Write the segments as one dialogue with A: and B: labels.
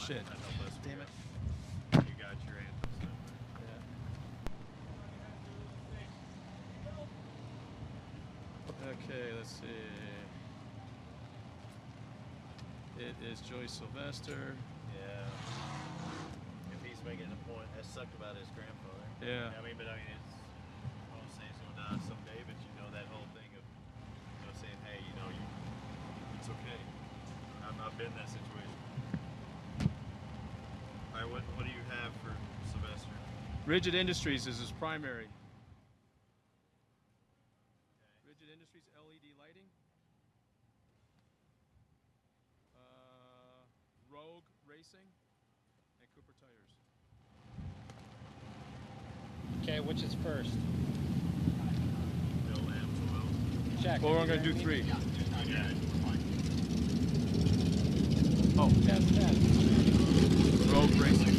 A: shit. Damn it.
B: You got your answer.
A: Yeah. Okay, let's see. It is Joey Sylvester.
B: Yeah. If he's making a point, that sucked about his grandfather.
A: Yeah.
B: I mean, it's, I won't say he's going to die someday, but you know that whole thing of, saying, hey, it's okay. I've been in that situation. All right, what do you have for Sylvester?
A: Rigid Industries is his primary. Rigid Industries LED lighting. Rogue Racing and Cooper Tires.
C: Okay, which is first?
B: Bill Amsoil.
C: Check.
A: Well, we're going to do 3.
B: Yeah.
A: Oh, Rogue Racing.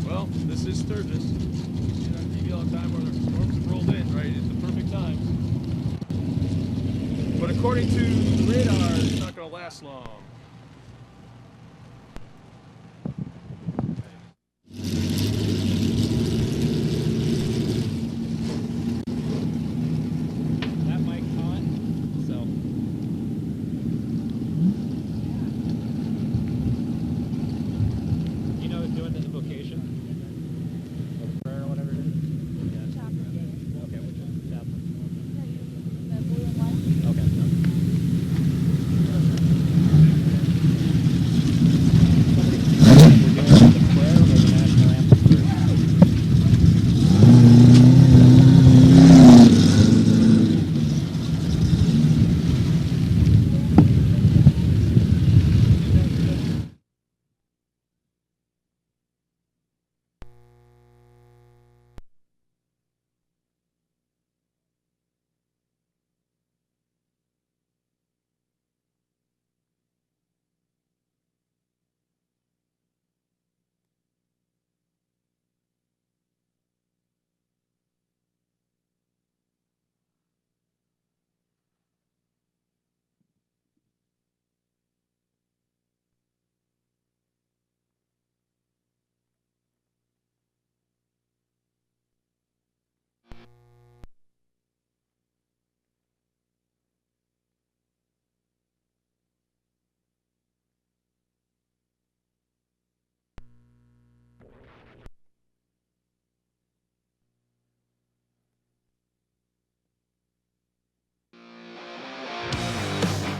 A: Well, this is Sturgis. You see on TV all the time where the storms have rolled in, right? It's the perfect time. But according to radar, it's not going to last long.
C: That mic on, so. You know who's doing this vocation? Or the prayer or whatever it is? Yeah. Okay, which one? Chaplain. Okay. We're doing the prayer or the national anthem first?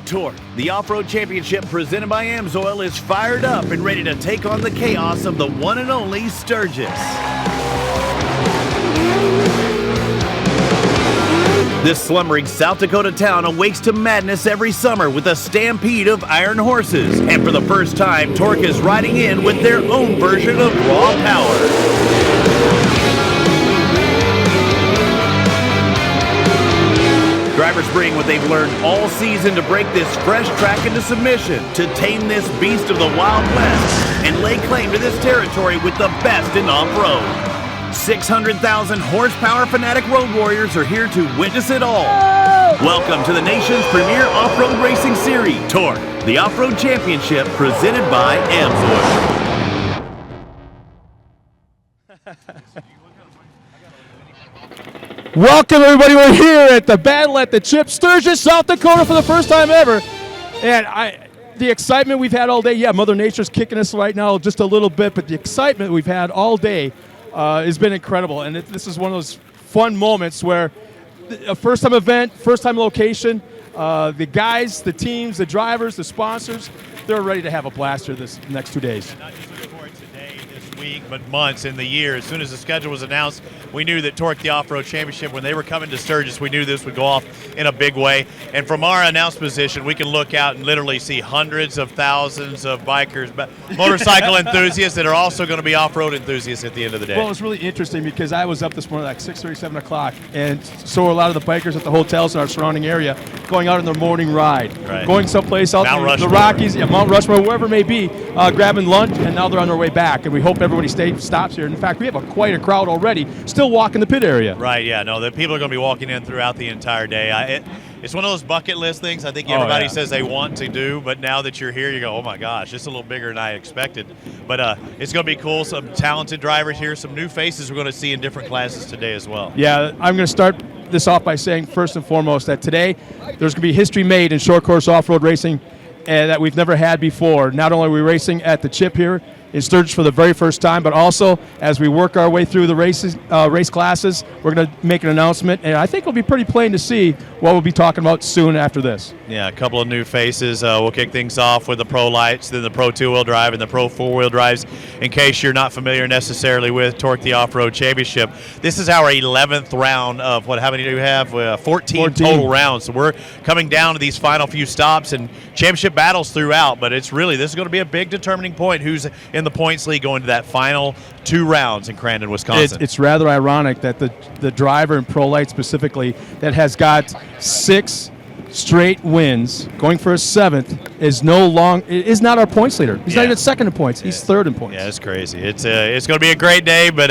D: Torque, the off-road championship presented by Amsoil, is fired up and ready to take on the chaos of the one and only Sturgis. This slumbering South Dakota town awakes to madness every summer with a stampede of iron horses, and for the first time, Torque is riding in with their own version of raw power. Drivers bring what they've learned all season to break this fresh track into submission, to tame this beast of the Wild West, and lay claim to this territory with the best in off-road. 600,000 horsepower fanatic road warriors are here to witness it all. Welcome to the nation's premier off-road racing series, Torque, the off-road championship presented by Amsoil.
E: Welcome, everybody. We're here at the Battle at the Chip, Sturgis, South Dakota for the first time ever. And the excitement we've had all day, yeah, Mother Nature's kicking us right now just a little bit, but the excitement we've had all day has been incredible. And this is one of those fun moments where a first-time event, first-time location, the guys, the teams, the drivers, the sponsors, they're ready to have a blast here this next 2 days.
B: And not just looking forward today, this week, but months in the year. As soon as the schedule was announced, we knew that Torque, the Off-Road Championship, when they were coming to Sturgis, we knew this would go off in a big way. And from our announced position, we can look out and literally see hundreds of thousands of bikers, but motorcycle enthusiasts that are also going to be off-road enthusiasts at the end of the day.
E: Well, it's really interesting because I was up this morning like 6:30, 7 o'clock, and so were a lot of the bikers at the hotels in our surrounding area going out on their morning ride, going someplace else, the Rockies, Mount Rushmore, wherever it may be, grabbing lunch, and now they're on their way back. And we hope everybody everybody stops here. In fact, we have quite a crowd already still walking the pit area.
B: Right, yeah. No, the people are going to be walking in throughout the entire day. It's one of those bucket list things I think everybody says they want to do, but now that you're here, you go, oh my gosh, it's a little bigger than I expected. But it's going to be cool. Some talented drivers here, some new faces we're going to see in different classes today as well.
E: Yeah, I'm going to start this off by saying first and foremost that today there's going to be history made in short course off-road racing that we've never had before. Not only are we racing at the Chip here in Sturgis for the very first time, but also as we work our way through the race classes, we're going to make an announcement, and I think it'll be pretty plain to see what we'll be talking about soon after this.
B: Yeah, a couple of new faces. We'll kick things off with the Pro Lights, then the Pro 2-wheel drive, and the Pro 4-wheel drives. In case you're not familiar necessarily with Torque the Off-Road Championship, this is our 11th round of how many do we have? 14 total rounds. So we're coming down to these final few stops and championship battles throughout, but this is going to be a big determining point who's in the points league going to that final 2 rounds in Crandon, Wisconsin.
E: It's rather ironic that the driver in Pro Light specifically that has got 6 straight wins, going for a 7th, is not our points leader. He's not even second in points. He's third in points.
B: Yeah, it's crazy. It's going to be a great day, but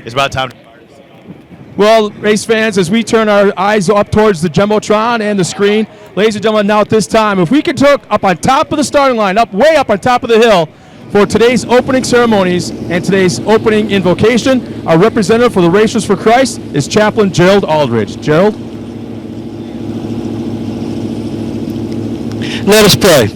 B: it's about time.
E: Well, race fans, as we turn our eyes up towards the Jumbotron and the screen, ladies and gentlemen, now at this time, if we could look up on top of the starting line, way up on top of the hill, for today's opening ceremonies and today's opening invocation, our representative for the Racers for Christ is Chaplain Gerald Aldridge. Gerald?
F: Let us pray.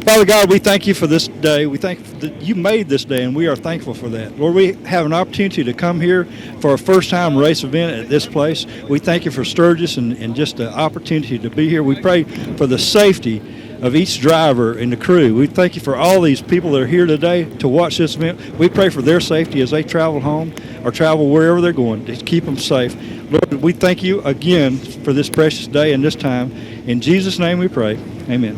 F: Father God, we thank you for this day. We thank that you made this day, and we are thankful for that. Lord, we have an opportunity to come here for a first-time race event at this place. We thank you for Sturgis and just the opportunity to be here. We pray for the safety of each driver and the crew. We thank you for all these people that are here today to watch this event. We pray for their safety as they travel home or travel wherever they're going, to keep them safe. Lord, we thank you again for this precious day and this time. In Jesus' name we pray. Amen.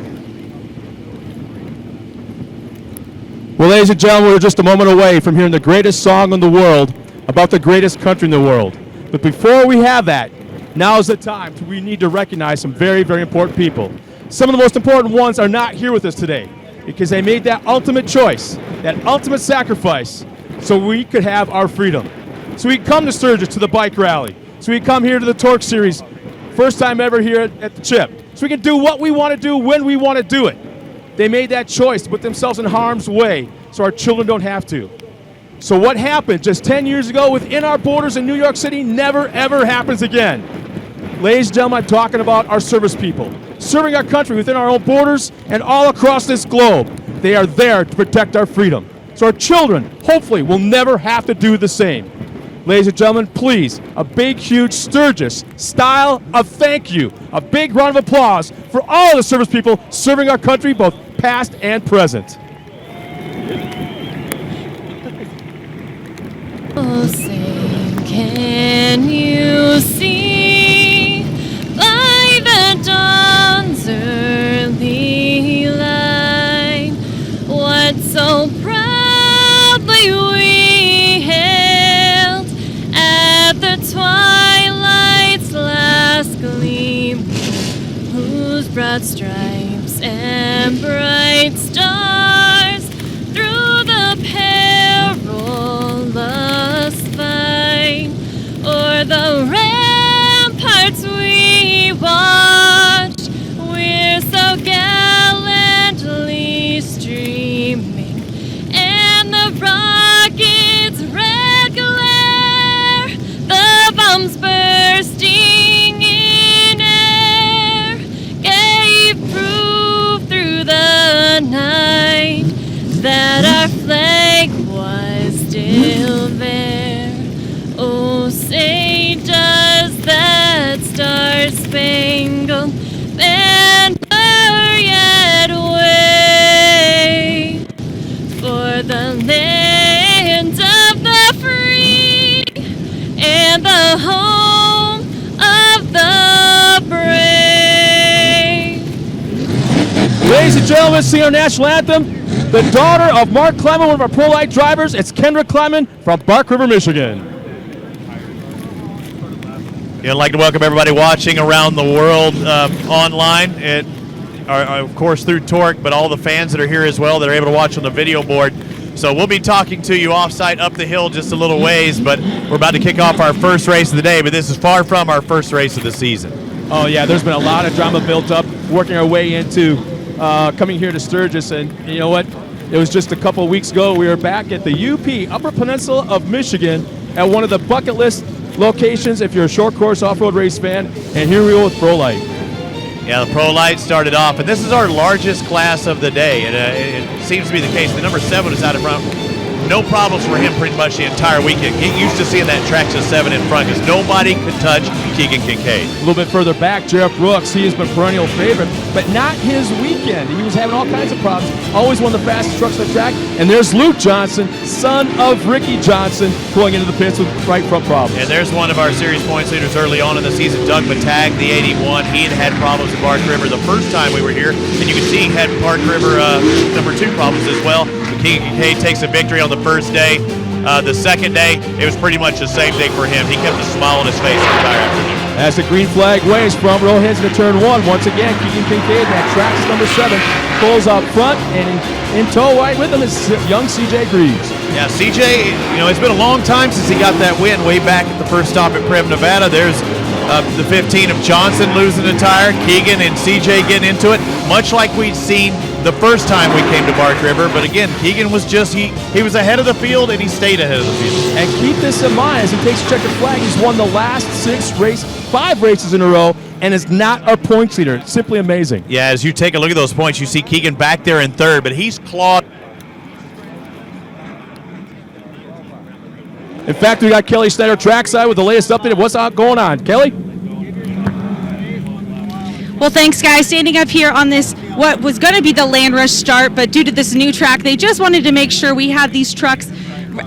E: Well, ladies and gentlemen, we're just a moment away from hearing the greatest song in the world about the greatest country in the world. But before we have that, now is the time we need to recognize some very, very important people. Some of the most important ones are not here with us today because they made that ultimate choice, that ultimate sacrifice, so we could have our freedom. So we come to Sturgis to the bike rally. So we come here to the Torque Series, first time ever here at the Chip. So we can do what we want to do when we want to do it. They made that choice to put themselves in harm's way so our children don't have to. So what happened just 10 years ago within our borders in New York City never, ever happens again. Ladies and gentlemen, I'm talking about our service people, serving our country within our own borders and all across this globe. They are there to protect our freedom. So our children, hopefully, will never have to do the same. Ladies and gentlemen, please, a big, huge Sturgis style of thank you. A big round of applause for all of the service people serving our country, both past and present.
G: Oh, say, can you see by the dawn's early light what so proudly we hailed at the twilight's last gleam, whose broad stripes and bright stars through the perilous fight o'er the ramparts we watched, we're so gallantly streaming, and the rockets' red glare, the bombs bursting in air, gave proof through the night that our flag was still there. Oh, say does that star-spangled banner yet wave for the land of the free and the home of the brave?
E: Ladies and gentlemen, sing our national anthem. The daughter of Mark Clement, one of our Pro Light drivers, it's Kendra Clement from Bark River, Michigan.
B: I'd like to welcome everybody watching around the world online, of course through Torque, but all the fans that are here as well that are able to watch on the video board. So we'll be talking to you off-site up the hill just a little ways, but we're about to kick off our first race of the day, but this is far from our first race of the season.
E: Oh, yeah, there's been a lot of drama built up, working our way into coming here to Sturgis. And you know what? It was just a couple of weeks ago, we were back at the UP, Upper Peninsula of Michigan, at one of the bucket list locations if you're a short course off-road race fan. And here we go with Pro Light.
B: Yeah, the Pro Light started off, and this is our largest class of the day. It seems to be the case. The number 7 is out in front. No problems for him pretty much the entire weekend. Get used to seeing that traction 7 in front because nobody could touch Keegan Kincaid.
E: A little bit further back, Jarrett Brooks, he has been perennial favorite, but not his weekend. He was having all kinds of problems. Always one of the fastest trucks on the track. And there's Luke Johnson, son of Ricky Johnson, pulling into the pits with right front problems.
B: And there's one of our series points leaders early on in the season, Doug Matag, the 81. He had problems at Park River the first time we were here, and you can see he had Park River number 2 problems as well. Keegan Kincaid takes a victory on the first day. The second day, it was pretty much the same thing for him. He kept a smile on his face the entire afternoon.
E: As the green flag waves, front row heads into turn 1. Once again, Keegan Kincaid, that tracks number 7, pulls up front, and in tow right with him is young CJ Greaves.
B: Yeah, CJ, it's been a long time since he got that win way back at the first stop at Prem, Nevada. There's the 15 of Johnson losing a tire, Keegan and CJ getting into it, much like we'd seen the first time we came to Park River. But again, Keegan was just, he was ahead of the field, and he stayed ahead of the field.
E: And keep this in mind, as he takes a checkered flag, he's won the last 5 races in a row, and is not our points leader. It's simply amazing.
B: Yeah, as you take a look at those points, you see Keegan back there in 3rd, but he's clawed.
E: In fact, we got Kelly Snyder trackside with the latest update of what's going on. Kelly?
H: Well, thanks, guys. Standing up here on this, what was going to be the Land Rush start, but due to this new track, they just wanted to make sure we had these trucks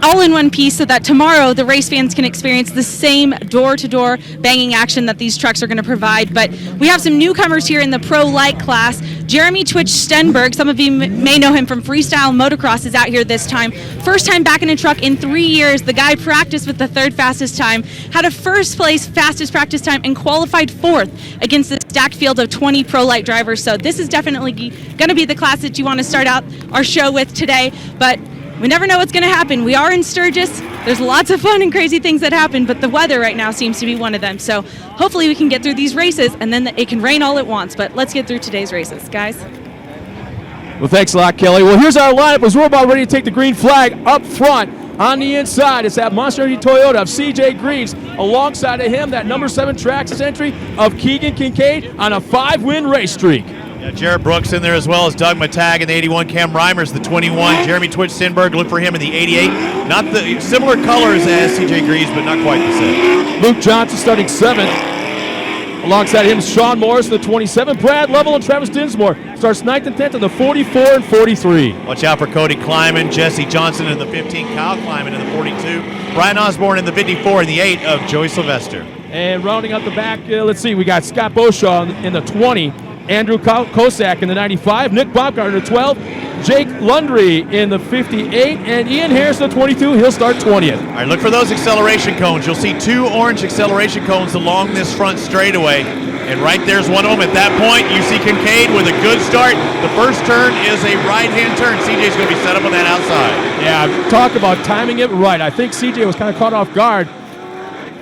H: all in one piece so that tomorrow the race fans can experience the same door-to-door banging action that these trucks are going to provide. But we have some newcomers here in the Pro Light class. Jeremy Twitch Stenberg, some of you may know him from freestyle motocross, is out here this time. First time back in a truck in 3 years. The guy practiced with the 3rd fastest time, had a first place fastest practice time, and qualified 4th against the stacked field of 20 Pro Light drivers. So this is definitely going to be the class that you want to start out our show with today. But we never know what's going to happen. We are in Sturgis. There's lots of fun and crazy things that happen, but the weather right now seems to be one of them. So hopefully we can get through these races, and then it can rain all at once. But let's get through today's races, guys.
E: Well, thanks a lot, Kelly. Well, here's our lineup as we're about ready to take the green flag up front. On the inside, it's that Monster Energy Toyota of CJ Greaves. Alongside of him, that number 7 Traxxas entry of Keegan Kincaid on a 5-win race streak.
B: Yeah, Jarrett Brooks in there as well as Doug Matag in the 81, Cam Reimers the 21, Jeremy Twitch Stenberg, look for him in the 88. Not the similar colors as CJ Greaves, but not quite the same.
E: Luke Johnson starting 7th. Alongside him, Sean Morris, the 27. Brad Lovell and Travis Dinsmore starts 9th and 10th in the 44 and 43.
B: Watch out for Cody Kleiman, Jesse Johnson in the 15, Kyle Kleiman in the 42, Brian Osborne in the 54, and the 8 of Joey Sylvester.
E: And rounding out the back, let's see, we got Scott Beauchamp in the 20, Andrew Kosak in the 95, Nick Baumgartner in the 12, Jake Lundry in the 58, and Ian Harris in the 22. He'll start 20th.
B: All right, look for those acceleration cones. You'll see 2 orange acceleration cones along this front straightaway, and right there's one of them. At that point, you see Kincaid with a good start. The first turn is a right-hand turn. CJ's going to be set up on that outside.
E: Yeah, talk about timing it right. I think CJ was kind of caught off guard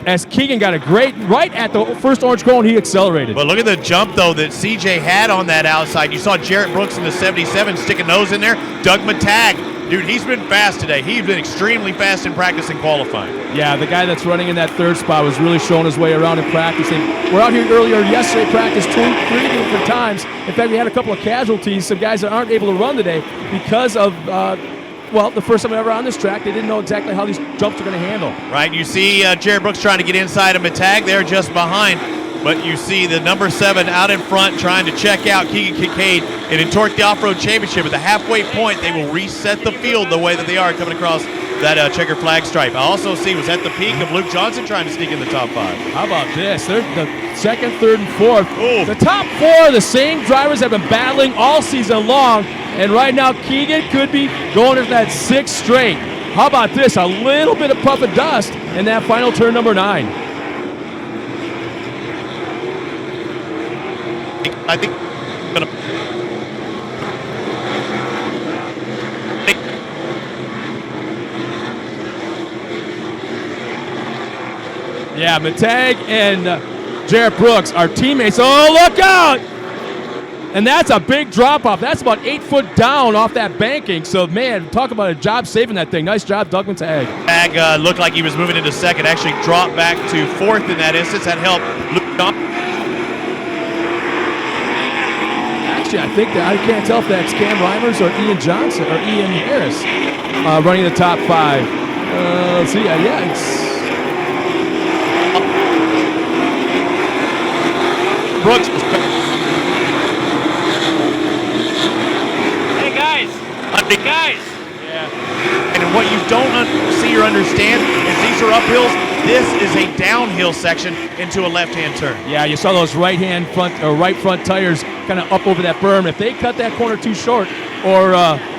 E: as Keegan got a great, right at the first orange cone, he accelerated.
B: But look at the jump, though, that CJ had on that outside. You saw Jarrett Brooks in the 77 sticking those in there. Doug Matag, dude, he's been fast today. He's been extremely fast in practice and qualifying.
E: Yeah, the guy that's running in that 3rd spot was really showing his way around in practice. And we're out here earlier yesterday, practiced 3 different times. In fact, we had a couple of casualties, some guys that aren't able to run today because of the first time ever on this track, they didn't know exactly how these jumps are going to handle.
B: Right, you see Jared Brooks trying to get inside of Matag. They're just behind. But you see the number 7 out in front trying to check out Keegan Kincaid. And in Torque the Off-Road Championship, at the halfway point, they will reset the field the way that they are coming across that checker flag stripe. I also see was at the peak of Luke Johnson trying to sneak in the top 5.
E: How about this? They're the 2nd, 3rd, and 4th.
B: Ooh.
E: The top 4, the same drivers have been battling all season long. And right now, Keegan could be going to that 6th straight. How about this? A little bit of puff of dust in that final turn, number 9.
B: I think
E: Yeah, Matag and Jarrett Brooks are teammates. Oh, look out! And that's a big drop-off. That's about 8 foot down off that banking. So, man, talk about a job saving that thing. Nice job, Doug Matag.
B: Matag looked like he was moving into second, actually dropped back to fourth in that instance. That helped Luke Johnson.
E: Actually, I think that I can't tell if that's Cam Reimers or Ian Johnson or Ian Harris running the top 5. Let's see. Yeah, it's
B: Brooks. Guys. Yeah. And what you don't see or understand is these are uphills. This is a downhill section into a left-hand turn.
E: Yeah, you saw those right front tires kind of up over that berm. If they cut that corner too short or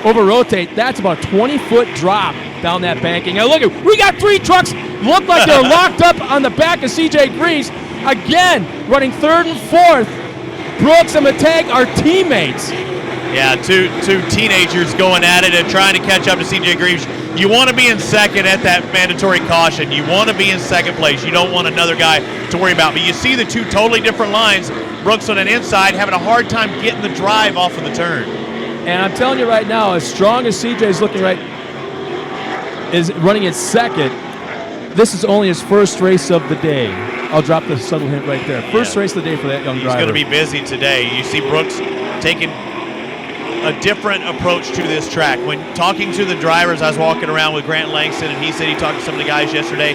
E: over-rotate, that's about a 20-foot drop down that banking. Now look, we got 3 trucks look like they're locked up on the back of CJ Greaves. Again, running 3rd and 4th. Brooks and Matag are teammates.
B: Yeah, two teenagers going at it and trying to catch up to CJ Greaves. You want to be in second at that mandatory caution. You want to be in second place. You don't want another guy to worry about. But you see the 2 totally different lines. Brooks on an inside having a hard time getting the drive off of the turn.
E: And I'm telling you right now, as strong as CJ's looking is running in second, this is only his first race of the day. I'll drop the subtle hint right there. First race of the day for that young driver.
B: He's going to be busy today. You see Brooks taking a different approach to this track. When talking to the drivers, I was walking around with Grant Langston, and he said he talked to some of the guys yesterday.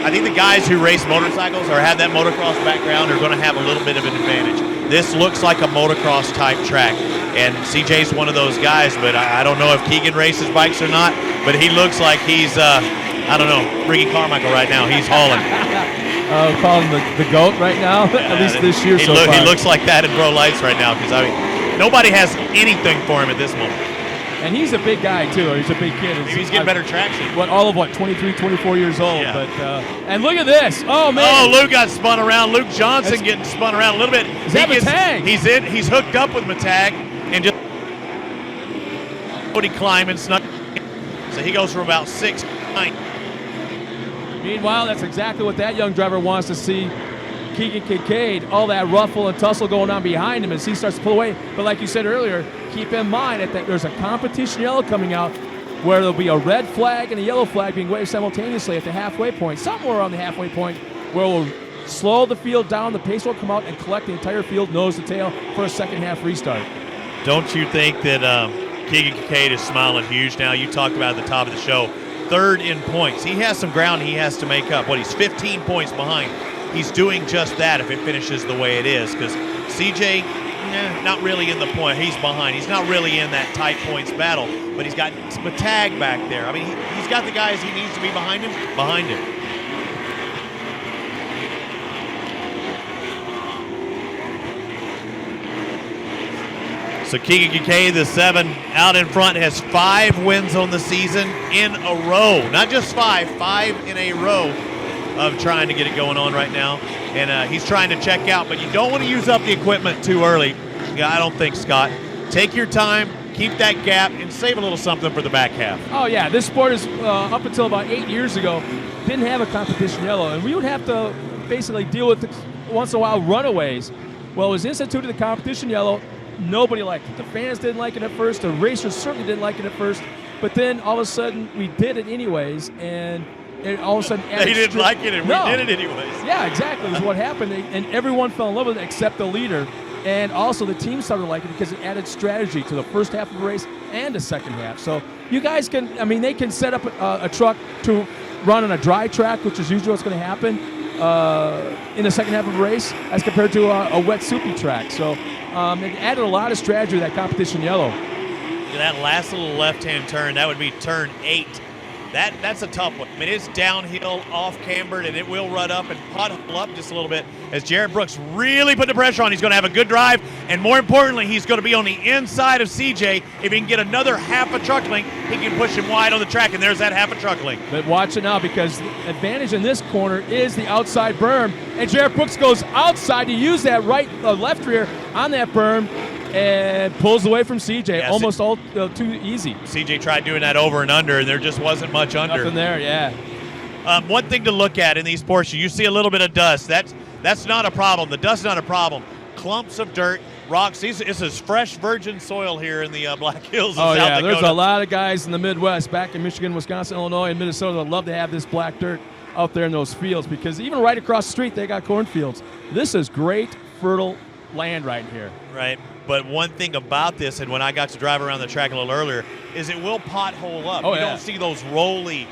B: I think the guys who race motorcycles or have that motocross background are going to have a little bit of an advantage. This looks like a motocross type track, and CJ's one of those guys, but I don't know if Keegan races bikes or not, but he looks like he's, I don't know, Ricky Carmichael right now. He's hauling.
E: Call him the GOAT right now, at least this year so far.
B: He looks like that in Pro Lights right now, because I mean, nobody has anything for him at this moment.
E: And he's a big guy, too. He's a big kid.
B: Maybe he's getting better traction.
E: All of 23, 24 years old.
B: Yeah.
E: But and look at this. Oh, man.
B: Oh, Luke got spun around. Luke Johnson getting spun around a little bit.
E: Is that Matag?
B: He's hooked up with Matag and just climbing, snuck. So he goes from about 6 to 9.
E: Meanwhile, that's exactly what that young driver wants to see. Keegan Kincaid, all that ruffle and tussle going on behind him as he starts to pull away. But like you said earlier, keep in mind that there's a competition yellow coming out where there'll be a red flag and a yellow flag being waved simultaneously at the halfway point, somewhere around the halfway point, where we'll slow the field down, the pace will come out and collect the entire field nose to tail for a second half restart.
B: Don't you think that Keegan Kincaid is smiling huge now? You talked about at the top of the show, 3rd in points. He has some ground he has to make up. He's 15 points behind. He's doing just that if it finishes the way it is, because CJ, not really in the point. He's behind. He's not really in that tight points battle, but he's got Matag back there. I mean, he's got the guys he needs to be behind him. So Keegan Kincaid, the 7 out in front, has 5 wins on the season in a row. Not just 5 in a row of trying to get it going on right now. And he's trying to check out, but you don't want to use up the equipment too early. Yeah, I don't think, Scott. Take your time, keep that gap, and save a little something for the back half.
E: Oh, yeah. This sport is, up until about 8 years ago, didn't have a competition yellow, and we would have to basically deal with, once in a while, runaways. Well, it was instituted the competition yellow. Nobody liked it. The fans didn't like it at first. The racers certainly didn't like it at first. But then, all of a sudden, we did it anyways, and it all of a sudden
B: they didn't like it, and we did it anyways.
E: Yeah, exactly. Is what happened, and everyone fell in love with it except the leader. And also, the team started liking it because it added strategy to the first half of the race and the second half. So you guys can, they can set up a truck to run on a dry track, which is usually what's going to happen in the second half of a race, as compared to a wet, soupy track. So it added a lot of strategy to that competition yellow.
B: That last little left-hand turn, that would be turn 8. That's a tough one. I mean, it's downhill, off-cambered, and it will run up and pothole up just a little bit as Jarrett Brooks really put the pressure on. He's going to have a good drive, and more importantly, he's going to be on the inside of CJ. If he can get another half a truck length, he can push him wide on the track, and there's that half a truck length.
E: But watch it now, because the advantage in this corner is the outside berm, and Jarrett Brooks goes outside to use that left rear on that berm, and pulls away from CJ,
B: yeah,
E: almost all too easy.
B: CJ tried doing that over and under, and there just wasn't much under.
E: Nothing there, yeah.
B: One thing to look at in these Porsches, you see a little bit of dust. That's not a problem. The dust's not a problem. Clumps of dirt, rocks. This is fresh virgin soil here in the Black Hills of South Dakota.
E: There's a lot of guys in the Midwest, back in Michigan, Wisconsin, Illinois, and Minnesota that love to have this black dirt out there in those fields, because even right across the street they got cornfields. This is great, fertile land right here.
B: Right. But one thing about this, and when I got to drive around the track a little earlier, is it will pothole up. You don't see those rolly,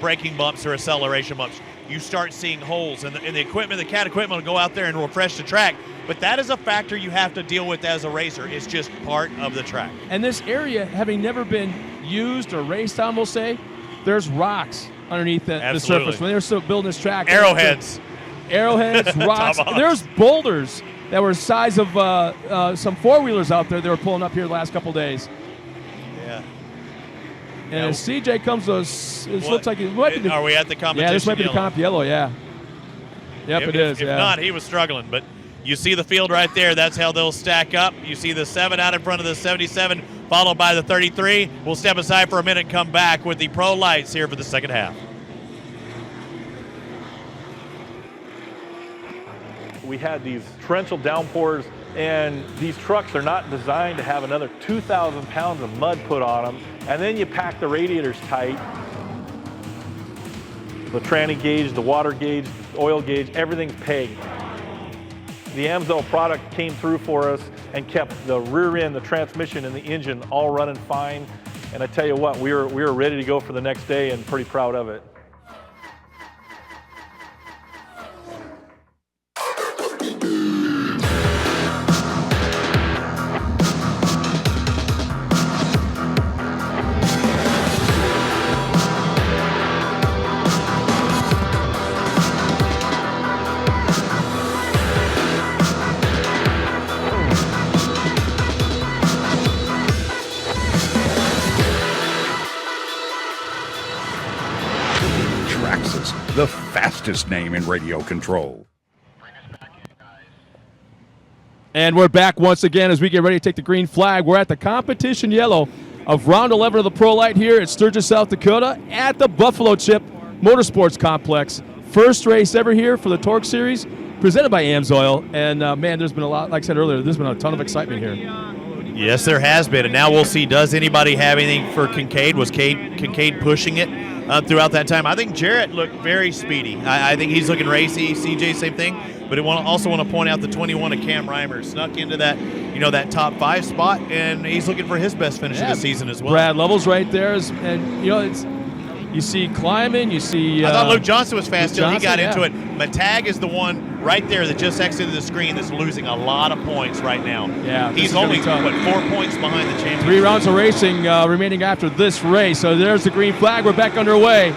B: braking bumps or acceleration bumps. You start seeing holes, and the equipment, the cat equipment will go out there and refresh the track. But that is a factor you have to deal with as a racer. It's just part of the track.
E: And this area, having never been used or raced on, we'll say, there's rocks underneath the surface. When they were still building this track.
B: Arrowheads,
E: rocks. There's boulders that were the size of some four-wheelers out there they were pulling up here the last couple days.
B: Yeah.
E: And as CJ comes to us, it looks like it might be
B: are we at the competition?
E: Yeah, this might be the comp yellow, yeah. Yep, it is.
B: If not, he was struggling. But you see the field right there. That's how they'll stack up. You see the 7 out in front of the 77, followed by the 33. We'll step aside for a minute and come back with the pro lights here for the second half.
I: We had these torrential downpours, and these trucks are not designed to have another 2,000 pounds of mud put on them. And then you pack the radiators tight, the tranny gauge, the water gauge, the oil gauge, everything's pegged. The AMSOIL product came through for us and kept the rear end, the transmission, and the engine all running fine. And I tell you what, we were ready to go for the next day and pretty proud of it.
J: The fastest name in radio control.
E: And we're back once again as we get ready to take the green flag. We're at the competition yellow of round 11 of the Pro Light here at Sturgis, South Dakota at the Buffalo Chip Motorsports Complex. First race ever here for the Torque Series, presented by AMSOIL. And, man, there's been a lot, like I said earlier, there's been a ton of excitement here.
B: Yes, there has been. And now we'll see, does anybody have anything for Kincaid? Was Kincaid pushing it throughout that time? I think Jarrett looked very speedy. I think he's looking racy. CJ, same thing. But I also want to point out the 21 of Cam Reimer snuck into that, that top 5 spot, and he's looking for his best finish of the season as well.
E: Brad Lovell's right there, and you see Kleiman, you see.
B: I thought Luke Johnson was fast till he got into it.
E: Matag
B: is the one right there that just exited the screen that's losing a lot of points right now.
E: Yeah,
B: he's only 4 points behind the champion.
E: 3 rounds of racing remaining after this race. So there's the green flag. We're back underway.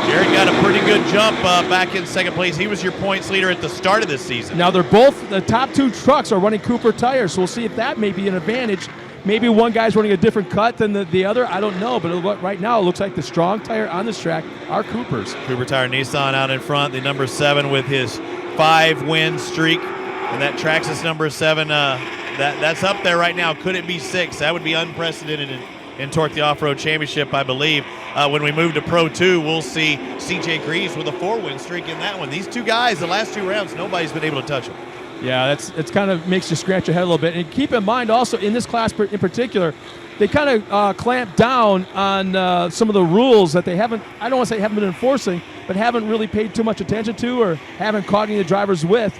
B: Jared got a pretty good jump back in second place. He was your points leader at the start of this season.
E: Now the top 2 trucks are running Cooper tires, so we'll see if that may be an advantage. Maybe one guy's running a different cut than the other. I don't know, but right now it looks like the strong tire on this track are Cooper's.
B: Cooper Tire Nissan out in front, the number 7 with his 5-win streak, and that Traxxas number 7. That's up there right now. Could it be 6? That would be unprecedented in Torque the Off-Road Championship, I believe. When we move to Pro 2, we'll see CJ Greaves with a 4-win streak in that one. These 2 guys, the last 2 rounds, nobody's been able to touch them.
E: Yeah, it's kind of makes you scratch your head a little bit. And keep in mind also, in this class in particular, they kind of clamp down on some of the rules that they haven't, I don't want to say haven't been enforcing, but haven't really paid too much attention to, or haven't caught any of the drivers with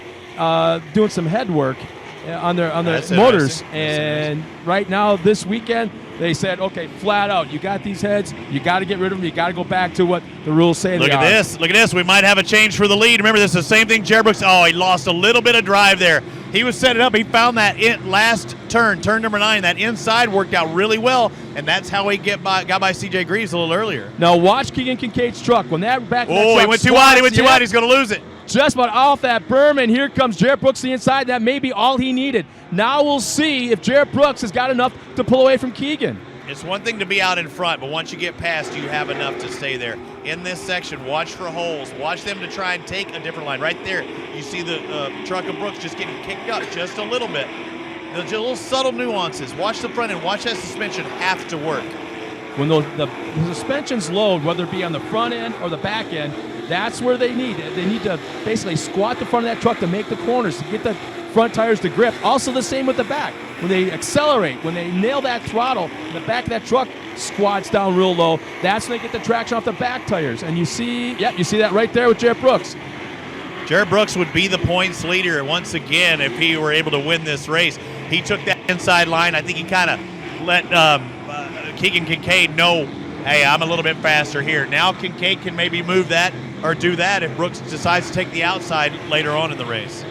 E: doing some head work on their motors. And right now, this weekend, they said, okay, flat out, you got these heads, you got to get rid of them, you got to go back to what the rules say they are.
B: Look at this, we might have a change for the lead. Remember, this is the same thing Jared Brooks, he lost a little bit of drive there. He was setting up, he found that last turn number 9, that inside worked out really well, and that's how he got by CJ Greaves a little earlier.
E: Now watch Keegan Kincaid's truck. When that back
B: he went too wide, he's going to lose it.
E: Just about off that berm, and here comes Jarrett Brooks to the inside. That may be all he needed. Now we'll see if Jarrett Brooks has got enough to pull away from Keegan.
B: It's one thing to be out in front, but once you get past, you have enough to stay there. In this section, watch for holes. Watch them to try and take a different line. Right there, you see the truck of Brooks just getting kicked up just a little bit. There's little subtle nuances. Watch the front end. Watch that suspension have to work.
E: When the suspension's low, whether it be on the front end or the back end, that's where they need it. They need to basically squat the front of that truck to make the corners, to get the front tires to grip. Also the same with the back. When they accelerate, when they nail that throttle, the back of that truck squats down real low. That's when they get the traction off the back tires. And you see that right there with Jared Brooks.
B: Jared Brooks would be the points leader once again if he were able to win this race. He took that inside line. I think he kind of let Keegan Kincaid know, hey, I'm a little bit faster here. Now Kincaid can maybe move that or do that if Brooks decides to take the outside later on in the race.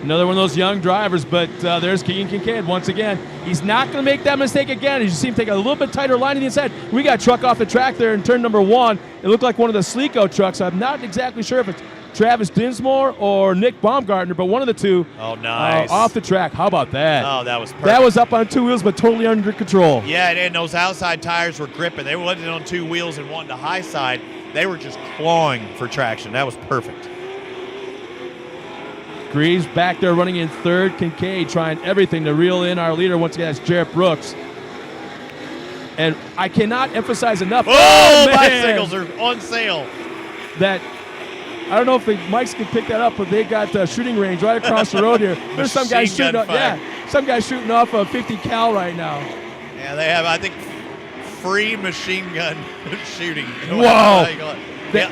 E: Another one of those young drivers, but there's Keegan Kincaid once again. He's not going to make that mistake again. You see him take a little bit tighter line to the inside. We got a truck off the track there in turn number 1. It looked like one of the Sleeko trucks. I'm not exactly sure if it's Travis Dinsmore or Nick Baumgartner, but one of the two.
B: Oh, nice.
E: Off the track. How about that?
B: Oh, that was perfect.
E: That was up on 2 wheels, but totally under control.
B: Yeah, and those outside tires were gripping. They wasn't on 2 wheels and wanting to high side. They were just clawing for traction. That was perfect.
E: Greaves back there running in third. Kincaid trying everything to reel in our leader. Once again, that's Jared Brooks. And I cannot emphasize enough.
B: Oh, bicycles are on sale.
E: That I don't know if the mics can pick that up, but they got a shooting range right across the road here. There's some guys shooting off. Yeah, some guys shooting off a 50 cal right now.
B: Yeah, they have, I think, free machine gun shooting.
E: Whoa!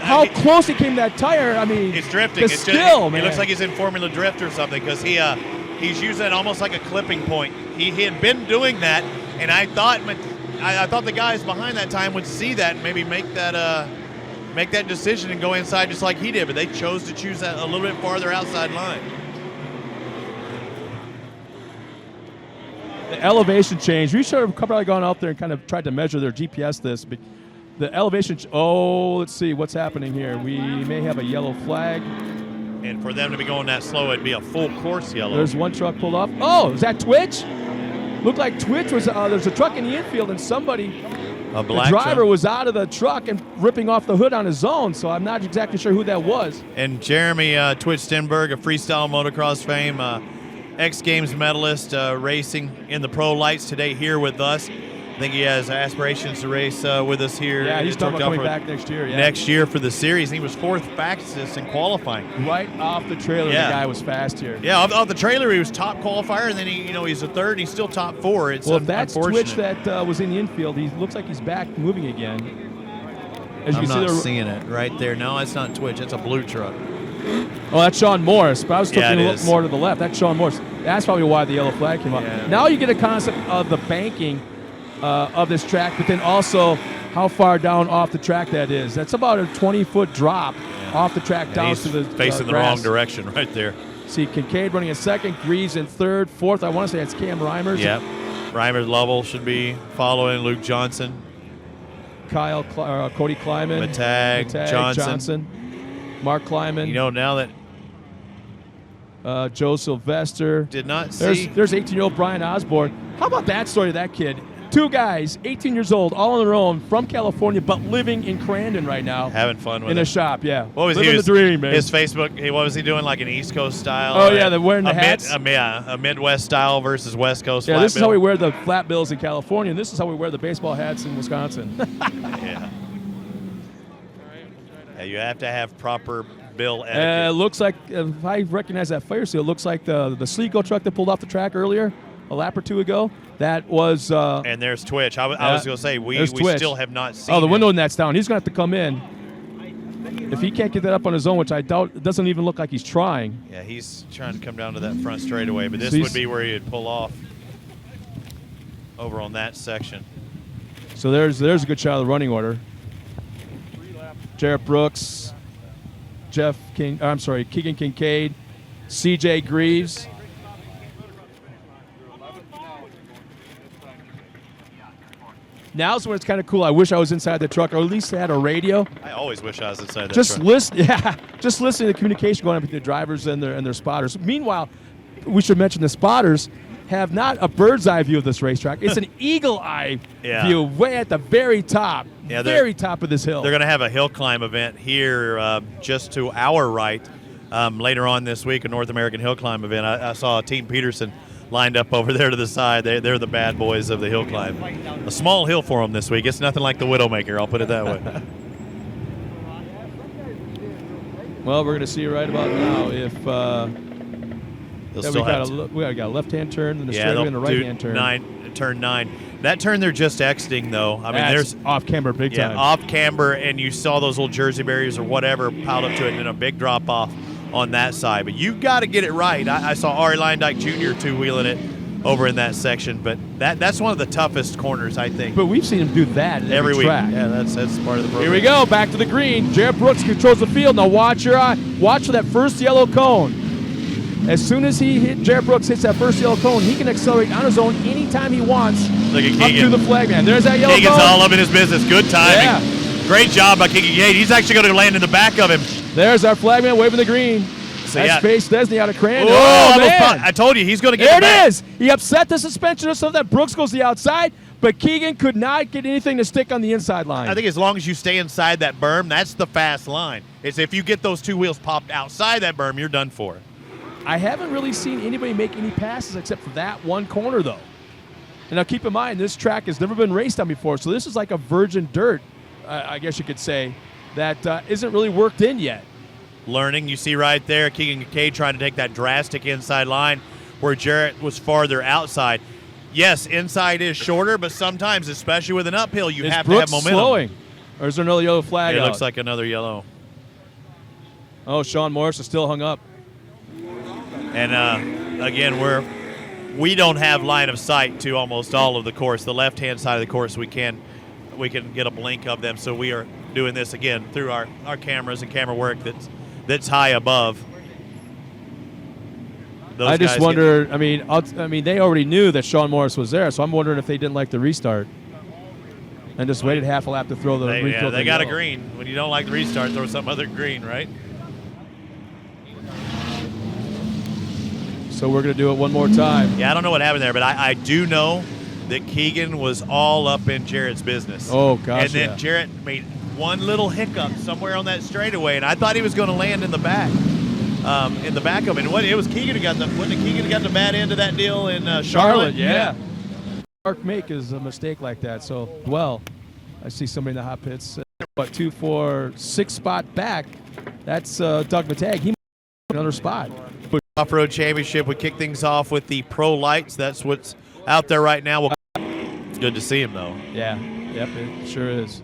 E: How close he came to that tire, I mean,
B: it's drifting.
E: The skill, man.
B: It looks like he's in Formula Drift or something because he's using it almost like a clipping point. He had been doing that, and I thought the guys behind that time would see that and maybe make that decision and go inside just like he did, but they chose to choose that a little bit farther outside line.
E: The elevation change. We should have probably gone out there and kind of tried to measure their GPS this. But the elevation, let's see what's happening here. We may have a yellow flag.
B: And for them to be going that slow, it'd be a full course yellow.
E: There's one truck pulled off. Oh, is that Twitch? Looked like Twitch was, there's a truck in the infield and the driver was out of the truck and ripping off the hood on his own, so I'm not exactly sure who that was.
B: And Jeremy Twitch Stenberg of freestyle motocross fame, X Games medalist, racing in the pro lights today here with us. I think he has aspirations to race with us here.
E: Yeah, he's talking about coming back next year. Yeah.
B: Next year for the series. He was 4th fastest in qualifying.
E: Right off the trailer,
B: yeah.
E: The guy was fast here.
B: Yeah, off the trailer he was top qualifier, and then he's a 3rd. And he's still top 4. It's
E: if that's Twitch that was in the infield, he looks like he's back moving again.
B: I'm not seeing it right there. No, it's not Twitch. It's a blue truck.
E: Oh, that's Sean Morris. But I was looking a little more to the left. That's Sean Morris. That's probably why the yellow flag came up.
B: Yeah.
E: Now you get a concept of the banking of this track, but then also how far down off the track that is. That's about a 20-foot drop off the track down to the
B: facing the wrong direction right there.
E: See Kincaid running in 2nd, Greaves in 3rd, 4th. I want to say that's Cam Reimers.
B: Yep. Reimers Lovell should be following. Luke Johnson.
E: Cody Kleiman.
B: Matag Johnson.
E: Mark Kleiman.
B: You know, now that
E: Joe Sylvester.
B: Did not see.
E: There's 18-year-old Brian Osborne. How about that story of that kid? 2 guys, 18 years old, all on their own, from California, but living in Crandon right now.
B: Having fun with
E: in a shop, yeah.
B: What was
E: living the dream, man.
B: His Facebook, what was he doing, like an East Coast style?
E: Oh, yeah, they're wearing the hats.
B: A Midwest style versus West Coast
E: flat
B: bill.
E: This is how we wear the flat bills in California, and this is how we wear the baseball hats in Wisconsin.
B: Yeah. Yeah, you have to have proper bill etiquette.
E: It looks like, if I recognize that fire seal, it looks like the Sleeko truck that pulled off the track earlier, a lap or 2 ago. That was.
B: And there's Twitch. I was going to say, we still have not seen.
E: Oh, the window net's down. He's going to have to come in. If he can't get that up on his own, which I doubt, it doesn't even look like he's trying.
B: Yeah, he's trying to come down to that front straightaway, but this would be where he'd pull off over on that section.
E: So there's a good shot of the running order. Jarrett Brooks, Keegan Kincaid, CJ Greaves. Now's when it's kind of cool. I wish I was inside the truck, or at least had a radio.
B: I always wish I was inside that
E: truck. Just listen to the communication going on between the drivers and their spotters. Meanwhile, we should mention the spotters have not a bird's eye view of this racetrack. It's an eagle eye view way at the very top, very top of this hill.
B: They're going to have a hill climb event here just to our right later on this week, a North American hill climb event. I saw Team Peterson lined up over there to the side. They're the bad boys of the hill climb. A small hill for them this week. It's nothing like the Widowmaker, I'll put it that way.
E: Well, we're going to see right about now if we got a left-hand turn, and the straightaway and a right-hand turn.
B: Turn 9. That turn they're just exiting, though. I mean,
E: That's
B: there's
E: off camber big time.
B: Yeah, off camber, and you saw those little Jersey barriers or whatever piled up to it, and then a big drop off on that side. But you've got to get it right. I saw Ari Leindyke Jr. two-wheeling it over in that section, but that's one of the toughest corners, I think.
E: But we've seen him do that at every
B: week.
E: Track.
B: Yeah, that's part of the program.
E: Here we go, back to the green. Jared Brooks controls the field. Now watch your eye. Watch for that first yellow cone. As soon as Jared Brooks hits that first yellow cone, he can accelerate on his own anytime he wants.
B: Look at
E: up
B: Keegan.
E: to the flag man. There's that yellow cone.
B: Keegan's all up in his business. Good timing.
E: Yeah.
B: Great job by Keegan Gate. He's actually going to land in the back of him.
E: There's our flagman waving the green.
B: So,
E: That's Space Desney out of Crandon.
B: Oh,
E: man.
B: I told you, he's going to get
E: there
B: it back.
E: It is. He upset the suspension so that Brooks goes the outside, but Keegan could not get anything to stick on the inside line.
B: I think as long as you stay inside that berm, that's the fast line. It's if you get those two wheels popped outside that berm, you're done for.
E: I haven't really seen anybody make any passes except for that one corner, though. And now keep in mind, this track has never been raced on before, so this is like a virgin dirt, I guess you could say, that isn't really worked in yet.
B: Learning, you see right there, Keegan Kincaid trying to take that drastic inside line where Jarrett was farther outside. Yes, inside is shorter, but sometimes, especially with an uphill, you have
E: Brooks
B: to have momentum.
E: Slowing? Or is there another yellow flag
B: It
E: out?
B: looks like another yellow.
E: Oh, Sean Morris is still hung up.
B: And again, we don't have line of sight to almost all of the course. The left-hand side of the course, we can get a blink of them. So we are doing this again through our cameras and camera work that's high above.
E: I just wonder. I mean, they already knew that Sean Morris was there, so I'm wondering if they didn't like the restart and just waited half a lap to throw the.
B: They got a green. When you don't like the restart, throw some other green, right?
E: So we're going to do it one more time.
B: Yeah, I don't know what happened there, but I do know that Keegan was all up in Jarrett's business.
E: Oh, gosh,
B: And then Jarrett made one little hiccup somewhere on that straightaway, and I thought he was going to land in the back of him. And it was Keegan who got the bad end of that deal in Charlotte?
E: Yeah. Mark Make is a mistake like that. So, I see somebody in the hot pits. 2, 4, 6 spot back. That's Doug Matag. He might another spot.
B: Off-Road Championship, we kick things off with the Pro Lights. That's what's out there right now. It's good to see him, though.
E: Yeah, yep, it sure is.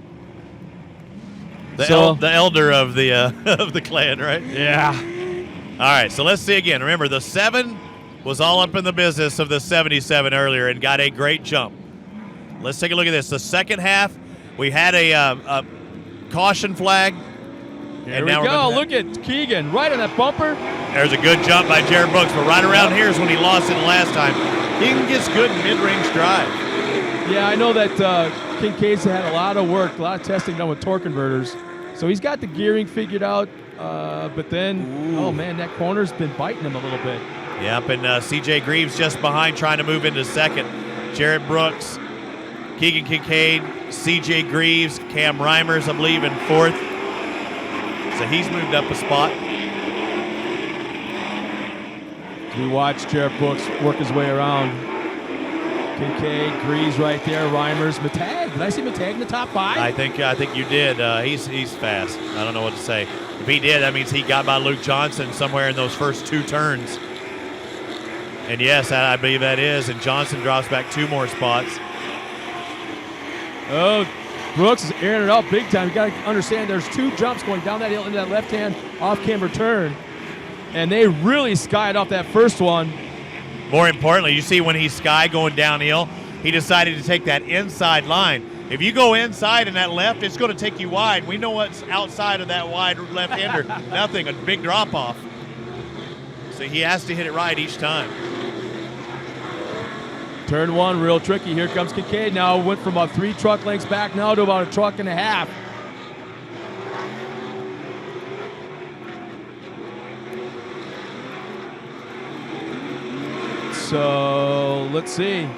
B: The elder of the clan, right?
E: Yeah.
B: All right, so let's see again. Remember, the 7 was all up in the business of the 77 earlier and got a great jump. Let's take a look at this. The second half, we had a caution flag.
E: Here we go. Look at Keegan right on that bumper.
B: There's a good jump by Jared Brooks, but right around here is when he lost it last time. Keegan gets good mid-range drive.
E: Yeah, I know that Kincaid's had a lot of work, a lot of testing done with torque converters. So he's got the gearing figured out, but then, oh man, that corner's been biting him a little bit.
B: Yep, and CJ Greaves just behind trying to move into second. Jared Brooks, Keegan Kincaid, CJ Greaves, Cam Reimers, I believe, in fourth. So he's moved up a spot.
E: We watch Jared Brooks work his way around. Kincaid, Greaves right there, Reimers, Matag. Did I see Matag in the top 5?
B: I think you did. He's fast. I don't know what to say. If he did, that means he got by Luke Johnson somewhere in those first 2 turns. And yes, I believe that is. And Johnson drops back 2 more spots.
E: Oh, Brooks is airing it out big time. You got to understand there's 2 jumps going down that hill into that left-hand off-camber turn. And they really skied off that first one.
B: More importantly, you see when he's sky going downhill, he decided to take that inside line. If you go inside in that left, it's going to take you wide. We know what's outside of that wide left-hander. Nothing, a big drop-off. So he has to hit it right each time.
E: Turn 1, real tricky. Here comes Kincaid now. Went from about 3 truck lengths back now to about a truck and a half. So let's see.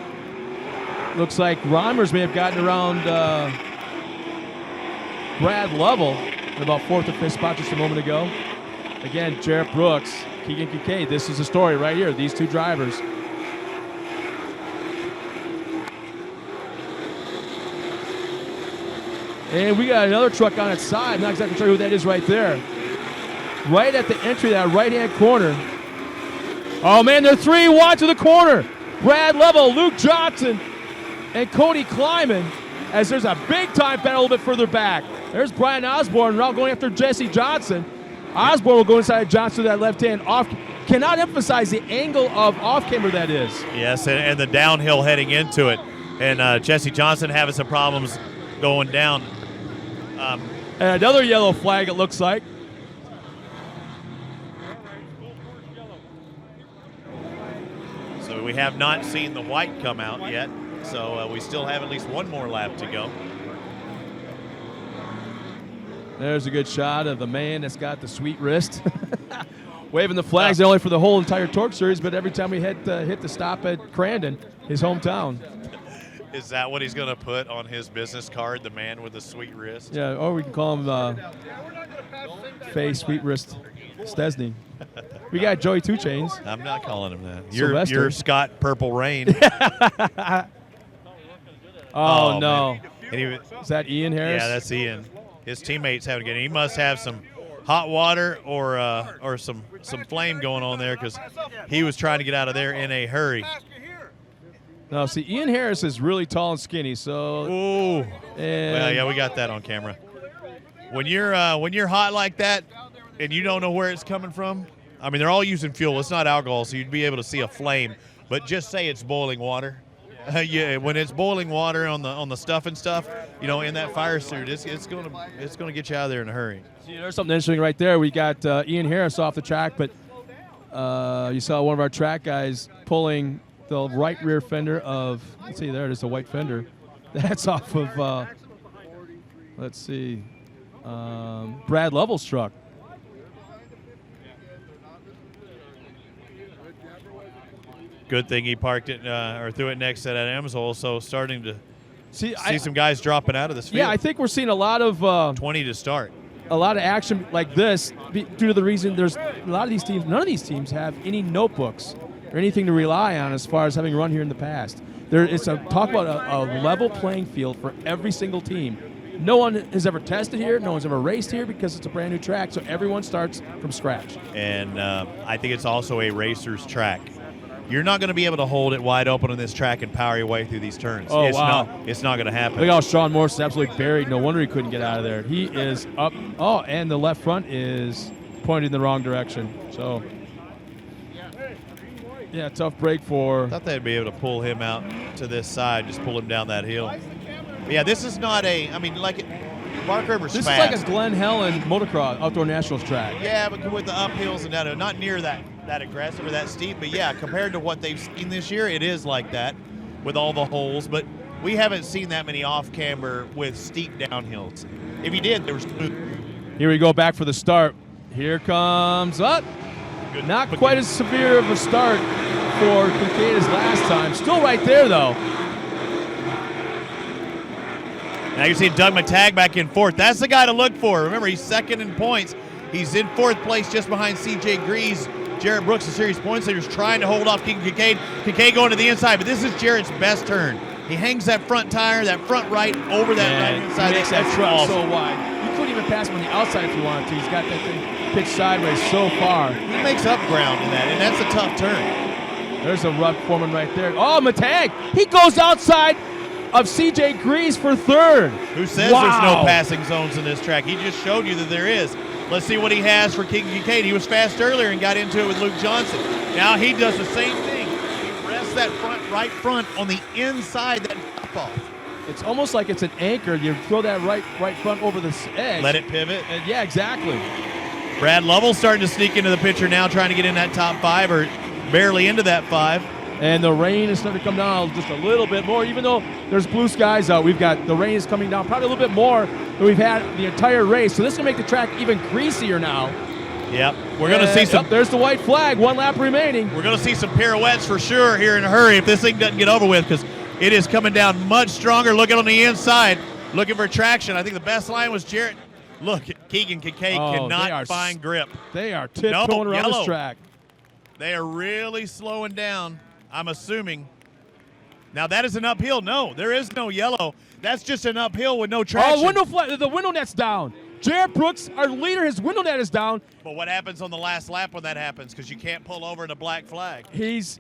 E: Looks like Reimers may have gotten around Brad Lovell in about 4th or 5th spot just a moment ago. Again, Jared Brooks, Keegan Kincaid. This is the story right here. These 2 drivers. And we got another truck on its side. I'm not exactly sure who that is right there. Right at the entry of that right-hand corner. Oh, man, they're 3 wide to the corner. Brad Level, Luke Johnson, and Cody Kleiman, as there's a big-time battle a little bit further back. There's Brian Osborne now going after Jesse Johnson. Osborne will go inside Johnson to that left hand off. Cannot emphasize the angle of off-camber that is.
B: Yes, and the downhill heading into it. And Jesse Johnson having some problems going down.
E: And another yellow flag, it looks like.
B: So we have not seen the white come out yet. So we still have at least one more lap to go.
E: There's a good shot of the man that's got the sweet wrist. Waving the flags, not only for the whole entire Torque Series, but every time we hit the stop at Crandon, his hometown.
B: Is that what he's going to put on his business card, the man with the sweet wrist?
E: Yeah, or we can call him Faye Sweet Wrist Stesney. We got Joey 2 Chains.
B: I'm not calling him that.
E: Sylvester.
B: You're Scott Purple Rain.
E: Oh, no.
B: Is
E: that Ian Harris?
B: Yeah, that's Ian. His teammates haven't get it. He must have some hot water or some flame going on there because he was trying to get out of there in a hurry.
E: No, see, Ian Harris is really tall and skinny, so.
B: Ooh. Well, yeah, we got that on camera. When you're hot like that and you don't know where it's coming from, I mean, they're all using fuel. It's not alcohol, so you'd be able to see a flame. But just say it's boiling water. Yeah, when it's boiling water on the stuff and stuff, you know, in that fire suit, it's gonna get you out of there in a hurry.
E: See, there's something interesting right there. We got Ian Harris off the track, but you saw one of our track guys pulling the right rear fender of. Let's see, there it is, a white fender. That's off of. Let's see, Brad Lovell's truck.
B: Good thing he parked it or threw it next to that M's hole, so starting to see
E: I
B: some guys dropping out of this field.
E: Yeah, I think we're seeing a lot of
B: 20 to start.
E: A lot of action like this due to the reason there's a lot of these teams. None of these teams have any notebooks or anything to rely on as far as having run here in the past. It's talk about a level playing field for every single team. No one has ever tested here. No one's ever raced here because it's a brand new track. So everyone starts from scratch.
B: And I think it's also a racer's track. You're not going to be able to hold it wide open on this track and power your way through these turns.
E: Oh, wow.
B: It's not going to happen.
E: Look how Sean Morse is absolutely buried. No wonder he couldn't get out of there. He is up. Oh, and the left front is pointed in the wrong direction. So, yeah, tough break for.
B: I thought they'd be able to pull him out to this side, just pull him down that hill. But yeah, this is not Bark River's
E: This
B: fast.
E: is like a Glen Helen motocross outdoor nationals track.
B: Yeah, but with the uphills and down, not near that aggressive or that steep, but yeah, compared to what they've seen this year, it is like that with all the holes, but we haven't seen that many off-camber with steep downhills. If you did, there was smooth.
E: Here we go back for the start. Here comes up. Not quite as severe of a start for Kincaid as last time. Still right there, though.
B: Now you're seeing Doug McTagg back in fourth. That's the guy to look for. Remember, he's second in points. He's in fourth place just behind C.J. Grease. Jarrett Brooks, the series points leader, is trying to hold off Keegan Kincaid. Kincaid going to the inside, but this is Jarrett's best turn. He hangs that front tire, that front right, over that right inside.
E: He makes that truck so wide. You couldn't even pass him on the outside if you wanted to. He's got that thing pitched sideways so far.
B: He makes up ground in that, and that's a tough turn.
E: There's a rough Foreman right there. Oh, McTagg! He goes outside of C.J. Grease for third.
B: Who says there's no passing zones in this track? He just showed you that there is. Let's see what he has for Keegan Kincaid. He was fast earlier and got into it with Luke Johnson. Now he does the same thing. He rests that right front on the inside, that drop off.
E: It's almost like it's an anchor. You throw that right front over the edge.
B: Let it pivot.
E: Yeah, exactly.
B: Brad Lovell starting to sneak into the picture now, trying to get in that top five or barely into that five.
E: And the rain is starting to come down just a little bit more. Even though there's blue skies out, we've got the rain is coming down probably a little bit more than we've had the entire race. So this is going to make the track even greasier now.
B: Yep. We're going to see some.
E: There's the white flag. 1 lap remaining.
B: We're going to see some pirouettes for sure here in a hurry if this thing doesn't get over with, because it is coming down much stronger. Looking on the inside, looking for traction. I think the best line was Jarrett. Look, Keegan Kincaid cannot find grip.
E: They are tiptoeing around this track.
B: They are really slowing down. I'm assuming Now that is an uphill. No, there is no yellow. That's just an uphill with no traction.
E: The window net's down. Jared Brooks, our leader, his window net is down.
B: But what happens on the last lap when that happens? Because you can't pull over in a black flag.
E: It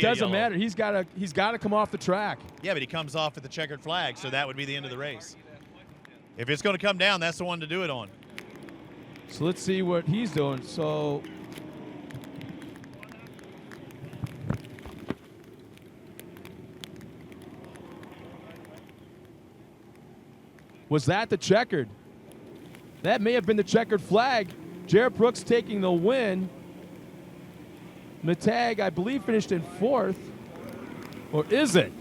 E: doesn't matter. He's got to come off the track.
B: Yeah, but he comes off with the checkered flag, so that would be the end of the race. If it's going to come down, that's the one to do it on.
E: So let's see what he's doing. So was that the checkered? That may have been the checkered flag. Jared Brooks taking the win. Matag, I believe, finished in 4th. Or is it?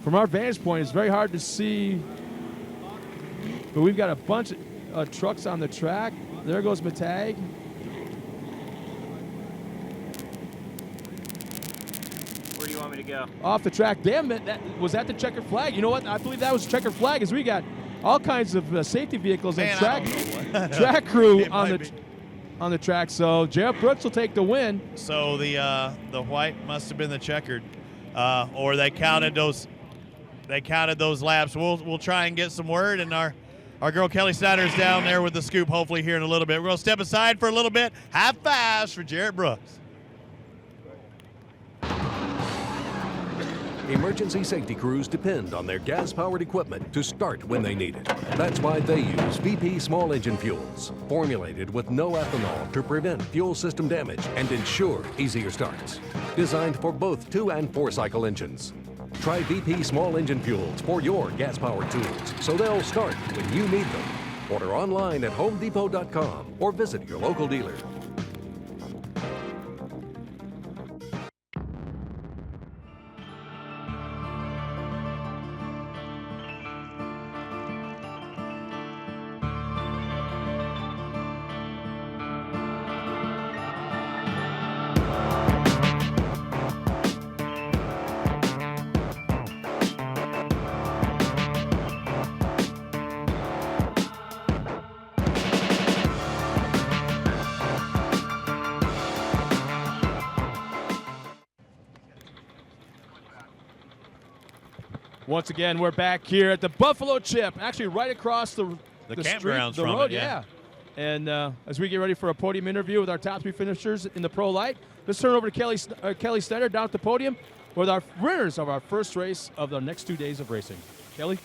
E: From our vantage point, it's very hard to see. But we've got a bunch of trucks on the track. There goes Matag.
C: Where do you want me to go?
E: Off the track. Damn it. Was that the checkered flag? You know what? I believe that was a checkered flag, as we got all kinds of safety vehicles and track crew on the track. So Jared Brooks will take the win.
B: So the white must have been the checkered, or they counted those. They counted those laps. We'll try and get some word, and our girl Kelly Snyder's down there with the scoop. Hopefully here in a little bit. We're gonna step aside for a little bit. High fives for Jared Brooks.
K: Emergency safety crews depend on their gas-powered equipment to start when they need it. That's why they use VP small engine fuels, formulated with no ethanol to prevent fuel system damage and ensure easier starts. Designed for both 2- and 4-cycle engines. Try VP small engine fuels for your gas-powered tools so they'll start when you need them. Order online at homedepot.com or visit your local dealer.
E: Once again, we're back here at the Buffalo Chip, actually right across the
B: campgrounds
E: street, the
B: from
E: road,
B: it, yeah.
E: And as we get ready for a podium interview with our top 3 finishers in the Pro Light, let's turn over to Kelly Snyder down at the podium with our winners of our first race of the next 2 days of racing. Kelly?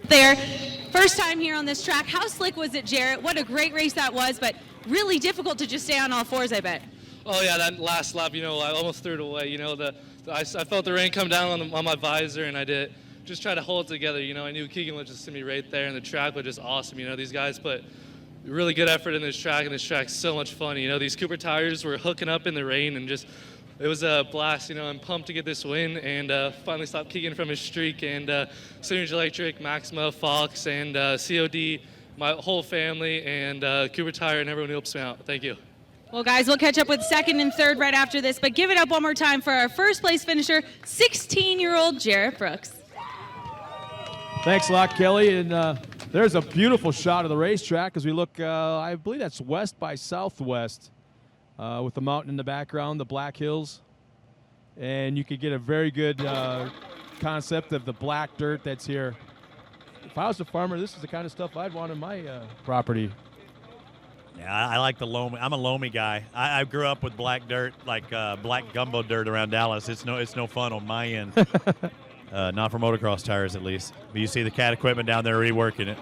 H: There. First time here on this track. How slick was it, Jarrett? What a great race that was, but really difficult to just stay on all fours, I bet.
L: Oh, yeah, that last lap, I almost threw it away. I felt the rain come down on my visor, and I did just try to hold it together. I knew Keegan was just going to be right there, and the track was just awesome. These guys put really good effort in this track, and this track's so much fun. These Cooper tires were hooking up in the rain, and just it was a blast. I'm pumped to get this win and finally stop Keegan from his streak. And Synergy Electric, Maxima, Fox, and COD, my whole family, and Cooper Tire, and everyone who helps me out. Thank you.
H: Well, guys, we'll catch up with second and third right after this, but give it up one more time for our first place finisher, 16-year-old Jarrett Brooks.
E: Thanks a lot, Kelly. And there's a beautiful shot of the racetrack as we look, I believe that's west by southwest, with the mountain in the background, the Black Hills. And you could get a very good concept of the black dirt that's here. If I was a farmer, this is the kind of stuff I'd want in my property.
B: Yeah, I like the loamy. I'm a loamy guy. I grew up with black dirt, like black gumbo dirt around Dallas. It's no fun on my end. Not for motocross tires, at least. But you see the cat equipment down there reworking it.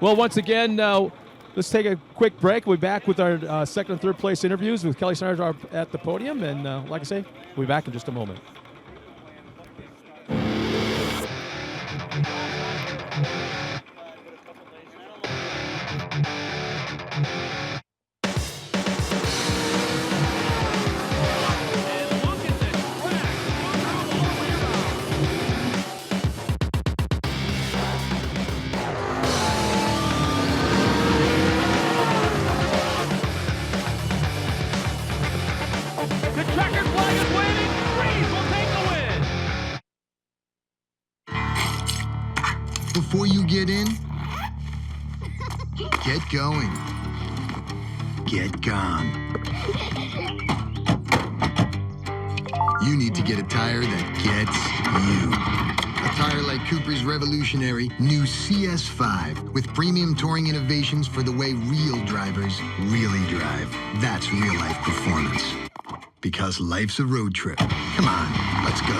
E: Well, once again, let's take a quick break. We'll be back with our second and third place interviews with Kelly Snyder at the podium. And like I say, we'll be back in just a moment.
M: Before you get in, going. Get gone. You need to get a tire that gets you. A tire like Cooper's revolutionary new CS5 with premium touring innovations for the way real drivers really drive. That's real life performance. Because life's a road trip. Come on, let's go.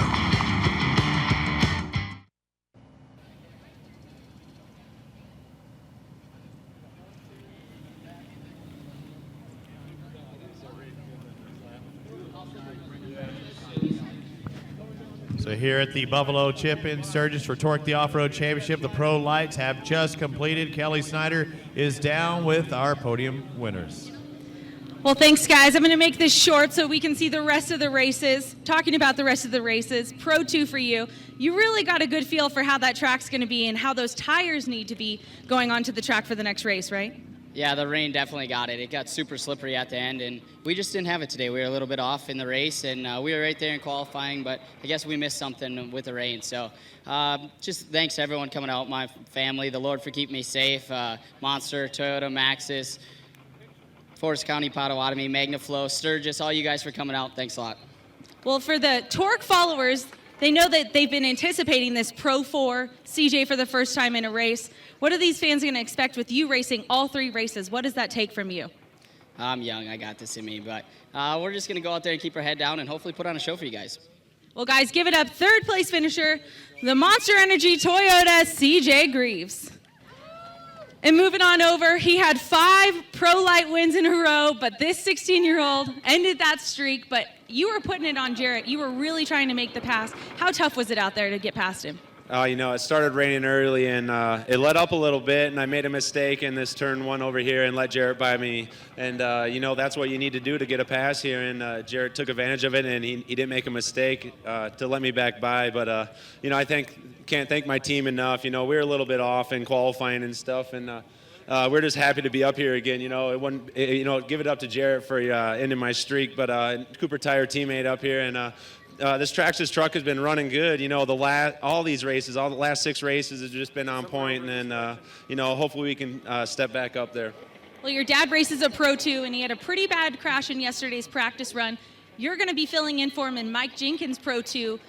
B: So here at the Buffalo Chip in Sturgis for Torque the Off-Road Championship, the pro lights have just completed. Kelly Snyder is down with our podium winners.
H: Well, thanks, guys. I'm going to make this short so we can see the rest of the races. Talking about the rest of the races, Pro 2 for you. You really got a good feel for how that track's going to be and how those tires need to be going onto the track for the next race, right?
N: Yeah, the rain definitely got it. It got super slippery at the end, and we just didn't have it today. We were a little bit off in the race, and we were right there in qualifying, but I guess we missed something with the rain. So just thanks to everyone coming out, my family, the Lord for keeping me safe, Monster, Toyota, Maxxis, Forest County, Potawatomi, MagnaFlow, Sturgis, all you guys for coming out. Thanks a lot.
H: Well, for the Torque followers, they know that they've been anticipating this Pro 4 CJ for the first time in a race. What are these fans going to expect with you racing all 3 races? What does that take from you?
N: I'm young. I got this in me, but we're just going to go out there and keep our head down and hopefully put on a show for you guys.
H: Well, guys, give it up. 3rd place finisher, the Monster Energy Toyota CJ Greaves. And moving on over, he had 5 Pro Light wins in a row, but this 16-year-old ended that streak. But you were putting it on Jarrett. You were really trying to make the pass. How tough was it out there to get past him?
O: You know, it started raining early, and it let up a little bit, and I made a mistake in this turn 1 over here and let Jarrett by me. And, you know, that's what you need to do to get a pass here, and Jarrett took advantage of it, and he didn't make a mistake to let me back by. But, you know, can't thank my team enough. You know, we were a little bit off in qualifying and stuff, and we're just happy to be up here again. You know, give it up to Jarrett for ending my streak, but Cooper Tire teammate up here, and this Traxxas truck has been running good. You know, all these races, all the last 6 races have just been on point, and you know, hopefully we can step back up there.
H: Well, your dad races a Pro 2, and he had a pretty bad crash in yesterday's practice run. You're going to be filling in for him in Mike Jenkins' Pro 2.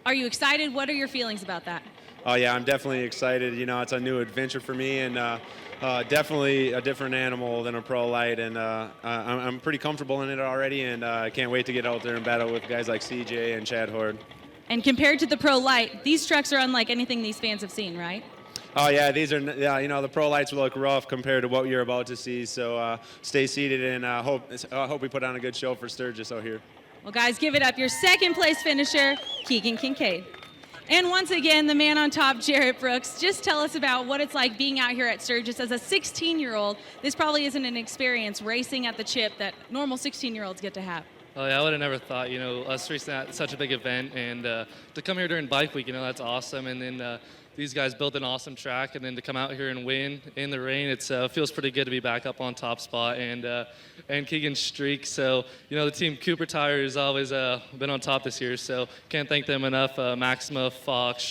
H: Are you excited? What are your feelings about that?
O: Oh yeah, I'm definitely excited. You know, it's a new adventure for me, and definitely a different animal than a Pro Light, and I'm pretty comfortable in it already, and I can't wait to get out there and battle with guys like CJ and Chad Horde.
H: And compared to the Pro Light, these trucks are unlike anything these fans have seen, right?
O: Oh yeah, you know, the Pro Lights look rough compared to what you're about to see, so stay seated, and hope we put on a good show for Sturgis out here.
H: Well, guys, give it up. Your 2nd place finisher, Keegan Kincaid. And once again, the man on top, Jarrett Brooks. Just tell us about what it's like being out here at Sturgis as a 16-year-old. This probably isn't an experience racing at the chip that normal 16-year-olds get to have.
L: Oh yeah, I would have never thought, you know, us racing at such a big event, and to come here during bike week, you know, that's awesome. And then these guys built an awesome track, and then to come out here and win in the rain, it feels pretty good to be back up on top spot, and Keegan's streak. So, you know, the team Cooper Tire has always been on top this year, so can't thank them enough. Maxima, Fox,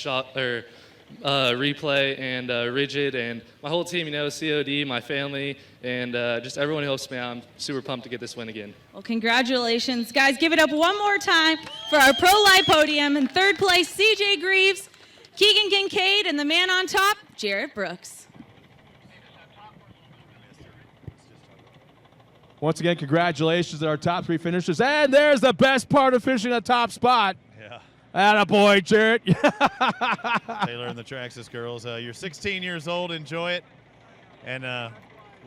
L: Replay, and Rigid, and my whole team, you know, COD, my family, and just everyone who helps me out. I'm super pumped to get this win again.
H: Well, congratulations. Guys, give it up one more time for our Pro Light podium. In 3rd place, CJ Greaves, Keegan Kincaid, and the man on top, Jarrett Brooks.
E: Once again, congratulations to our top 3 finishers. And there's the best part of finishing a top spot.
B: Yeah.
E: Attaboy, Jarrett.
B: Taylor and the Traxxas girls. You're 16 years old. Enjoy it. And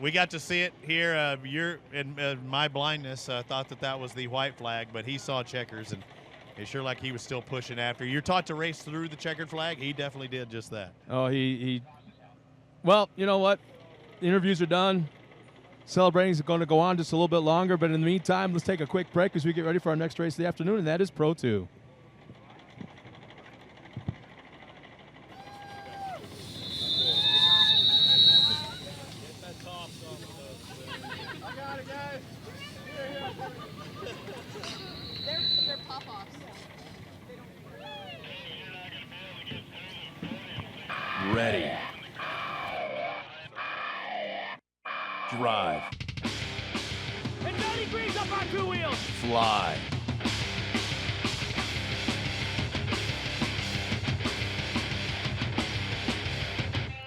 B: we got to see it here. You're in my blindness thought that was the white flag, but he saw checkers, and it sure like he was still pushing after. You're taught to race through the checkered flag. He definitely did just that.
E: Oh, well, you know what? The interviews are done. Celebrating is going to go on just a little bit longer, but in the meantime, let's take a quick break as we get ready for our next race of the afternoon, and that is Pro 2.
P: They're pop-offs.
D: Ready.
J: Drive.
P: And 90 degrees up on 2 wheels.
J: Fly.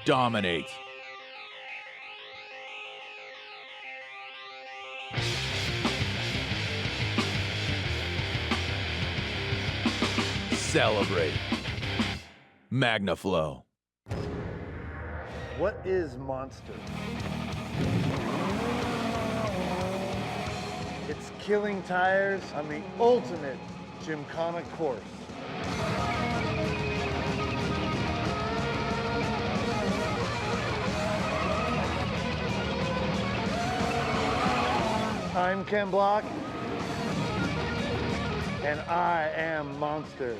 J: Dominate. Celebrate. MagnaFlow.
Q: What is Monster? It's killing tires on the ultimate gymkhana course. I'm Ken Block, and I am Monster.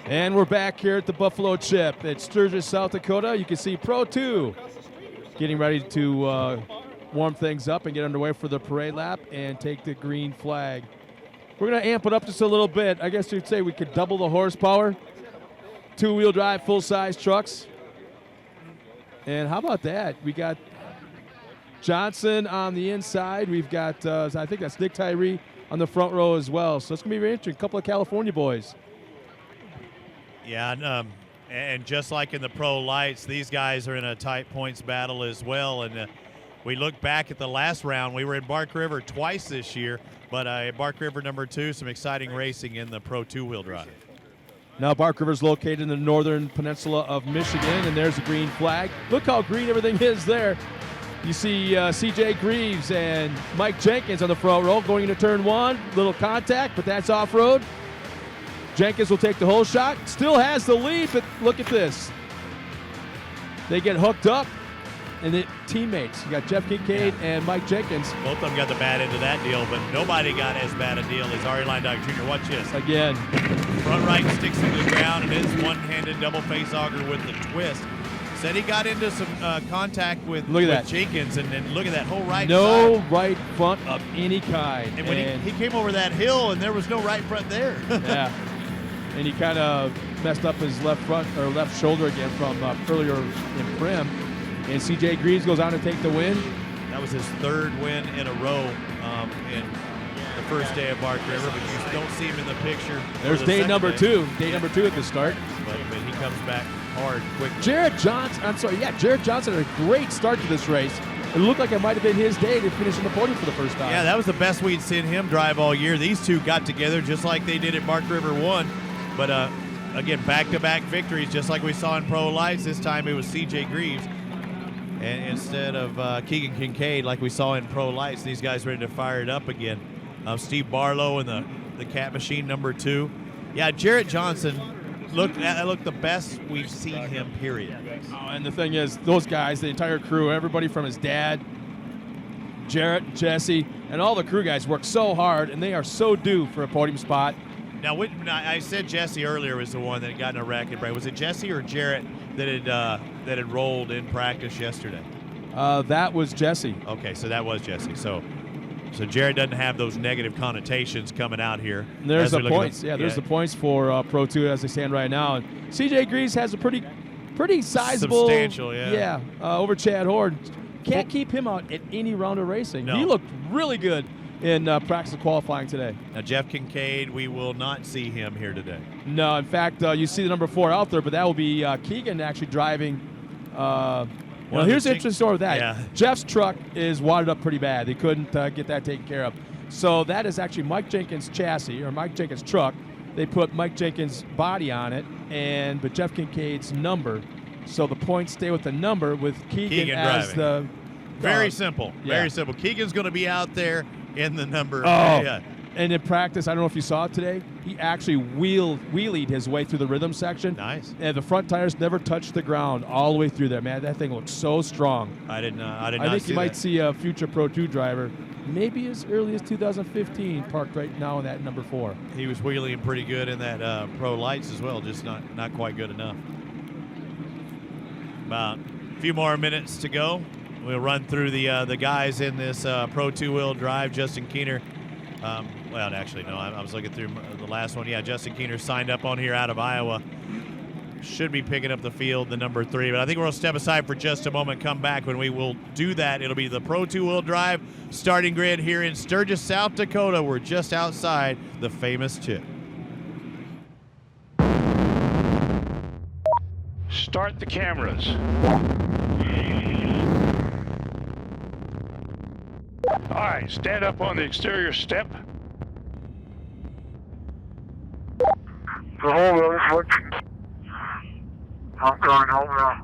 E: And we're back here at the Buffalo Chip at Sturgis, South Dakota. You can see Pro 2 getting ready to warm things up and get underway for the parade lap and take the green flag. We're going to amp it up just a little bit. I guess you'd say we could double the horsepower. 2-wheel drive, full-size trucks. And how about that? We got Johnson on the inside. We've got, I think that's Nick Tyree on the front row as well. So it's going to be very interesting. A couple of California boys.
B: Yeah, and just like in the pro lights, these guys are in a tight points battle as well. And we look back at the last round. We were in Bark River twice this year, but Bark River number 2, some exciting racing in the pro 2-wheel drive.
E: Now Bark River is located in the northern peninsula of Michigan, and there's a green flag. Look how green everything is there. You see C.J. Greaves and Mike Jenkins on the front row going into turn 1. Little contact, but that's off-road. Jenkins will take the whole shot. Still has the lead, but look at this. They get hooked up, and the teammates. You got Jeff Kincaid and Mike Jenkins.
B: Both of them got the bad end of that deal, but nobody got as bad a deal as Ari Leindock Jr. Watch this.
E: Again.
B: Front right sticks into the ground, and it's one-handed double face auger with the twist. Said he got into some contact with Jenkins, and then look at that whole right
E: No
B: side.
E: right front of any kind.
B: And when he came over that hill, and there was no right front there.
E: Yeah. And he kind of messed up his left front or left shoulder again from earlier in Prim. And C.J. Greaves goes on to take the win.
B: That was his 3rd win in a row in the first day of Bark River, but you don't see him in the picture.
E: There's day number 2. Day number 2 at the start.
B: But he comes back hard, quick.
E: Jared Johnson had a great start to this race. It looked like it might have been his day to finish on the podium for the first time.
B: Yeah, that was the best we'd seen him drive all year. These two got together just like they did at Bark River 1. But, again, back-to-back victories, just like we saw in Pro Lights. This time it was C.J. Greaves. And instead of Keegan Kincaid, like we saw in Pro Lights, these guys ready to fire it up again. Steve Barlow in the Cat Machine number 2. Yeah, Jarrett Johnson looked the best we've seen him, period.
E: Oh, and the thing is, those guys, the entire crew, everybody from his dad, Jarrett, Jesse, and all the crew guys work so hard, and they are so due for a podium spot.
B: Now, I said Jesse earlier was the one that got in a wreck. Was it Jesse or Jarrett that had rolled in practice yesterday?
E: That was Jesse.
B: Okay, so that was Jesse. So Jarrett doesn't have those negative connotations coming out here.
E: And there's the points. There's the points for Pro 2 as they stand right now. And C.J. Greaves has a pretty sizable,
B: substantial,
E: over Chad Horde. Can't keep him out at any round of racing.
B: No.
E: He looked really good in practice qualifying today.
B: Now, Jeff Kincaid, we will not see him here today.
E: No, in fact, you see the number 4 out there, but that will be Keegan actually driving. Well, here's the interesting story with that.
B: Yeah.
E: Jeff's truck is wadded up pretty bad. They couldn't get that taken care of. So that is actually Mike Jenkins' chassis, or Mike Jenkins' truck. They put Mike Jenkins' body on it, but Jeff Kincaid's number. So the points stay with the number with Keegan as
B: driving. Very simple.
E: Yeah.
B: Very simple. Keegan's going to be out there in the number.
E: And in practice, I don't know if you saw it today, he actually wheelied his way through the rhythm section.
B: Nice.
E: And the front tires never touched the ground all the way through there. Man, that thing looks so strong.
B: I
E: think you might see a future Pro 2 driver, maybe as early as 2015, parked right now in that number 4.
B: He was wheeling pretty good in that Pro Lights as well, just not quite good enough. About a few more minutes to go. We'll run through the guys in this Pro 2-wheel drive. Justin Keener Well, actually, no. I was looking through the last one. Yeah, Justin Keener signed up on here out of Iowa. Should be picking up the field, the number 3. But I think we'll step aside for just a moment, come back. When we will do that, it'll be the Pro 2-wheel drive starting grid here in Sturgis, South Dakota. We're just outside the famous chip.
J: Start the cameras. All right, stand up on the exterior step.
P: Hold on, I'm going over.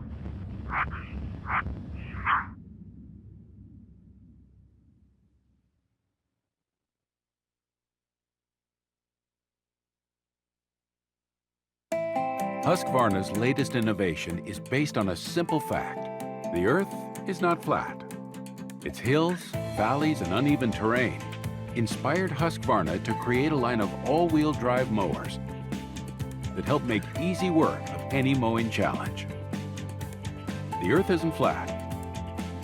R: Husqvarna's latest innovation is based on a simple fact. The Earth is not flat. Its hills, valleys, and uneven terrain inspired Husqvarna to create a line of all-wheel drive mowers that help make easy work of any mowing challenge. The Earth isn't flat,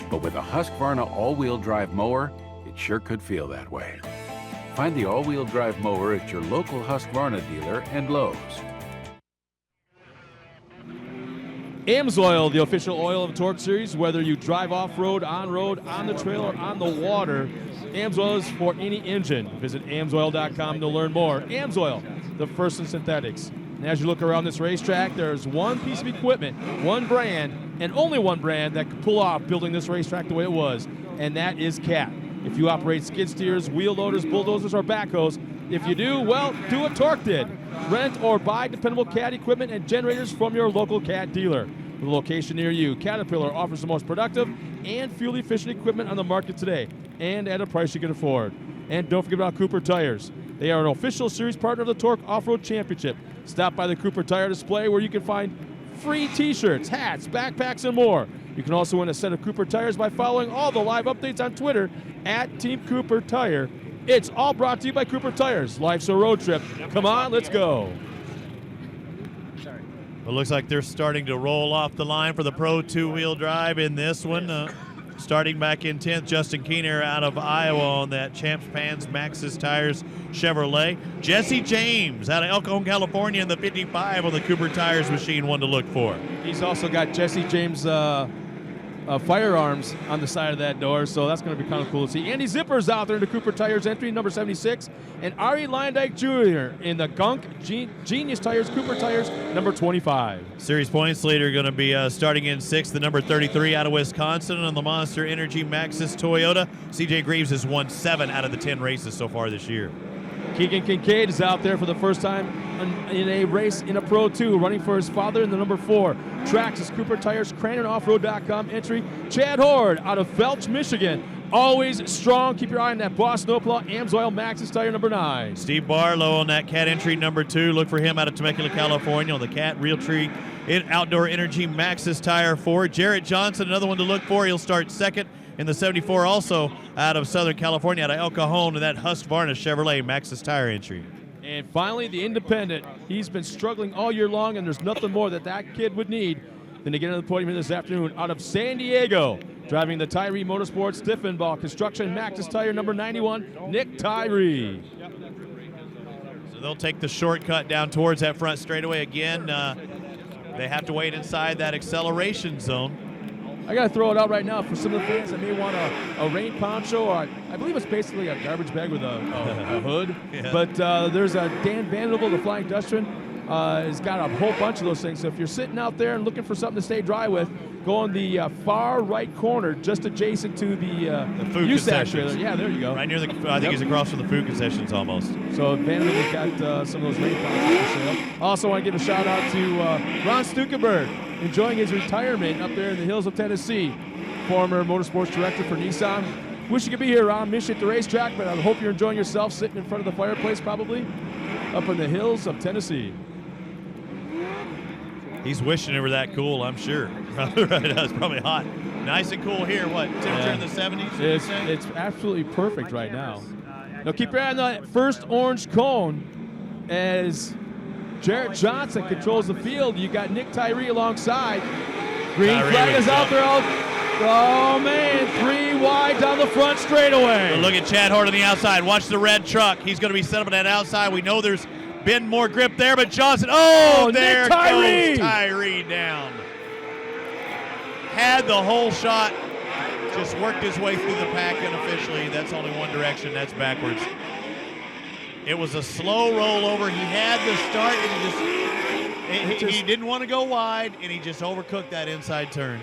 R: but with a Husqvarna all-wheel drive mower, it sure could feel that way. Find the all-wheel drive mower at your local Husqvarna dealer and Lowe's.
E: AMSOIL, the official oil of the Torque Series. Whether you drive off-road, on-road, on the trail, or on the water, AMSOIL is for any engine. Visit AMSOIL.com to learn more. AMSOIL, the first in synthetics. And as you look around this racetrack, there's one piece of equipment, one brand, and only one brand that could pull off building this racetrack the way it was, and that is CAT. If you operate skid steers, wheel loaders, bulldozers, or backhoes, if you do, well, do what Torque did. Rent or buy dependable CAT equipment and generators from your local CAT dealer. With a location near you, Caterpillar offers the most productive and fuel-efficient equipment on the market today, and at a price you can afford. And don't forget about Cooper Tires. They are an official series partner of the Torque Off-Road Championship. Stop by the Cooper Tire display where you can find free t-shirts, hats, backpacks, and more. You can also win a set of Cooper Tires by following all the live updates on Twitter at Team Cooper Tire. It's all brought to you by Cooper Tires. Life's a road trip. Come on, let's go.
B: It looks like they're starting to roll off the line for the Pro 2-wheel drive in this one. Starting back in 10th, Justin Keener out of Iowa on that Champs Pans Maxxis Tires Chevrolet. Jesse James out of El Cajon, California in the 55 on the Cooper Tires machine, one to look for.
E: He's also got Jesse James firearms on the side of that door, so that's going to be kind of cool to see. Andy Zipper's out there in the Cooper Tires entry, number 76, and Ari Leindyke Jr. in the Gunk Genius Tires, Cooper Tires, number 25.
B: Series points leader going to be starting in 6th, the number 33 out of Wisconsin on the Monster Energy Maxxis Toyota. CJ Greaves has won 7 out of the 10 races so far this year.
E: Keegan Kincaid is out there for the first time in a race in a Pro 2, running for his father in the number 4. Traxxas Cooper Tires, CrandonOffroad.com entry. Chad Horde out of Felch, Michigan. Always strong. Keep your eye on that Boss Snowplow AMSOIL Maxxis tire number 9.
B: Steve Barlow on that CAT entry number 2. Look for him out of Temecula, California on the CAT Realtree Outdoor Energy Maxxis tire 4. Jarrett Johnson, another one to look for. He'll start 2nd in the 74, also out of Southern California, out of El Cajon, and that Husqvarna Chevrolet Maxxis tire entry.
E: And finally, the independent. He's been struggling all year long, and there's nothing more that kid would need than to get on the podium here this afternoon. Out of San Diego, driving the Tyree Motorsports Diffenbach Construction Maxxis tire number 91, Nick Tyree.
B: So they'll take the shortcut down towards that front straightaway again. They have to wait inside that acceleration zone.
E: I got to throw it out right now for some of the fans that may want a rain poncho, or I believe it's basically a garbage bag with a hood.
B: Yeah.
E: But there's a Dan Vanderbilt, the Flying Dutchman, has got a whole bunch of those things. So if you're sitting out there and looking for something to stay dry with, go on the far right corner, just adjacent to the
B: food
E: USAC trailer.
B: concessions.
E: Yeah, there you go.
B: Right near the, I think he's across from the food concessions almost.
E: So Vanderbilt's got some of those rain ponchos for sale. Also want to give a shout out to Ron Stukenberg, enjoying his retirement up there in the hills of Tennessee. Former motorsports director for Nissan. Wish you could be here, Ron. Miss you at the racetrack, but I hope you're enjoying yourself sitting in front of the fireplace probably up in the hills of Tennessee.
B: He's wishing it were that cool, I'm sure. Right, it's probably hot. Nice and cool here. What, temperature in the 70s?
E: It's absolutely perfect right now. Now keep your eye on that first orange cone as Jarrett Johnson controls the field. You got Nick Tyree alongside. Green flag is out there. Oh, man, 3 wide down the front straightaway.
B: But look at Chad Hort on the outside. Watch the red truck. He's going to be set up on that outside. We know there's been more grip there, but Johnson, there goes Tyree down. Had the whole shot, just worked his way through the pack unofficially. That's only one direction, that's backwards. It was a slow rollover. He had the start, and he didn't want to go wide, and he just overcooked that inside turn.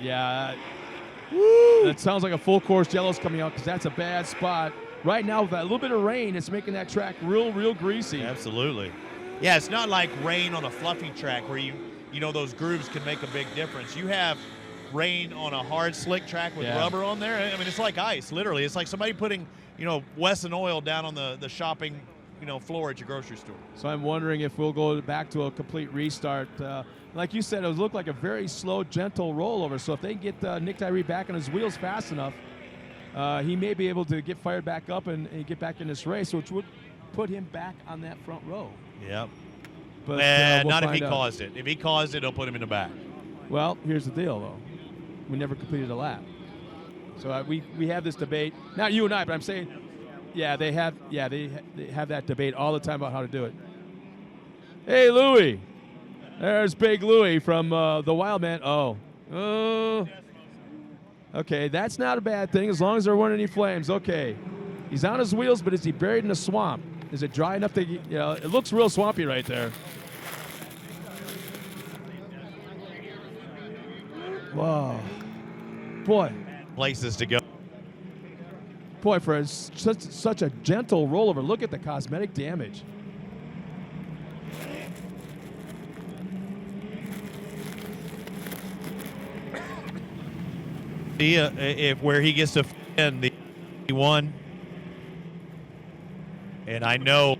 E: Yeah, that sounds like a full course yellow's coming out because that's a bad spot. Right now, with that little bit of rain, it's making that track real greasy.
B: Absolutely. Yeah, it's not like rain on a fluffy track where you know those grooves can make a big difference. You have rain on a hard, slick track with rubber on there. I mean, it's like ice, literally. It's like somebody putting, Wesson oil down on the shopping, floor at your grocery store.
E: So I'm wondering if we'll go back to a complete restart. Like you said, it looked like a very slow, gentle rollover. So if they get Nick Tyree back on his wheels fast enough, he may be able to get fired back up and get back in this race, which would put him back on that front row.
B: Yep.
E: But
B: not if he caused it. If he caused it, he'll put him in the back.
E: Well, here's the deal, though. We never completed a lap. So we have this debate. Not you and I, but I'm saying, they have that debate all the time about how to do it. Hey, Louie. There's Big Louie from the Wild Man. Okay, that's not a bad thing as long as there weren't any flames. Okay. He's on his wheels, but is he buried in a swamp? Is it dry enough to, it looks real swampy right there. Whoa. Boy.
B: Places to go.
E: Boy, for such a gentle rollover, look at the cosmetic damage.
B: Where he gets to end the one. And I know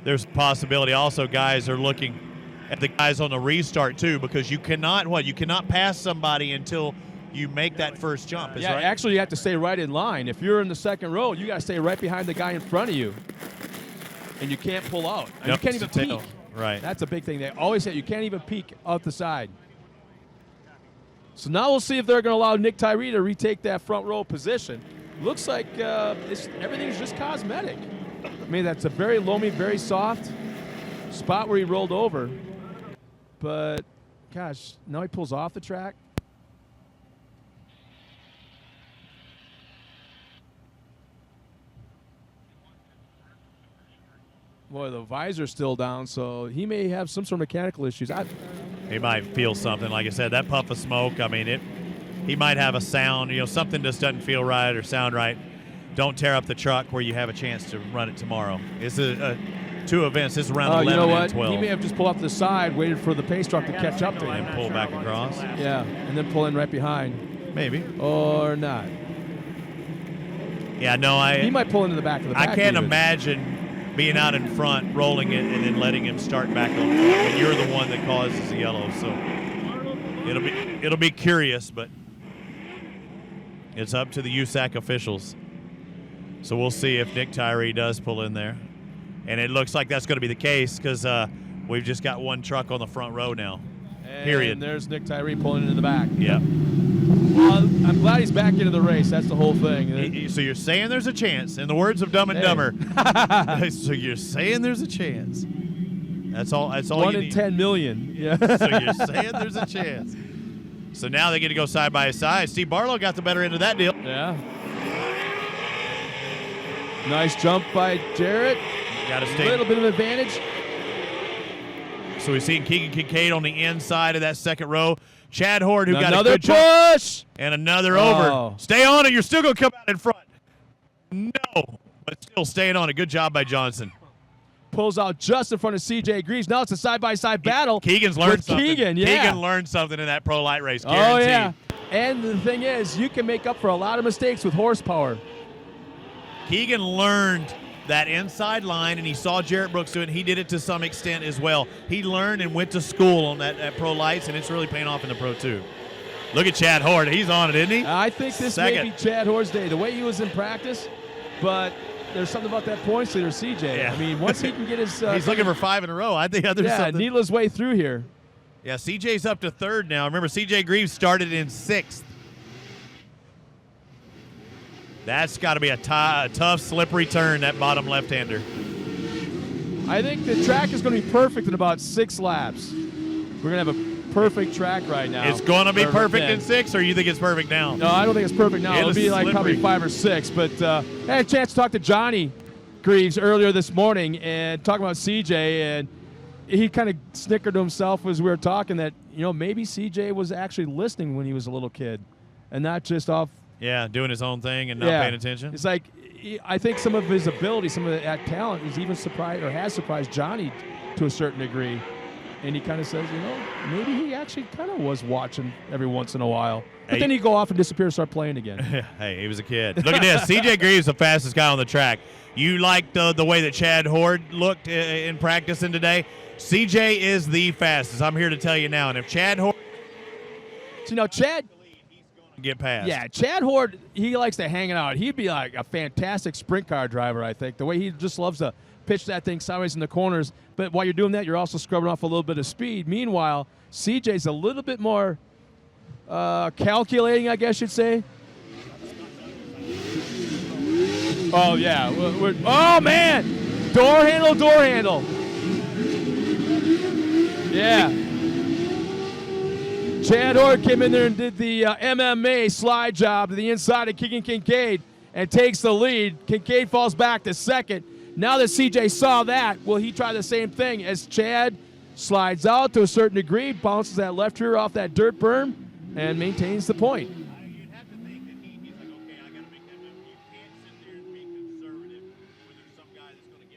B: there's a possibility also guys are looking at the guys on the restart too, because you cannot pass somebody until you make that first jump. Is right?
E: Actually you have to stay right in line. If you're in the second row, you got to stay right behind the guy in front of you. And you can't pull out. You can't even peek.
B: Right.
E: That's a big thing. They always say you can't even peek out the side. So now we'll see if they're going to allow Nick Tyree to retake that front row position. Looks like everything's just cosmetic. I mean, that's a very loamy, very soft spot where he rolled over. But, gosh, now he pulls off the track. Boy, the visor's still down, so he may have some sort of mechanical issues.
B: He might feel something. Like I said, that puff of smoke, I mean, he might have a sound. Something just doesn't feel right or sound right. Don't tear up the truck where you have a chance to run it tomorrow. It's two events. This is round 11 and 12.
E: He may have just pulled off to the side, waited for the pace truck to catch up to him.
B: And pull back across.
E: Yeah, and then pull in right behind.
B: Maybe.
E: Or not.
B: Yeah, no,
E: he might pull into the back of the pack.
B: I can't imagine being out in front, rolling it, and then letting him start back on front when you're the one that causes the yellow. So it'll be curious, but it's up to the USAC officials. So we'll see if Nick Tyree does pull in there. And it looks like that's going to be the case because we've just got one truck on the front row now. Period.
E: And there's Nick Tyree pulling into the back.
B: Yeah.
E: Well, I'm glad he's back into the race. That's the whole thing.
B: So you're saying there's a chance. In the words of Dumb and Dumber. So you're saying there's a chance. That's all. That's all.
E: 1 in 10 million. Yeah.
B: So you're saying there's a chance. So now they get to go side by side. Steve Barlow got the better end of that deal.
E: Yeah. Nice jump by Jarrett.
B: Got to stay.
E: A little bit of advantage.
B: So we've seen Keegan Kincaid on the inside of that second row. Chad Hort, who got a
E: another
B: good
E: push.
B: Jump, and another over. Stay on it. You're still going to come out in front. No, but still staying on it. Good job by Johnson.
E: Pulls out just in front of C.J. Greaves. Now it's a side-by-side battle.
B: Keegan's learned something.
E: Keegan, yeah.
B: Keegan learned something in that pro light race. Guaranteed.
E: Oh, yeah. And the thing is, you can make up for a lot of mistakes with horsepower.
B: Keegan learned that inside line, and he saw Jarrett Brooks do it, and he did it to some extent as well. He learned and went to school on that pro lights, and it's really paying off in the Pro 2. Look at Chad Hort. He's on it, isn't he?
E: I think this may be Chad Hort's day. The way he was in practice, but there's something about that points leader, CJ.
B: Yeah.
E: I mean, once he can get his...
B: he's looking for 5 in a row. I think there's something.
E: needle his way through here.
B: Yeah, CJ's up to third now. Remember, CJ Greaves started in 6th. That's got to be a tough, slippery turn, that bottom left-hander.
E: I think the track is going to be perfect in about 6 laps. We're going to have a perfect track right now.
B: It's going to be perfect in 6, or you think it's perfect now?
E: No, I don't think it's perfect now. It'll be like probably 5 or 6. But I had a chance to talk to Johnny Greaves earlier this morning and talk about CJ, and he kind of snickered to himself as we were talking that, maybe CJ was actually listening when he was a little kid and not just off.
B: Yeah, doing his own thing and not paying attention.
E: It's like, I think some of his ability, some of that talent is even surprised or has surprised Johnny to a certain degree. And he kind of says, maybe he actually kind of was watching every once in a while. But then he'd go off and disappear and start playing again.
B: Hey, he was a kid. Look at this. CJ Greaves, the fastest guy on the track. You liked the way that Chad Horde looked in practicing today. CJ is the fastest. I'm here to tell you now. And if Chad Horde...
E: So, Chad...
B: get past.
E: Yeah, Chad Horde, he likes to hang it out. He'd be like a fantastic sprint car driver, I think. The way he just loves to pitch that thing sideways in the corners. But while you're doing that, you're also scrubbing off a little bit of speed. Meanwhile, CJ's a little bit more calculating, I guess you'd say. Oh, yeah. Oh, man! Door handle. Yeah. Chad Horde came in there and did the MMA slide job to the inside of Keegan Kincaid and takes the lead. Kincaid falls back to second. Now that CJ saw that, will he try the same thing as Chad slides out to a certain degree, bounces that left rear off that dirt berm, and maintains the point?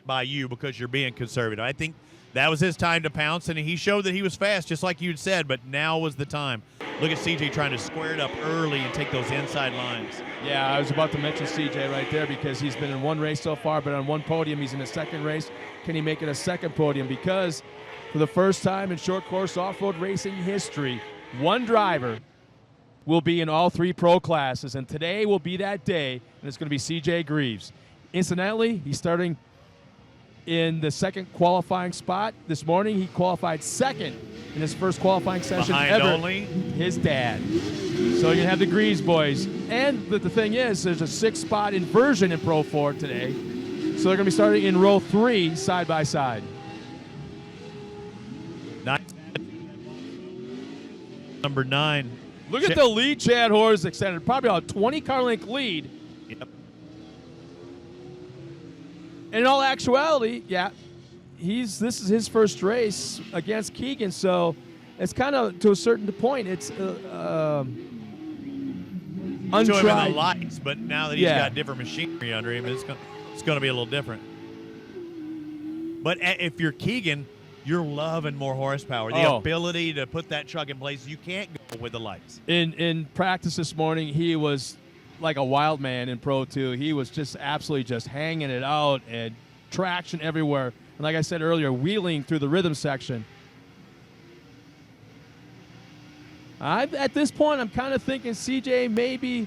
B: By you because you're being conservative. I think that was his time to pounce, and he showed that he was fast, just like you'd said, but now was the time. Look at CJ trying to square it up early and take those inside lines.
E: Yeah, I was about to mention CJ right there because he's been in one race so far, but on one podium. He's in a second race. Can he make it a second podium? Because for the first time in short course off-road racing history, one driver will be in all 3 pro classes, and today will be that day, and it's going to be CJ Greaves. Incidentally, he's starting in the second qualifying spot. This morning, he qualified second in his first qualifying session
B: behind
E: ever.
B: Only
E: his dad. So you're going to have the Greaves boys. And the thing is, there's a 6-spot inversion in Pro 4 today. So they're going to be starting in row 3 side by side.
B: Number 9.
E: Look at the lead Chad Horse extended. Probably about a 20-car length lead.
B: Yep.
E: And in all actuality, yeah, this is his first race against Keegan, so it's kind of, to a certain point, it's untried.
B: Show him in the lights, but now that he's got different machinery under him, it's going to be a little different. But if you're Keegan, you're loving more horsepower. The ability to put that truck in place, you can't go with the lights.
E: In practice this morning, he was like a wild man in Pro 2. He was just absolutely just hanging it out and traction everywhere. And like I said earlier, wheeling through the rhythm section. At this point, I'm kind of thinking CJ maybe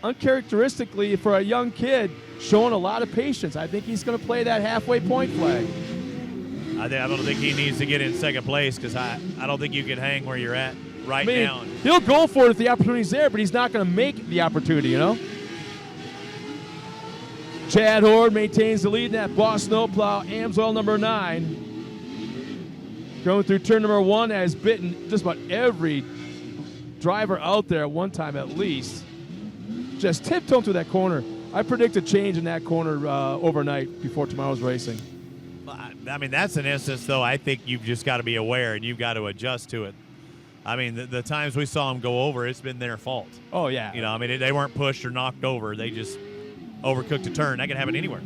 E: uncharacteristically for a young kid showing a lot of patience. I think he's going to play that halfway point flag.
B: I don't think he needs to get in second place because I don't think you can hang where you're at now.
E: He'll go for it if the opportunity's there, but he's not going to make the opportunity, Chad Horde maintains the lead in that Boss Snowplow Amsoil number 9. Going through turn number 1, has bitten just about every driver out there at one time at least. Just tiptoeing through that corner. I predict a change in that corner overnight before tomorrow's racing.
B: I mean, that's an instance, though, I think you've just got to be aware and you've got to adjust to it. I mean, the times we saw them go over, it's been their fault.
E: Oh, yeah.
B: I mean, they weren't pushed or knocked over. They just overcooked a turn. That could happen anywhere.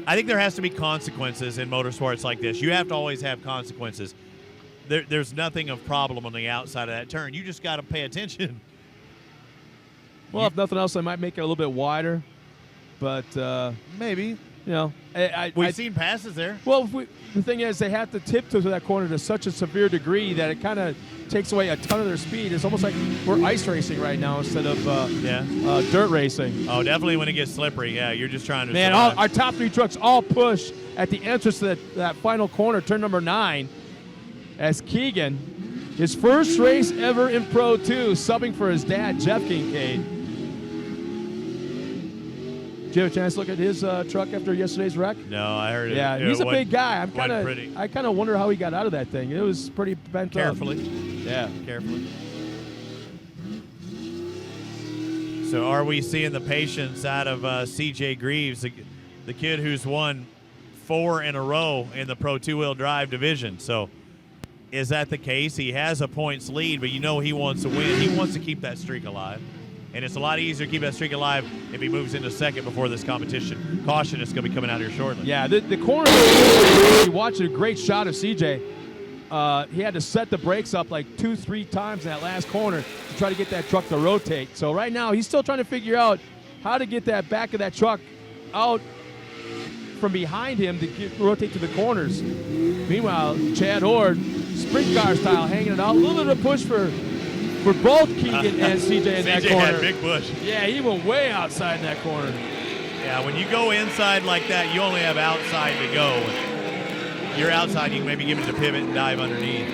B: I think there has to be consequences in motorsports like this. You have to always have consequences. There's nothing of problem on the outside of that turn. You just got to pay attention.
E: Well, if nothing else, I might make it a little bit wider. But
B: maybe.
E: We've
B: seen passes there.
E: Well, the thing is, they have to tiptoe to that corner to such a severe degree that it kind of takes away a ton of their speed. It's almost like we're ice racing right now instead of dirt racing.
B: Oh, definitely when it gets slippery. Yeah, you're just trying to
E: Man, our top 3 trucks all push at the entrance to that final corner, turn number 9. as Keegan, his first race ever in Pro 2, subbing for his dad, Jeff Kincaid. Did you have a chance to look at his truck after yesterday's wreck?
B: No, I heard it.
E: Yeah, he's a big guy.
B: Pretty.
E: I kind of wonder how he got out of that thing. It was pretty bent
B: Carefully.
E: up. Yeah.
B: Carefully. So are we seeing the patience out of CJ Greaves, the kid who's won 4 in a row in the Pro 2-wheel drive division? So is that the case? He has a points lead, but you know he wants to win. He wants to keep that streak alive. And it's a lot easier to keep that streak alive if he moves into second before this competition. Caution is going to be coming out here shortly.
E: Yeah, the corner, you watched a great shot of CJ. He had to set the brakes up like 2-3 times in that last corner to try to get that truck to rotate. So right now he's still trying to figure out how to get that back of that truck out from behind him to rotate to the corners. Meanwhile, Chad Horde, sprint car style, hanging it out. A little bit of push for both Keegan and CJ in that
B: CJ
E: corner.
B: had big push.
E: Yeah, he went way outside in that corner.
B: Yeah, when you go inside like that, you only have outside to go. You're outside, you can maybe give it a pivot and dive underneath.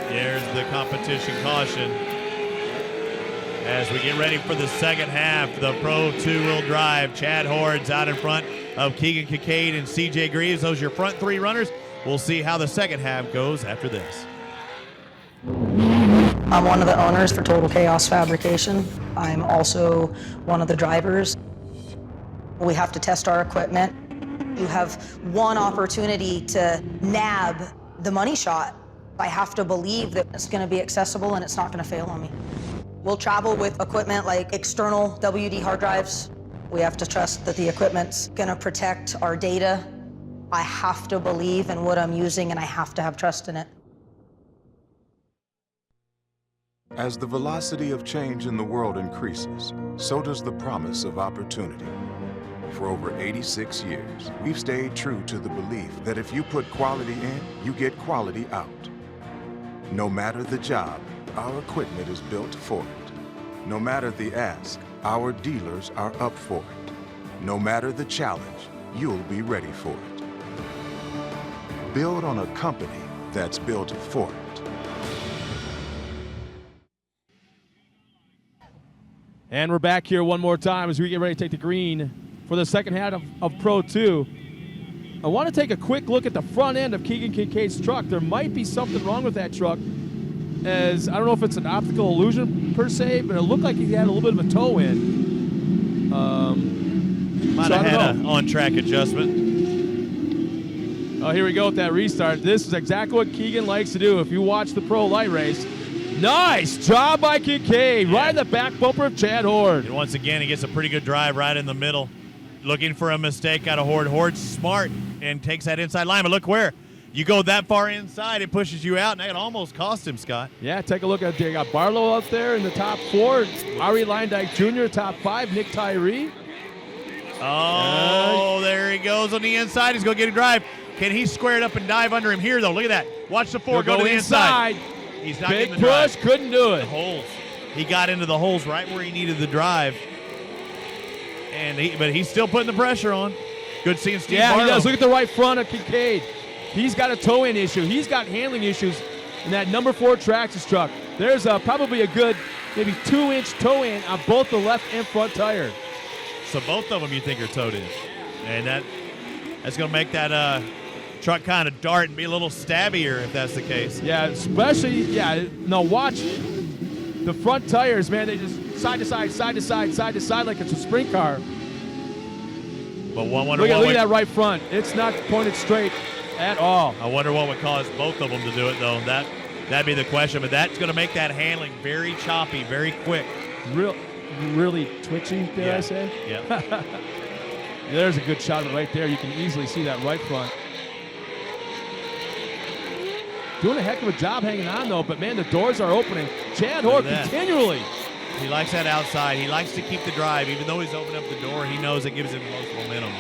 B: There's the competition caution. As we get ready for the second half, the Pro 2-wheel drive. Chad Horde's out in front of Keegan Kincaid and CJ Greaves. Those are your front 3 runners. We'll see how the second half goes after this.
S: I'm one of the owners for Total Chaos Fabrication. I'm also one of the drivers. We have to test our equipment. You have one opportunity to nab the money shot. I have to believe that it's going to be accessible and it's not going to fail on me. We'll travel with equipment like external WD hard drives. We have to trust that the equipment's going to protect our data. I have to believe in what I'm using and I have to have trust in it.
T: As the velocity of change in the world increases, so does the promise of opportunity. For over 86 years, we've stayed true to the belief that if you put quality in, you get quality out. No matter the job, our equipment is built for it. No matter the ask, our dealers are up for it. No matter the challenge, you'll be ready for it. Build on a company that's built for it.
E: And we're back here one more time as we get ready to take the green for the second half of Pro 2. I want to take a quick look at the front end of Keegan Kincaid's truck. There might be something wrong with that truck, as I don't know if it's an optical illusion per se, but it looked like he had a little bit of a toe in.
B: Might have had an on-track adjustment.
E: Oh, here we go with that restart. This is exactly what Keegan likes to do. If you watch the Pro Light Race, nice job by Kincaid, right in the back bumper of Chad Horde.
B: And once again, he gets a pretty good drive right in the middle. Looking for a mistake out of Horde. Horde's smart and takes that inside line, but look where. You go that far inside, it pushes you out, and that almost cost him, Scott.
E: Yeah, take a look at it. They got Barlow out there in the top 4. Ari Leindyke Jr., top 5. Nick Tyree.
B: Oh, there he goes on the inside. He's going to get a drive. Can he square it up and dive under him here, though? Look at that. Watch the 4 go to the inside. He's not
E: Big
B: getting the
E: push,
B: drive.
E: couldn't do it.
B: The holes. He got into the holes right where he needed the drive. But he's still putting the pressure on. Good seeing Steve Barlow.
E: He does. Look at the right front of Kincaid. He's got a toe-in issue. He's got handling issues in that number 4 Traxxas truck. There's probably a good maybe 2-inch toe-in on both the left and front tire.
B: So both of them you think are towed in. And that's going to make that truck kind of dart and be a little stabbier if that's the case.
E: Yeah, especially, no, watch the front tires, man. They just side to side, side to side, side to side like it's a sprint car.
B: But
E: look at that right front. It's not pointed straight at all.
B: I wonder what would cause both of them to do it, though. That'd be the question. But that's going to make that handling very choppy, very quick.
E: Really twitchy, dare I say?
B: Yeah.
E: There's a good shot of it right there. You can easily see that right front. Doing a heck of a job hanging on, though, but, man, the doors are opening. Chad Horde continually.
B: He likes that outside. He likes to keep the drive. Even though he's opened up the door, he knows it gives him most momentum.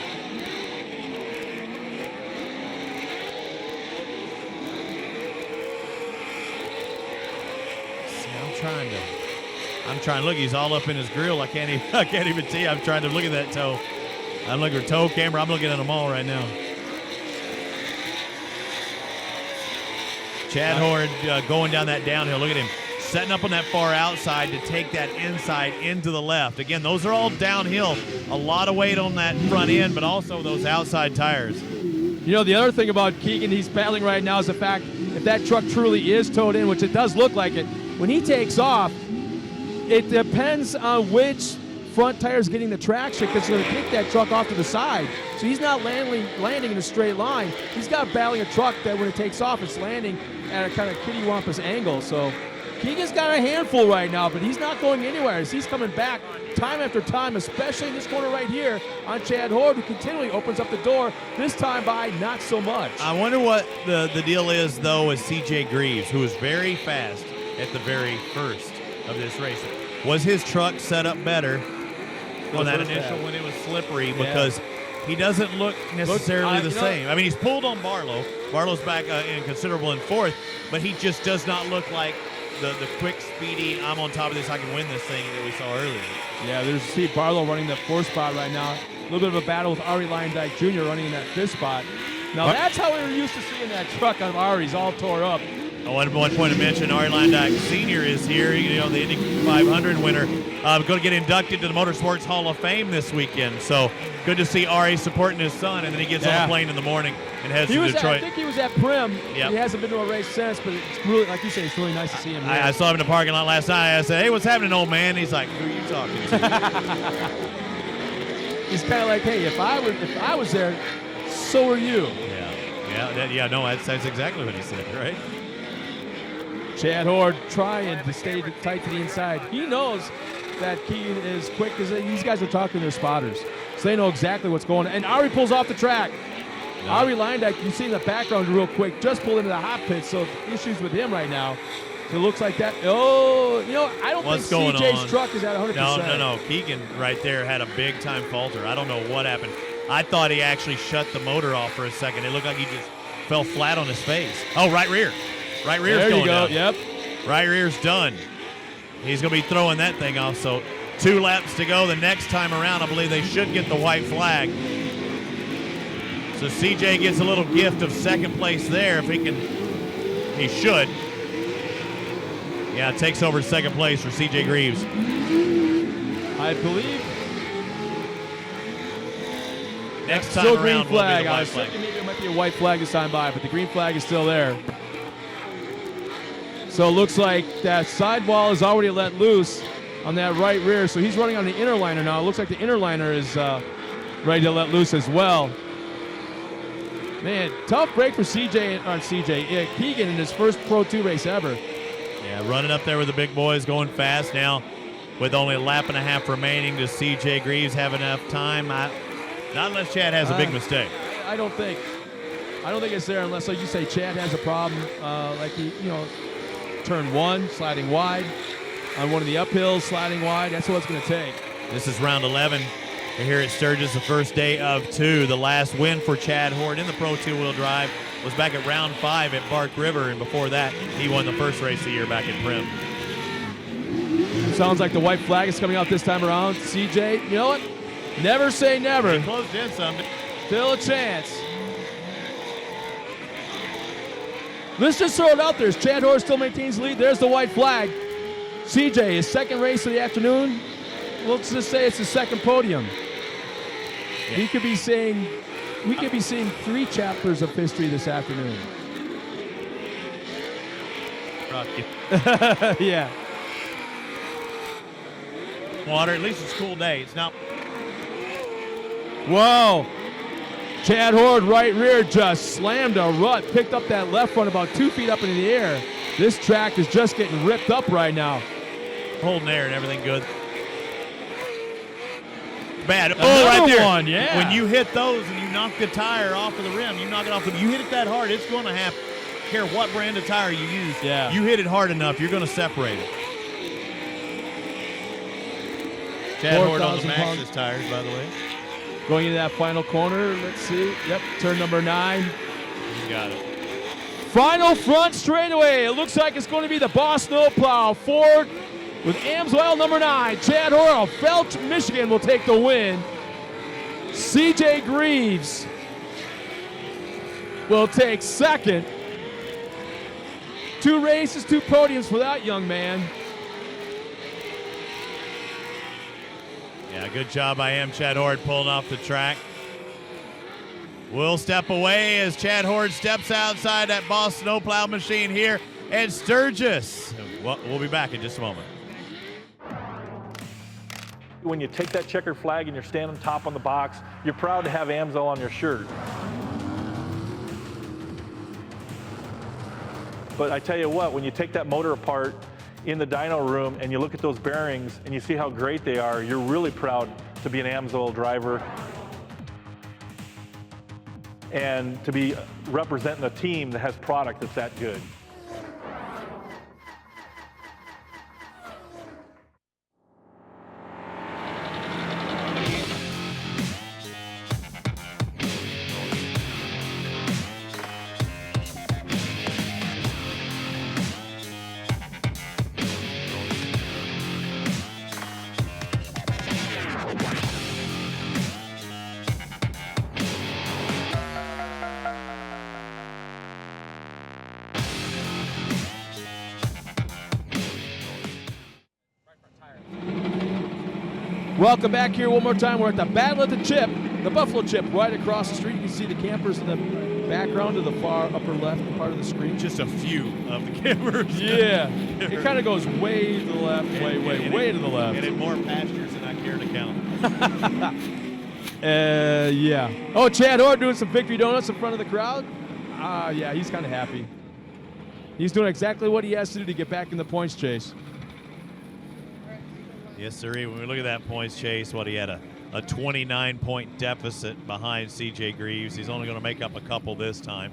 B: See, I'm trying to look. He's all up in his grill. I can't even see. I'm trying to look at that toe. I'm looking at toe camera. I'm looking at them all right now. Chad Horde going down that downhill. Look at him setting up on that far outside to take that inside into the left. Again, those are all downhill. A lot of weight on that front end, but also those outside tires.
E: You know, the other thing about Keegan he's battling right now is the fact if that truck truly is towed in, which it does look like it, when he takes off, it depends on which front tire is getting the traction because it's going to kick that truck off to the side. So he's not landing in a straight line. He's got battling a truck that when it takes off, it's landing at a kind of kittywampus angle. So Keegan's got a handful right now, but he's not going anywhere as he's coming back time after time, especially in this corner right here on Chad Horde, who continually opens up the door, this time by not so much.
B: I wonder what the deal is, though, with C.J. Greaves, who was very fast at the very first of this race. Was his truck set up better on that initial when it was slippery? Because he doesn't look necessarily the same. I mean, he's pulled on Barlow. Barlow's back in considerable in fourth, but he just does not look like the quick, speedy, I'm on top of this, I can win this thing that we saw earlier.
E: Yeah, there's Steve Barlow running that fourth spot right now. A little bit of a battle with Ari Lyndike Jr. running in that fifth spot. Now, that's how we were used to seeing that truck on Ari's all tore up.
B: One point to mention, Ari Lyndike Sr. is here, you know, the Indy 500 winner. Going to get inducted to the Motorsports Hall of Fame this weekend. So good to see Ari supporting his son, and then he gets on the plane in the morning and heads to Detroit.
E: I think he was at Prim.
B: Yep.
E: He hasn't been to a race since, but it's really, like you say, it's really nice to see him here.
B: I saw him in the parking lot last night. I said, hey, what's happening, old man? He's like, who are you talking to?
E: He's kind of like, hey, if I was there, so are you.
B: That's exactly what he said, right?
E: Chad Horde trying to stay tight to the inside. He knows that Keegan is quick because these guys are talking to their spotters. So they know exactly what's going on. And Ari pulls off the track. Ari Lyndike, you see in the background real quick, just pulled into the hot pit, so issues with him right now. It looks like that. Oh, you know, I don't think CJ's truck is at 100%.
B: No. Keegan right there had a big-time falter. I don't know what happened. I thought he actually shut the motor off for a second. It looked like he just fell flat on his face. Oh, right rear. Right rear's going down.
E: Yep.
B: Right rear's done. He's going to be throwing that thing off. So 2 laps to go. The next time around, I believe they should get the white flag. So CJ gets a little gift of second place there if he can. He should. Yeah, it takes over second place for CJ Greaves.
E: I believe.
B: Next time around will be the white flag.
E: Maybe it might be a white flag this time by, but the green flag is still there. So it looks like that sidewall is already let loose on that right rear. So he's running on the inner liner now. It looks like the inner liner is ready to let loose as well. Man, tough break for Keegan in his first Pro 2 race ever.
B: Yeah, running up there with the big boys, going fast now with only a lap and a half remaining. Does CJ Greaves have enough time? Not unless Chad has a big mistake.
E: I don't think it's there unless, like you say, Chad has a problem. Like he, turn 1, sliding wide. On one of the uphills, sliding wide. That's what it's going to take.
B: This is round 11 here at Sturgis, the first day of 2. The last win for Chad Horde in the Pro 2-wheel drive was back at round 5 at Bark River, and before that, he won the first race of the year back at Prim.
E: Sounds like the white flag is coming out this time around. CJ, you know what? Never say never.
B: He closed in some.
E: Still a chance. Let's just throw it out there. Chad Horde still maintains the lead. There's the white flag. CJ, his second race of the afternoon. Let's just say it's his second podium. Yeah. We could be seeing 3 chapters of history this afternoon. Yeah.
B: Water, at least it's a cool day. It's not.
E: Whoa. Chad Horde right rear just slammed a rut, picked up that left front about 2 feet up into the air. This track is just getting ripped up right now.
B: Holding air and everything good. Bad.
E: Another
B: right there.
E: One, yeah.
B: When you hit those and you knock the tire off of the rim, you knock it off. You hit it that hard, it's going to happen. Care what brand of tire you use.
E: Yeah.
B: You hit it hard enough, you're going to separate it. Chad Horde on the Maxxis tires, by the way.
E: Going into that final corner, let's see. Yep, turn number 9.
B: You got it.
E: Final front straightaway. It looks like it's going to be the Boss Snowplow Ford with Amsoil number 9. Chad Horde of Felch, Michigan will take the win. CJ Greaves will take second. 2 races, 2 podiums for that young man.
B: Yeah, good job by him, Chad Horde, pulling off the track. We'll step away as Chad Horde steps outside that Boss snowplow machine here at Sturgis. We'll be back in just a moment.
I: When you take that checkered flag and you're standing top on the box, you're proud to have AMSO on your shirt. But I tell you what, when you take that motor apart in the dyno room and you look at those bearings and you see how great they are, you're really proud to be an AMSO driver and to be representing a team that has product that's that good.
E: Welcome back here one more time. We're at the Battle at the Chip, the Buffalo Chip, right across the street. You can see the campers in the background to the far upper left part of the screen.
B: Just a few of the campers.
E: Yeah. It kind of goes way to the left, way to the left.
B: And in more pastures than I care to count.
E: Yeah. Oh, Chad Horde doing some victory donuts in front of the crowd. Yeah, he's kind of happy. He's doing exactly what he has to do to get back in the points chase.
B: Yes, sir. When we look at that points chase, he had a 29-point deficit behind C.J. Greaves. He's only going to make up a couple this time.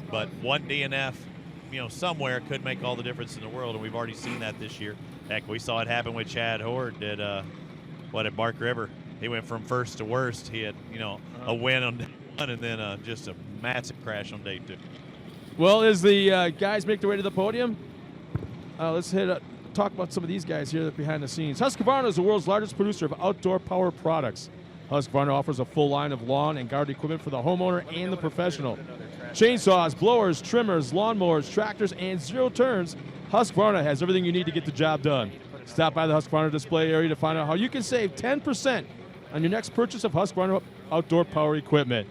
B: But one DNF, somewhere could make all the difference in the world, and we've already seen that this year. Heck, we saw it happen with Chad Horde at Bark River. He went from first to worst. He had, a win on day 1 and then just a massive crash on day 2.
E: Well, as the guys make their way to the podium, let's talk about some of these guys here behind the scenes. Husqvarna is the world's largest producer of outdoor power products. Husqvarna offers a full line of lawn and garden equipment for the homeowner and the professional. Chainsaws, blowers, trimmers, lawnmowers, tractors, and zero turns. Husqvarna has everything you need to get the job done. Stop by the Husqvarna display area to find out how you can save 10% on your next purchase of Husqvarna outdoor power equipment.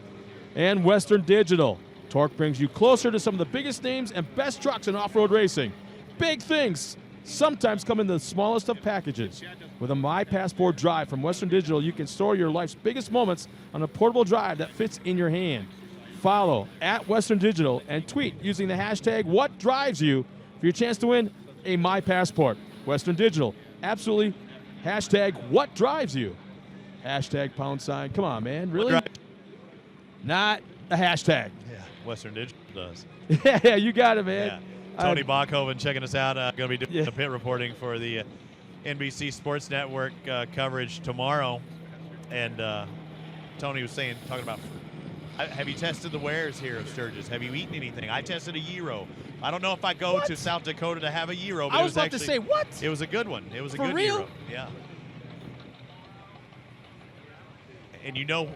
E: And Western Digital. Torque brings you closer to some of the biggest names and best trucks in off-road racing. Big things sometimes come in the smallest of packages. With a My Passport drive from Western Digital, you can store your life's biggest moments on a portable drive that fits in your hand. Follow at Western Digital and tweet using the hashtag #WhatDriveSYou for your chance to win a My Passport. Western Digital, absolutely. Hashtag #WhatDriveSYou. Hashtag #. Come on, man, really? Not a hashtag.
B: Yeah, Western Digital does.
E: Yeah, you got it, man.
B: Yeah. Tony Bachhoven checking us out. Going to be doing the pit reporting for the NBC Sports Network coverage tomorrow. And Tony was talking about, have you tested the wares here of Sturgis? Have you eaten anything? I tested a gyro. I don't know if I go to South Dakota to have a gyro, but
E: I was about to say, what?
B: It was a good one. It was a
E: For
B: good
E: real?
B: gyro. Yeah. And you know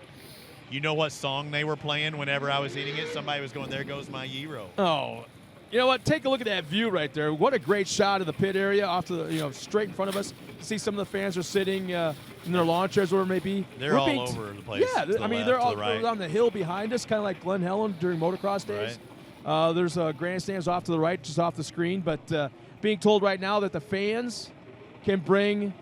B: what song they were playing whenever I was eating it? Somebody was going, "There goes my gyro."
E: Oh, you know what? Take a look at that view right there. What a great shot of the pit area off to the, straight in front of us. See some of the fans are sitting in their lawn chairs, where it may be.
B: They're all over the place.
E: Yeah, I mean, they're all on the hill behind us, kind of like Glen Helen during motocross days. Right. There's grandstands off to the right, just off the screen. But being told right now that the fans can bring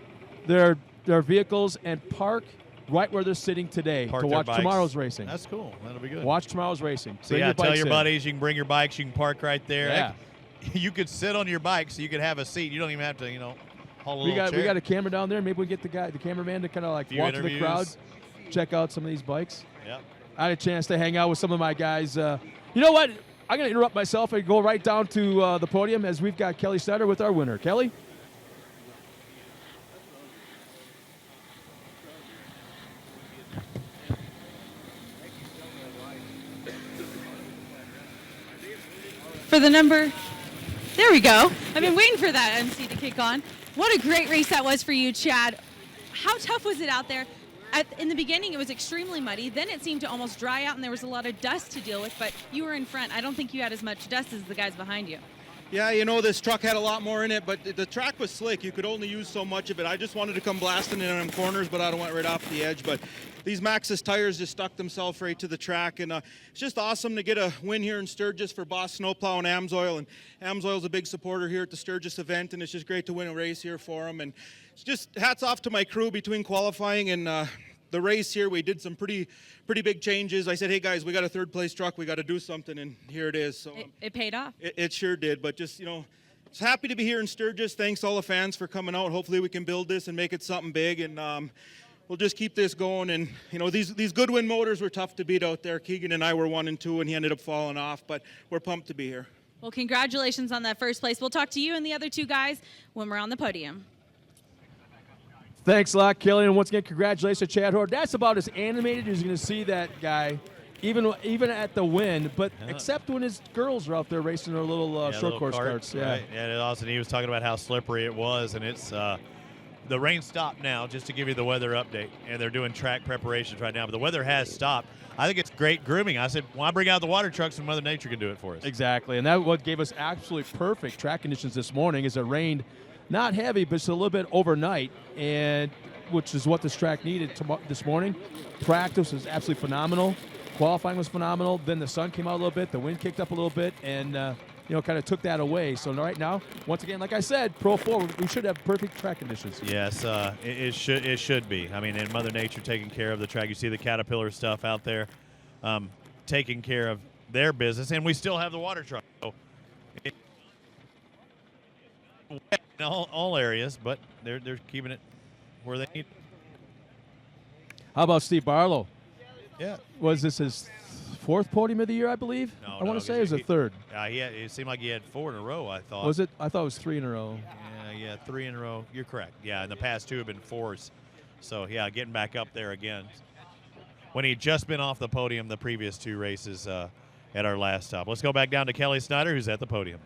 E: their vehicles and park right where they're sitting today to watch tomorrow's racing.
B: That's cool. That'll be good.
E: Watch tomorrow's racing.
B: So tell your buddies you can bring your bikes. You can park right there.
E: Yeah.
B: You could sit on your bike, so you could have a seat. You don't even have to, haul a little chair.
E: We got a camera down there. Maybe we get the cameraman to kind of walk to the crowd, check out some of these bikes.
B: Yeah.
E: I had a chance to hang out with some of my guys. You know what? I'm going to interrupt myself and go right down to the podium as we've got Kelly Snyder with our winner. Kelly?
H: For the number, there we go. I've been waiting for that MC to kick on. What a great race that was for you, Chad. How tough was it out there? In the beginning, it was extremely muddy. Then it seemed to almost dry out, and there was a lot of dust to deal with, but you were in front. I don't think you had as much dust as the guys behind you.
U: Yeah, you know, this truck had a lot more in it, but the track was slick. You could only use so much of it. I just wanted to come blasting in them corners, but I went right off the edge. But these Maxxis tires just stuck themselves right to the track, and it's just awesome to get a win here in Sturgis for Boss Snowplow and Amsoil. And Amsoil's a big supporter here at the Sturgis event, and it's just great to win a race here for them. And it's just hats off to my crew between qualifying and the race here. We did some pretty big changes. I said, hey guys, we got a third place truck, we got to do something, and here it is. So
H: it paid off.
U: It sure did. But just, you know, it's happy to be here in Sturgis. Thanks all the fans for coming out. Hopefully we can build this and make it something big, and we'll just keep this going. And you know, these Goodwin motors were tough to beat out there. Keegan and I were 1 and 2, and he ended up falling off, but we're pumped to be here.
H: Well, congratulations on that first place. We'll talk to you and the other 2 guys when we're on the podium.
E: Thanks a lot, Kelly, and once again, congratulations to Chad Horde. That's about as animated as you're going to see that guy, even at the win, but except when his girls are out there racing their little short course carts. Yeah,
B: right. And Austin, he was talking about how slippery it was, and it's the rain stopped now, just to give you the weather update, and they're doing track preparations right now, but the weather has stopped. I think it's great grooming. I said, why bring out the water trucks when Mother Nature can do it for us?
E: Exactly, and that what gave us absolutely perfect track conditions this morning is it rained. Not heavy, but it's a little bit overnight, and which is what this track needed this morning. Practice was absolutely phenomenal. Qualifying was phenomenal. Then the sun came out a little bit, the wind kicked up a little bit, and kind of took that away. So right now, once again, like I said, Pro 4, we should have perfect track conditions.
B: Yes, it should be. I mean, and Mother Nature taking care of the track. You see the Caterpillar stuff out there, taking care of their business, and we still have the water truck. So wet in all areas, but they're keeping it where they need.
E: How about Steve Barlow?
B: Yeah.
E: Was this his 4th podium of the year, I believe? I want to say it was a 3rd.
B: It seemed like he had 4 in a row, I thought.
E: Was it? I thought it was 3 in a row.
B: Yeah, 3 in a row. You're correct. Yeah, and the past 2 have been 4s. So, yeah, getting back up there again. When he'd just been off the podium the previous 2 races at our last stop. Let's go back down to Kelly Snyder, who's at the podium.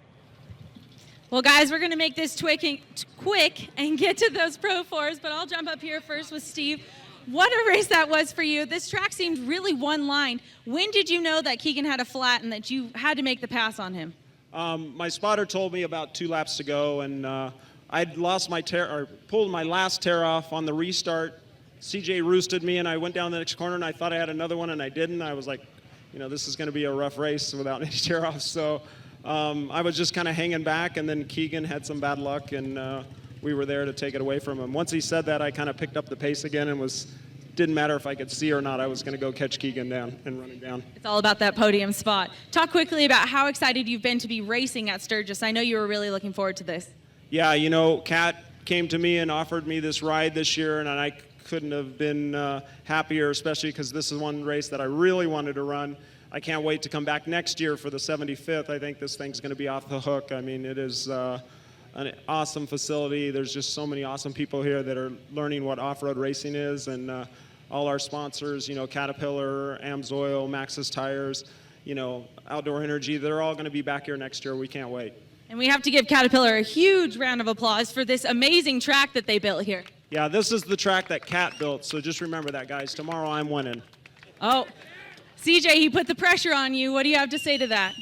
H: Well, guys, we're going to make this quick and get to those Pro 4s, but I'll jump up here first with Steve. What a race that was for you. This track seemed really one-lined. When did you know that Keegan had a flat and that you had to make the pass on him?
V: My spotter told me about 2 laps to go, and I'd lost my pulled my last tear off on the restart. CJ roosted me, and I went down the next corner, and I thought I had another one, and I didn't. I was like, this is going to be a rough race without any tear offs. So I was just kind of hanging back, and then Keegan had some bad luck, and we were there to take it away from him. Once he said that, I kind of picked up the pace again and didn't matter if I could see or not. I was going to go catch Keegan down and run him down.
H: It's all about that podium spot. Talk quickly about how excited you've been to be racing at Sturgis. I know you were really looking forward to this.
V: Yeah, Kat came to me and offered me this ride this year, and I couldn't have been happier, especially because this is one race that I really wanted to run. I can't wait to come back next year for the 75th. I think this thing's going to be off the hook. I mean, it is an awesome facility. There's just so many awesome people here that are learning what off-road racing is, and all our sponsors, Caterpillar, Amsoil, Maxxis Tires, Outdoor Energy, they're all going to be back here next year. We can't wait.
H: And we have to give Caterpillar a huge round of applause for this amazing track that they built here.
V: Yeah, this is the track that Cat built, so just remember that, guys. Tomorrow I'm winning.
H: Oh, CJ, he put the pressure on you. What do you have to say to that?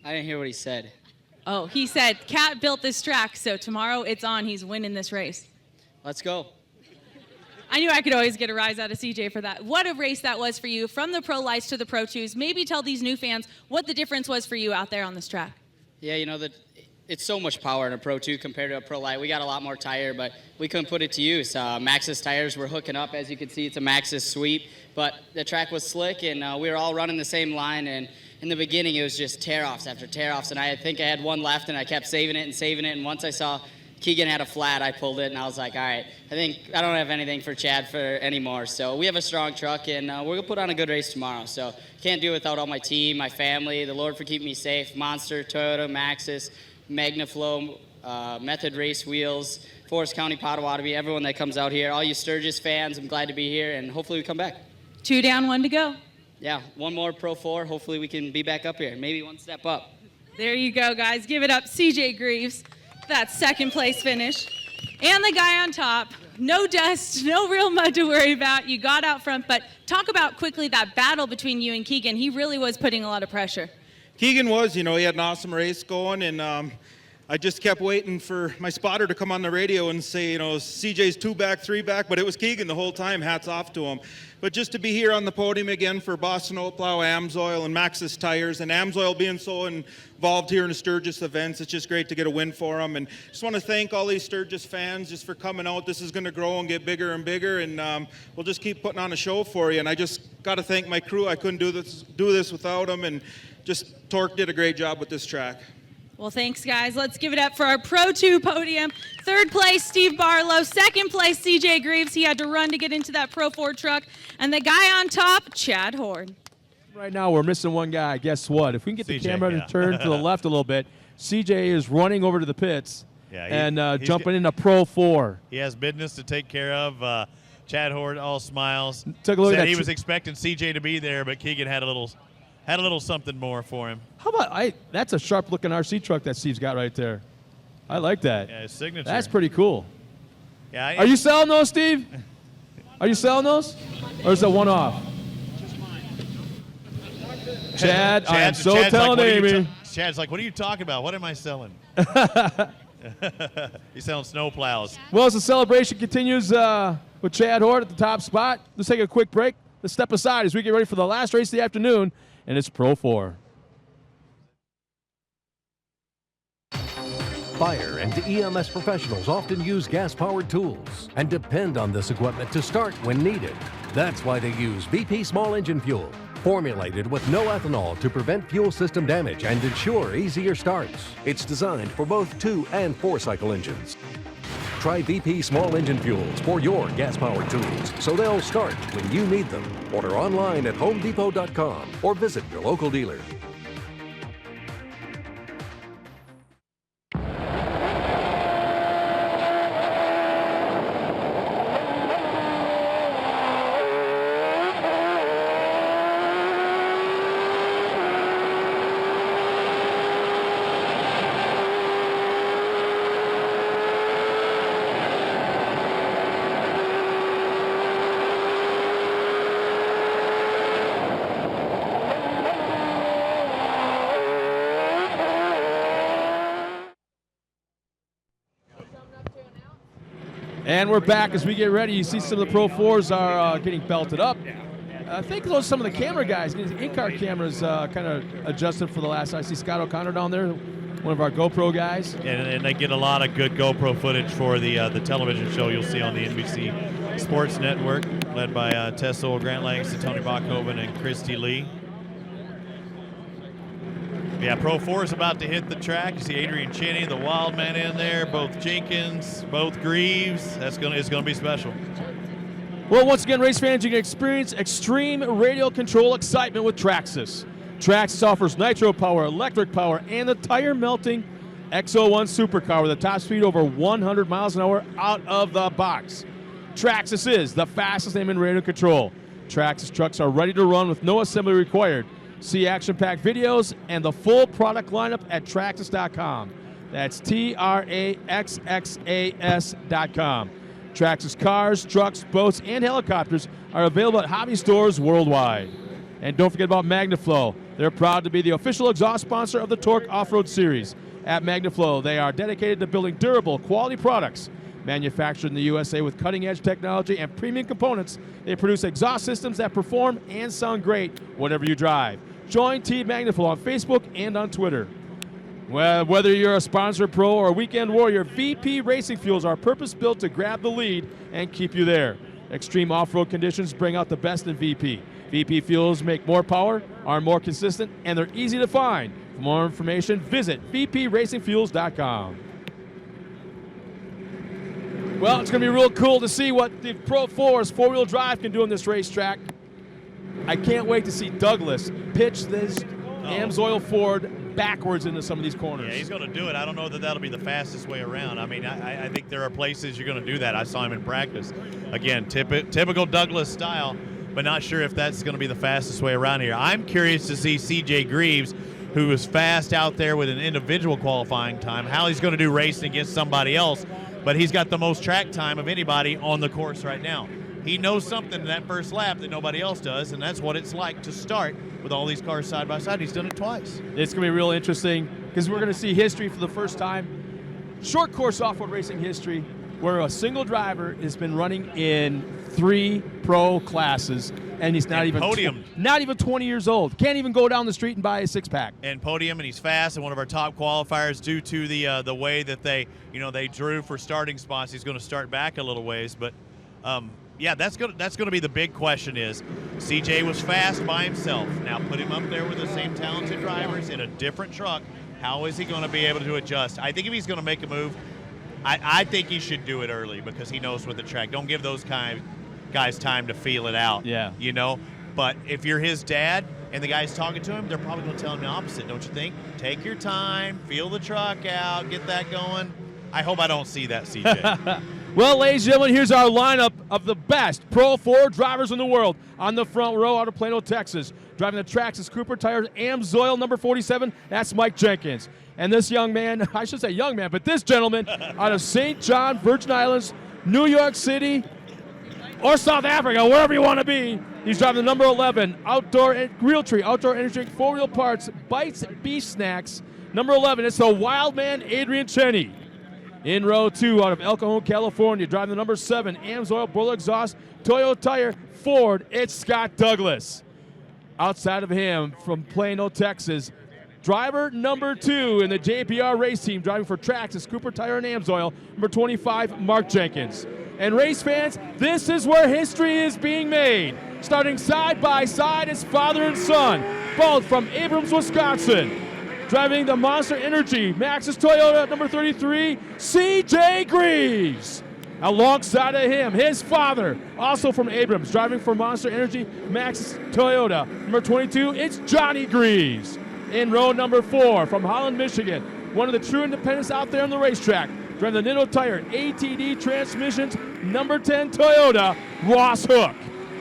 N: I didn't hear what he said.
H: Oh, he said, Cat built this track, so tomorrow it's on. He's winning this race.
N: Let's go.
H: I knew I could always get a rise out of CJ for that. What a race that was for you, from the Pro Lights to the Pro 2s. Maybe tell these new fans what the difference was for you out there on this track.
N: Yeah, it's so much power in a Pro 2 compared to a Pro Light. We got a lot more tire, but we couldn't put it to use. Maxxis tires were hooking up. As you can see, it's a Maxxis sweep, but the track was slick, and we were all running the same line, and in the beginning, it was just tear-offs after tear-offs, and I think I had one left, and I kept saving it, and once I saw Keegan had a flat, I pulled it, and I was like, all right, I think I don't have anything for Chad for anymore. So we have a strong truck, and we're going to put on a good race tomorrow. So can't do it without all my team, my family, the Lord for keeping me safe, Monster, Toyota, Maxxis, MagnaFlow, Method Race Wheels, Forest County Potawatomi, everyone that comes out here, all you Sturgis fans, I'm glad to be here, and hopefully we come back.
H: 2 down, 1 to go.
N: Yeah, one more Pro 4. Hopefully we can be back up here. Maybe one step up.
H: There you go, guys. Give it up, CJ Greaves. That second place finish. And the guy on top. No dust, no real mud to worry about. You got out front, but talk about quickly that battle between you and Keegan. He really was putting a lot of pressure.
U: Keegan was, he had an awesome race going, and I just kept waiting for my spotter to come on the radio and say, CJ's 2 back, 3 back, but it was Keegan the whole time. Hats off to him. But just to be here on the podium again for Boston Oatplow, Amsoil, and Maxxis Tires, and Amsoil being so involved here in the Sturgis events, it's just great to get a win for them. And just want to thank all these Sturgis fans just for coming out. This is going to grow and get bigger and bigger, and we'll just keep putting on a show for you. And I just got to thank my crew. I couldn't do this without them, and just Torque did a great job with this track.
H: Well, thanks, guys. Let's give it up for our Pro 2 podium. Third place, Steve Barlow. Second place, CJ Greaves. He had to run to get into that Pro 4 truck. And the guy on top, Chad Horde.
E: Right now, we're missing one guy. Guess what? If we can get the camera to turn to the left a little bit, CJ is running over to the pits and jumping into Pro 4.
B: He has business to take care of. Chad Horde, all smiles.
E: Took a look at that.
B: He was expecting CJ to be there, but Keegan had a little something more for him.
E: How about that's a sharp-looking RC truck that Steve's got right there. I like that.
B: Yeah, his signature.
E: That's pretty cool.
B: Yeah.
E: Are you selling those, Steve? Are you selling those? Or is it one-off? Chad, I am so telling Amy.
B: Chad's like, what are you talking about? What am I selling? He's selling snow plows.
E: Well, as the celebration continues with Chad Horde at the top spot, let's take a quick break. Let's step aside as we get ready for the last race of the afternoon, and it's Pro 4.
K: Fire and EMS professionals often use gas-powered tools and depend on this equipment to start when needed. That's why they use VP small engine fuel, formulated with no ethanol to prevent fuel system damage and ensure easier starts. It's designed for both 2- and 4-cycle engines. Try VP small engine fuels for your gas-powered tools so they'll start when you need them. Order online at homedepot.com or visit your local dealer.
E: And we're back as we get ready. You see some of the Pro 4s are getting belted up. I think some of the camera guys, in-car cameras kind of adjusted for the last. I see Scott O'Connor down there, one of our GoPro guys.
B: And they get a lot of good GoPro footage for the television show you'll see on the NBC Sports Network, led by Tess Ohl, Grant Langston, Tony Bachhoven, and Christy Lee. Yeah, Pro 4 is about to hit the track. You see Adrian Cheney, the wild man in there, both Jenkins, both Greaves. It's gonna be special.
E: Well, once again, race fans, you can experience extreme radial control excitement with Traxxas. Traxxas offers nitro power, electric power, and the tire melting X01 supercar with a top speed over 100 miles an hour out of the box. Traxxas is the fastest name in radial control. Traxxas trucks are ready to run with no assembly required. See action-packed videos and the full product lineup at Traxxas.com. That's TRAXXAS.com. Traxxas cars, trucks, boats, and helicopters are available at hobby stores worldwide. And don't forget about MagnaFlow. They're proud to be the official exhaust sponsor of the Torque Off-Road Series. At MagnaFlow, they are dedicated to building durable, quality products. Manufactured in the USA with cutting-edge technology and premium components, they produce exhaust systems that perform and sound great whatever you drive. Join Team MagnaFlow on Facebook and on Twitter. Well, whether you're a sponsor pro or a weekend warrior, VP Racing Fuels are purpose-built to grab the lead and keep you there. Extreme off-road conditions bring out the best in VP. VP Fuels make more power, are more consistent, and they're easy to find. For more information, visit vpracingfuels.com. Well, it's going to be real cool to see what the Pro 4's four-wheel drive can do on this racetrack. I can't wait to see Douglas pitch this Amsoil Ford backwards into some of these corners.
B: Yeah, he's going to do it. I don't know that that'll be the fastest way around. I mean, I think there are places you're going to do that. I saw him in practice. Again, typical Douglas style, but not sure if that's going to be the fastest way around here. I'm curious to see CJ Greaves, who was fast out there with an individual qualifying time, how he's going to do racing against somebody else. But he's got the most track time of anybody on the course right now. He knows something in that first lap that nobody else does, and that's what it's like to start with all these cars side by side. He's done it twice.
E: It's going to be real interesting. because we're going to see history for the first time. Short course off-road racing history where a single driver has been running in 3 pro classes, and he's not even
B: podium.
E: Not even 20 years old. Can't even go down the street and buy a six-pack.
B: And podium, and he's fast, and one of our top qualifiers due to the way that they drew for starting spots. He's going to start back a little ways, but yeah, that's going to be the big question. Is CJ was fast by himself. Now put him up there with the same talented drivers in a different truck. How is he going to be able to adjust? I think if he's going to make a move, I think he should do it early because he knows what the track. Don't give those guys time to feel it out.
E: Yeah.
B: But if you're his dad and the guy's talking to him, they're probably going to tell him the opposite, don't you think? Take your time, feel the truck out, get that going. I hope I don't see that, CJ.
E: Well, ladies and gentlemen, here's our lineup of the best Pro 4 drivers in the world. On the front row out of Plano, Texas. Driving the Traxxas Cooper Tires AMSOIL number 47, that's Mike Jenkins. And this young man, I should say young man, but this gentleman out of St. John, Virgin Islands, New York City, or South Africa, wherever you want to be. He's driving the number 11 Outdoor Realtree, Outdoor Energy Drink, 4-wheel parts, Bites, Beef Snacks. Number 11, it's the wild man, Adrian Cheney. In row 2, out of El Cajon, California, driving the number 7 AMSOIL Boiler Exhaust, Toyo Tire, Ford, it's Scott Douglas. Outside of him, from Plano, Texas, driver number 2 in the JPR race team, driving for Traxxas, Cooper Tire, and AMSOIL, number 25, Mark Jenkins. And race fans, this is where history is being made. Starting side by side as father and son, both from Abrams, Wisconsin. Driving the Monster Energy Maxxis Toyota number 33, CJ Greaves. Alongside of him, his father, also from Abrams, driving for Monster Energy Maxxis Toyota number 22, it's Johnny Greaves. In row number 4, from Holland, Michigan, one of the true independents out there on the racetrack, driving the Nitto Tire ATD Transmissions number 10 Toyota, Ross Hook.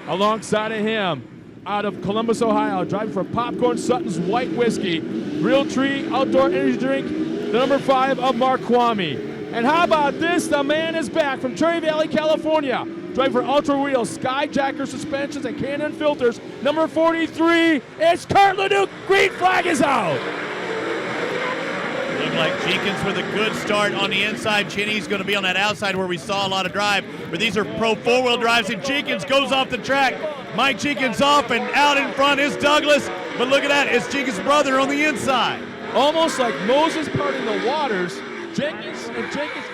E: Alongside of him, out of Columbus, Ohio, driving for Popcorn Sutton's White Whiskey, Realtree Outdoor Energy Drink, the number 5 of Mark Kwame. And how about this? The man is back from Cherry Valley, California, driving for Ultra Wheels, Skyjacker Suspensions, and Cannon Filters, number 43, it's Kurt Leduc. Green flag is out.
B: Looked like Jenkins with a good start on the inside. Cheney's going to be on that outside where we saw a lot of drive. But these are Pro 4-wheel drives, and Jenkins goes off the track. Mike Jenkins off, and out in front is Douglas. But look at that, it's Jenkins' brother on the inside.
E: Almost like Moses parting the waters. Jenkins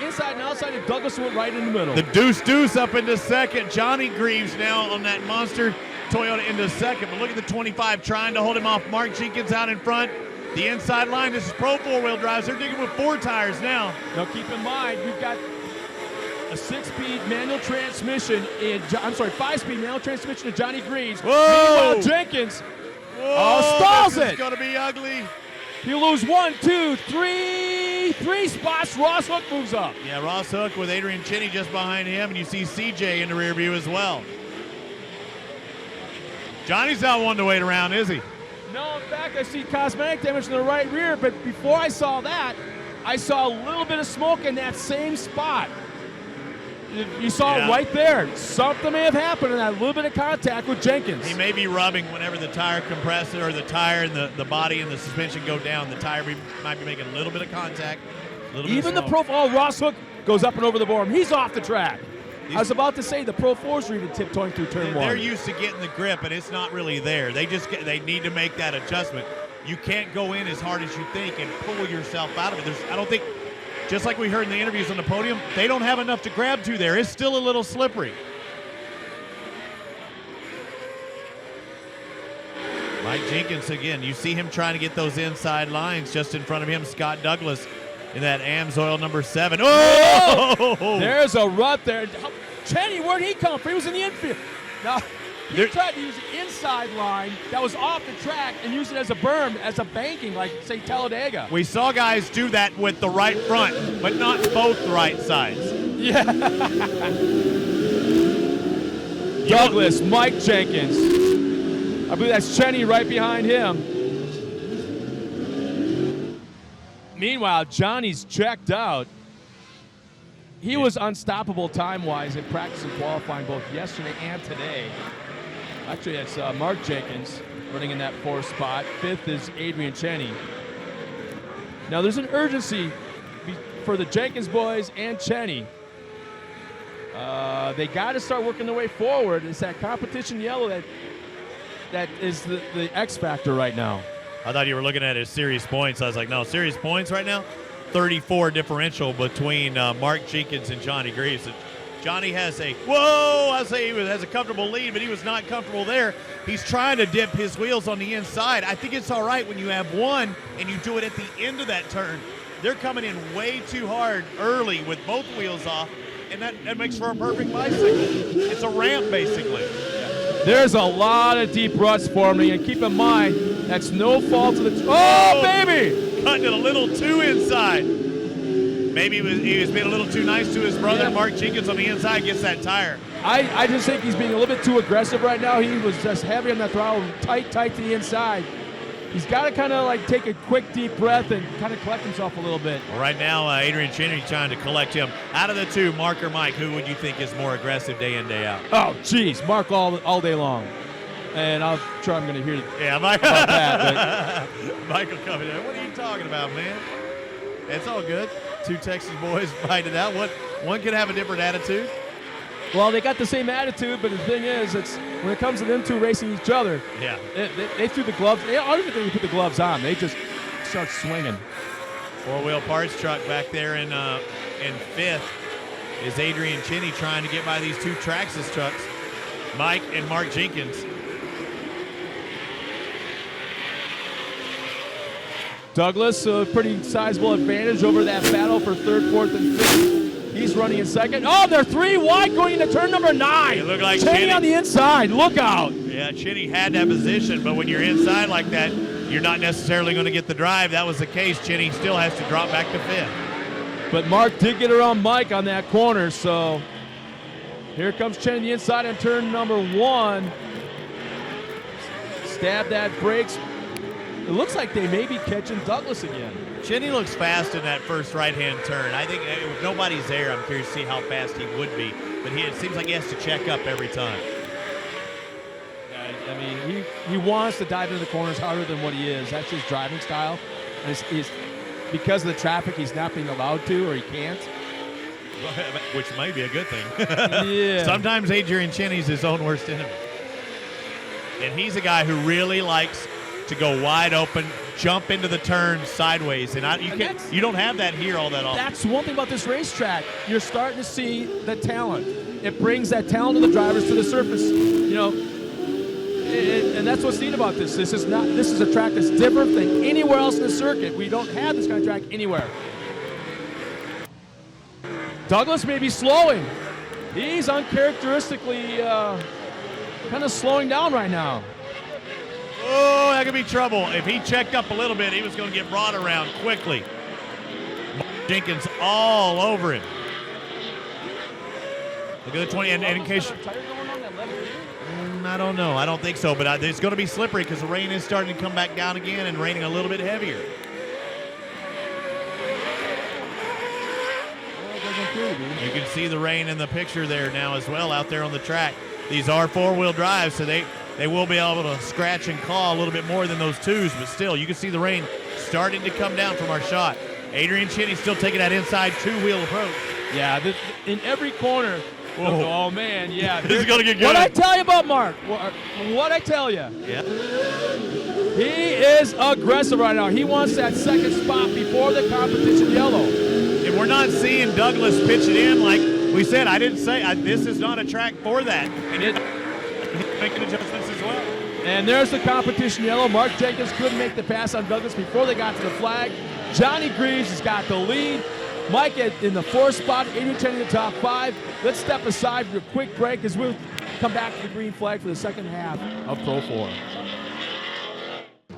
E: inside and outside, and Douglas went right in the middle.
B: The deuce up into second. Johnny Greaves now on that Monster Toyota into second. But look at the 25 trying to hold him off. Mark Jenkins out in front. The inside line, this is Pro 4-wheel drives. They're digging with 4 tires now.
E: Now keep in mind, we've got a 6-speed manual transmission in, 5-speed manual transmission to Johnny Greaves.
B: Whoa!
E: Meanwhile, Jenkins stalls
B: this
E: it.
B: It's going to be ugly.
E: He'll lose 1, 2, 3 spots. Ross Hook moves up.
B: Yeah, Ross Hook with Adrian Cheney just behind him, and you see CJ in the rear view as well. Johnny's not one to wait around, is he?
E: No, in fact, I see cosmetic damage in the right rear, but before I saw that, I saw a little bit of smoke in that same spot. You saw it right there. Something may have happened in that little bit of contact with Jenkins.
B: He may be rubbing whenever the tire compressor or the tire and the body and the suspension go down. The tire might be making a little bit of contact.
E: Even the profile, Ross Hook goes up and over the board. He's off the track. I was about to say the Pro 4s are even tiptoeing through turn 1.
B: They're used to getting the grip, and it's not really there. They need to make that adjustment. You can't go in as hard as you think and pull yourself out of it. I don't think, just like we heard in the interviews on the podium, they don't have enough to grab to there. It's still a little slippery. Mike Jenkins again. You see him trying to get those inside lines. Just in front of him, Scott Douglas in that AMSOIL number 7. Oh!
E: There's a rut there. Cheney, where'd he come from? He was in the infield. Now, he tried to use the inside line that was off the track and use it as a berm, as a banking, like, say, Talladega.
B: We saw guys do that with the right front, but not both the right sides.
E: Yeah. Douglas, Mike Jenkins. I believe that's Cheney right behind him. Meanwhile, Johnny's checked out. He was unstoppable time-wise in practice and qualifying both yesterday and today. Actually, it's Mark Jenkins running in that 4th spot. 5th is Adrian Cheney. Now there's an urgency for the Jenkins boys and Cheney. They got to start working their way forward. It's that competition yellow that is the X factor right now.
B: I thought you were looking at his series points. I was like, no, series points right now, 34 differential between Mark Jenkins and Johnny Greaves. Johnny has a has a comfortable lead, but he was not comfortable there. He's trying to dip his wheels on the inside. I think it's all right when you have one and you do it at the end of that turn. They're coming in way too hard early with both wheels off, and that makes for a perfect bicycle. It's a ramp, basically.
E: There's a lot of deep ruts forming, and keep in mind, that's no fault of the... Oh, baby!
B: Cutting it a little too inside. Maybe he was being a little too nice to his brother.
E: Yeah.
B: Mark Jenkins on the inside gets that tire.
E: I just think he's being a little bit too aggressive right now. He was just heavy on the throttle, tight to the inside. He's got to kind of like take a quick, deep breath and kind of collect himself a little bit.
B: Well, right now, Adrian Cheney trying to collect him. Out of the two, Mark or Mike, who would you think is more aggressive day in, day out?
E: Oh, geez, Mark all day long. And I'm sure I'm going to hear
B: Mike.
E: about that.
B: Michael coming in. What are you talking about, man? It's all good. Two Texas boys fight it out. One could have a different attitude.
E: Well, they got the same attitude, but the thing is, it's when it comes to them two racing each other,
B: yeah,
E: they threw the gloves. I don't even think they put the gloves on. They just start swinging.
B: Four-wheel parts truck back there in fifth is Adrian Cheney trying to get by these two Traxxas trucks, Mike and Mark Jenkins.
E: Douglas, a pretty sizable advantage over that battle for third, fourth, and fifth. He's running in second. Oh, they're 3 wide going into turn number 9.
B: It looked like
E: Cheney on the inside. Look out.
B: Yeah, Cheney had that position, but when you're inside like that, you're not necessarily going to get the drive. That was the case. Cheney still has to drop back to fifth.
E: But Mark did get around Mike on that corner, so here comes Cheney on the inside on turn number 1. Stab that brakes. It looks like they may be catching Douglas again.
B: Cheney looks fast in that first right-hand turn. I think if nobody's there, I'm curious to see how fast he would be. But it seems like he has to check up every time.
E: I mean, he wants to dive into the corners harder than what he is. That's his driving style. And he's because of the traffic, he's not being allowed to, or he can't.
B: Which might be a good thing.
E: Yeah.
B: Sometimes Adrian Cheney's his own worst enemy. And he's a guy who really likes to go wide open, jump into the turn sideways, and you don't have that here all that often.
E: That's one thing about this racetrack. You're starting to see the talent. It brings that talent of the drivers to the surface, and that's what's neat about this. This is a track that's different than anywhere else in the circuit. We don't have this kind of track anywhere. Douglas may be slowing. He's uncharacteristically kind of slowing down right now.
B: Oh, that could be trouble. If he checked up a little bit, he was going to get brought around quickly. Jenkins all over him. Look at the 20, and in case... I don't know. I don't think so, but it's going to be slippery because the rain is starting to come back down again and raining a little bit heavier. You can see the rain in the picture there now as well out there on the track. These are four-wheel drives, so they will be able to scratch and claw a little bit more than those twos, but still, you can see the rain starting to come down from our shot. Adrian Cheney still taking that inside two-wheel approach.
E: Yeah, in every corner.
B: Whoa.
E: Oh, man, yeah.
B: This is going to get good.
E: What I tell you about Mark, what I tell you.
B: Yeah.
E: He is aggressive right now. He wants that second spot before the competition yellow.
B: And we're not seeing Douglas pitch it in like we said. I didn't say this is not a track for that. And he's making adjustments as well.
E: And there's the competition yellow. Mark Jenkins couldn't make the pass on Douglas before they got to the flag. Johnny Greaves has got the lead. Mike in the 4th spot, Adrian Cheney in the top 5. Let's step aside for a quick break as we'll come back to the green flag for the second half of Pro 4.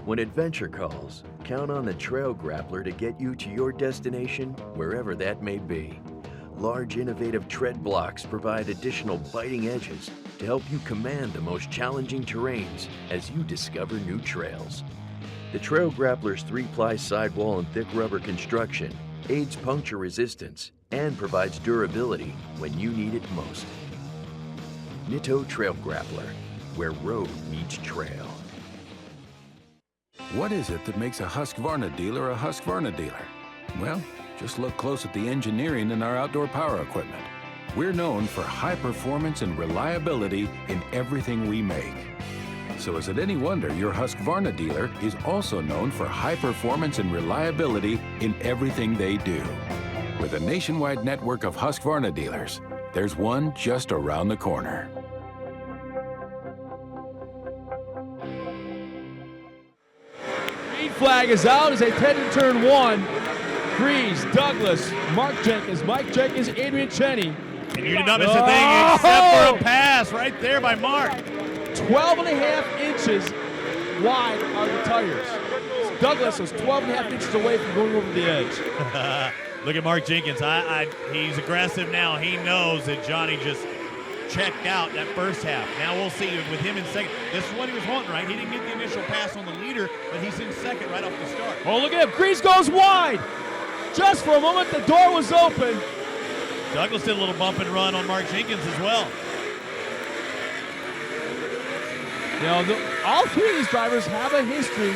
A: When adventure calls, count on the Trail Grappler to get you to your destination, wherever that may be. Large, innovative tread blocks provide additional biting edges to help you command the most challenging terrains as you discover new trails. The Trail Grappler's 3-ply sidewall and thick rubber construction aids puncture resistance and provides durability when you need it most. Nitto Trail Grappler, where road meets trail.
R: What is it that makes a Husqvarna dealer a Husqvarna dealer? Well, just look close at the engineering in our outdoor power equipment. We're known for high performance and reliability in everything we make. So is it any wonder your Husqvarna dealer is also known for high performance and reliability in everything they do? With a nationwide network of Husqvarna dealers, there's one just around the corner.
E: Green flag is out as they head to turn 1. Grease, Douglas, Mark Jenkins, Mike Jenkins, Adrian Cheney.
B: And you did not miss a thing except for a pass right there by Mark.
E: 12.5 inches wide are the tires. Douglas was 12.5 inches away from going over the edge.
B: Look at Mark Jenkins. He's aggressive now. He knows that Johnny just checked out that first half. Now we'll see with him in second. This is what he was wanting, right? He didn't get the initial pass on the leader, but he's in second right off the start.
E: Oh, look at him. Grease goes wide. Just for a moment, the door was open.
B: Douglas did a little bump and run on Mark Jenkins as well.
E: You know, all three of these drivers have a history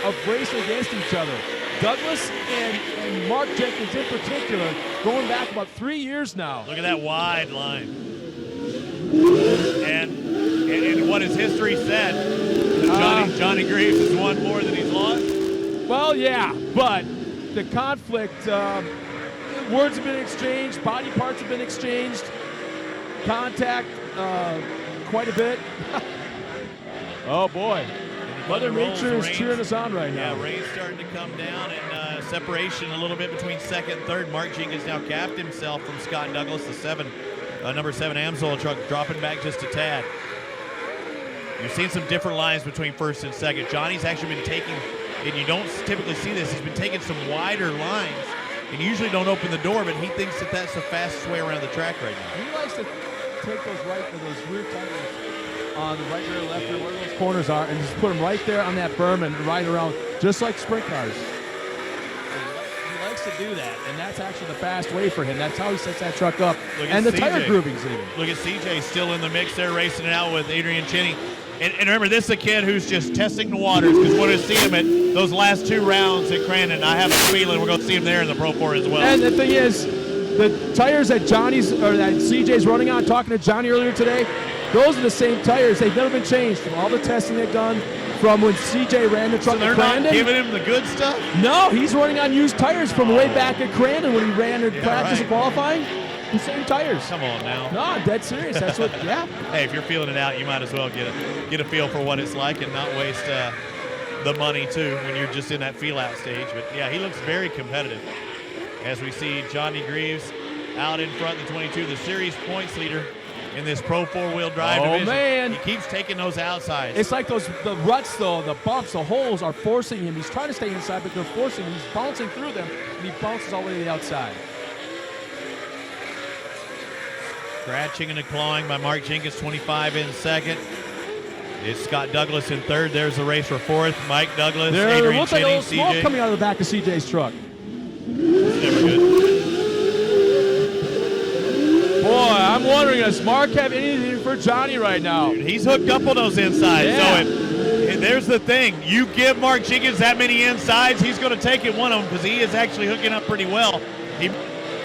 E: of racing against each other. Douglas and Mark Jenkins in particular, going back about 3 years now.
B: Look at that wide line. And what his history said, Johnny Greaves has won more than he's lost.
E: Well, yeah, but the conflict, words have been exchanged, body parts have been exchanged, contact quite a bit. Oh, boy. Mother Nature is cheering us on right now.
B: Yeah, rain's starting to come down, and separation a little bit between second and third. Mark Jenkins now capped himself from Scott Douglas, the number 7 Amsoil truck, dropping back just a tad. You've seen some different lines between first and second. Johnny's actually been taking, and you don't typically see this, he's been taking some wider lines, and usually don't open the door, but he thinks that that's the fastest way around the track right now.
E: He likes to take those rear tires on the right rear, left rear, where those corners are, and just put them right there on that berm and ride around, just like sprint cars. He likes to do that, and that's actually the fast way for him. That's how he sets that truck up. And the tire groovings even.
B: Look at CJ still in the mix there, racing it out with Adrian Cheney. And remember, this is a kid who's just testing the waters, because we're going to see him at those last 2 rounds at Crandon. I have a feeling we're going to see him there in the Pro 4 as well.
E: And the thing is, the tires that that CJ's running on, talking to Johnny earlier today, those are the same tires. They've never been changed from all the testing they've done from when CJ ran the truck
B: so they're
E: at Crandon.
B: Not giving him the good stuff?
E: No, he's running on used tires from way back at Crandon when he ran in practice and qualifying. The same tires.
B: Come on now.
E: No, I'm dead serious. That's what, yeah.
B: Hey, if you're feeling it out, you might as well get a feel for what it's like and not waste the money, too, when you're just in that feel-out stage. But, yeah, he looks very competitive. As we see Johnny Greaves out in front, the 22, the series points leader in this Pro 4-wheel drive division.
E: Man.
B: He keeps taking those outsides.
E: It's like the ruts, though, the bumps, the holes are forcing him. He's trying to stay inside, but they're forcing him. He's bouncing through them, and he bounces all the way to the outside.
B: Scratching and clawing by Mark Jenkins, 25 in second. It's Scott Douglas in third. There's the race for fourth. Mike Douglas,
E: There
B: Adrian
E: looks like a
B: Cheney,
E: little smoke
B: CJ.
E: coming out of the back of CJ's truck.
B: It's never good.
E: Boy, I'm wondering, does Mark have anything for Johnny right now?
B: Dude, he's hooked up on those insides.
E: Yeah.
B: So there's the thing. You give Mark Jenkins that many insides, he's going to take it one of them because he is actually hooking up pretty well. He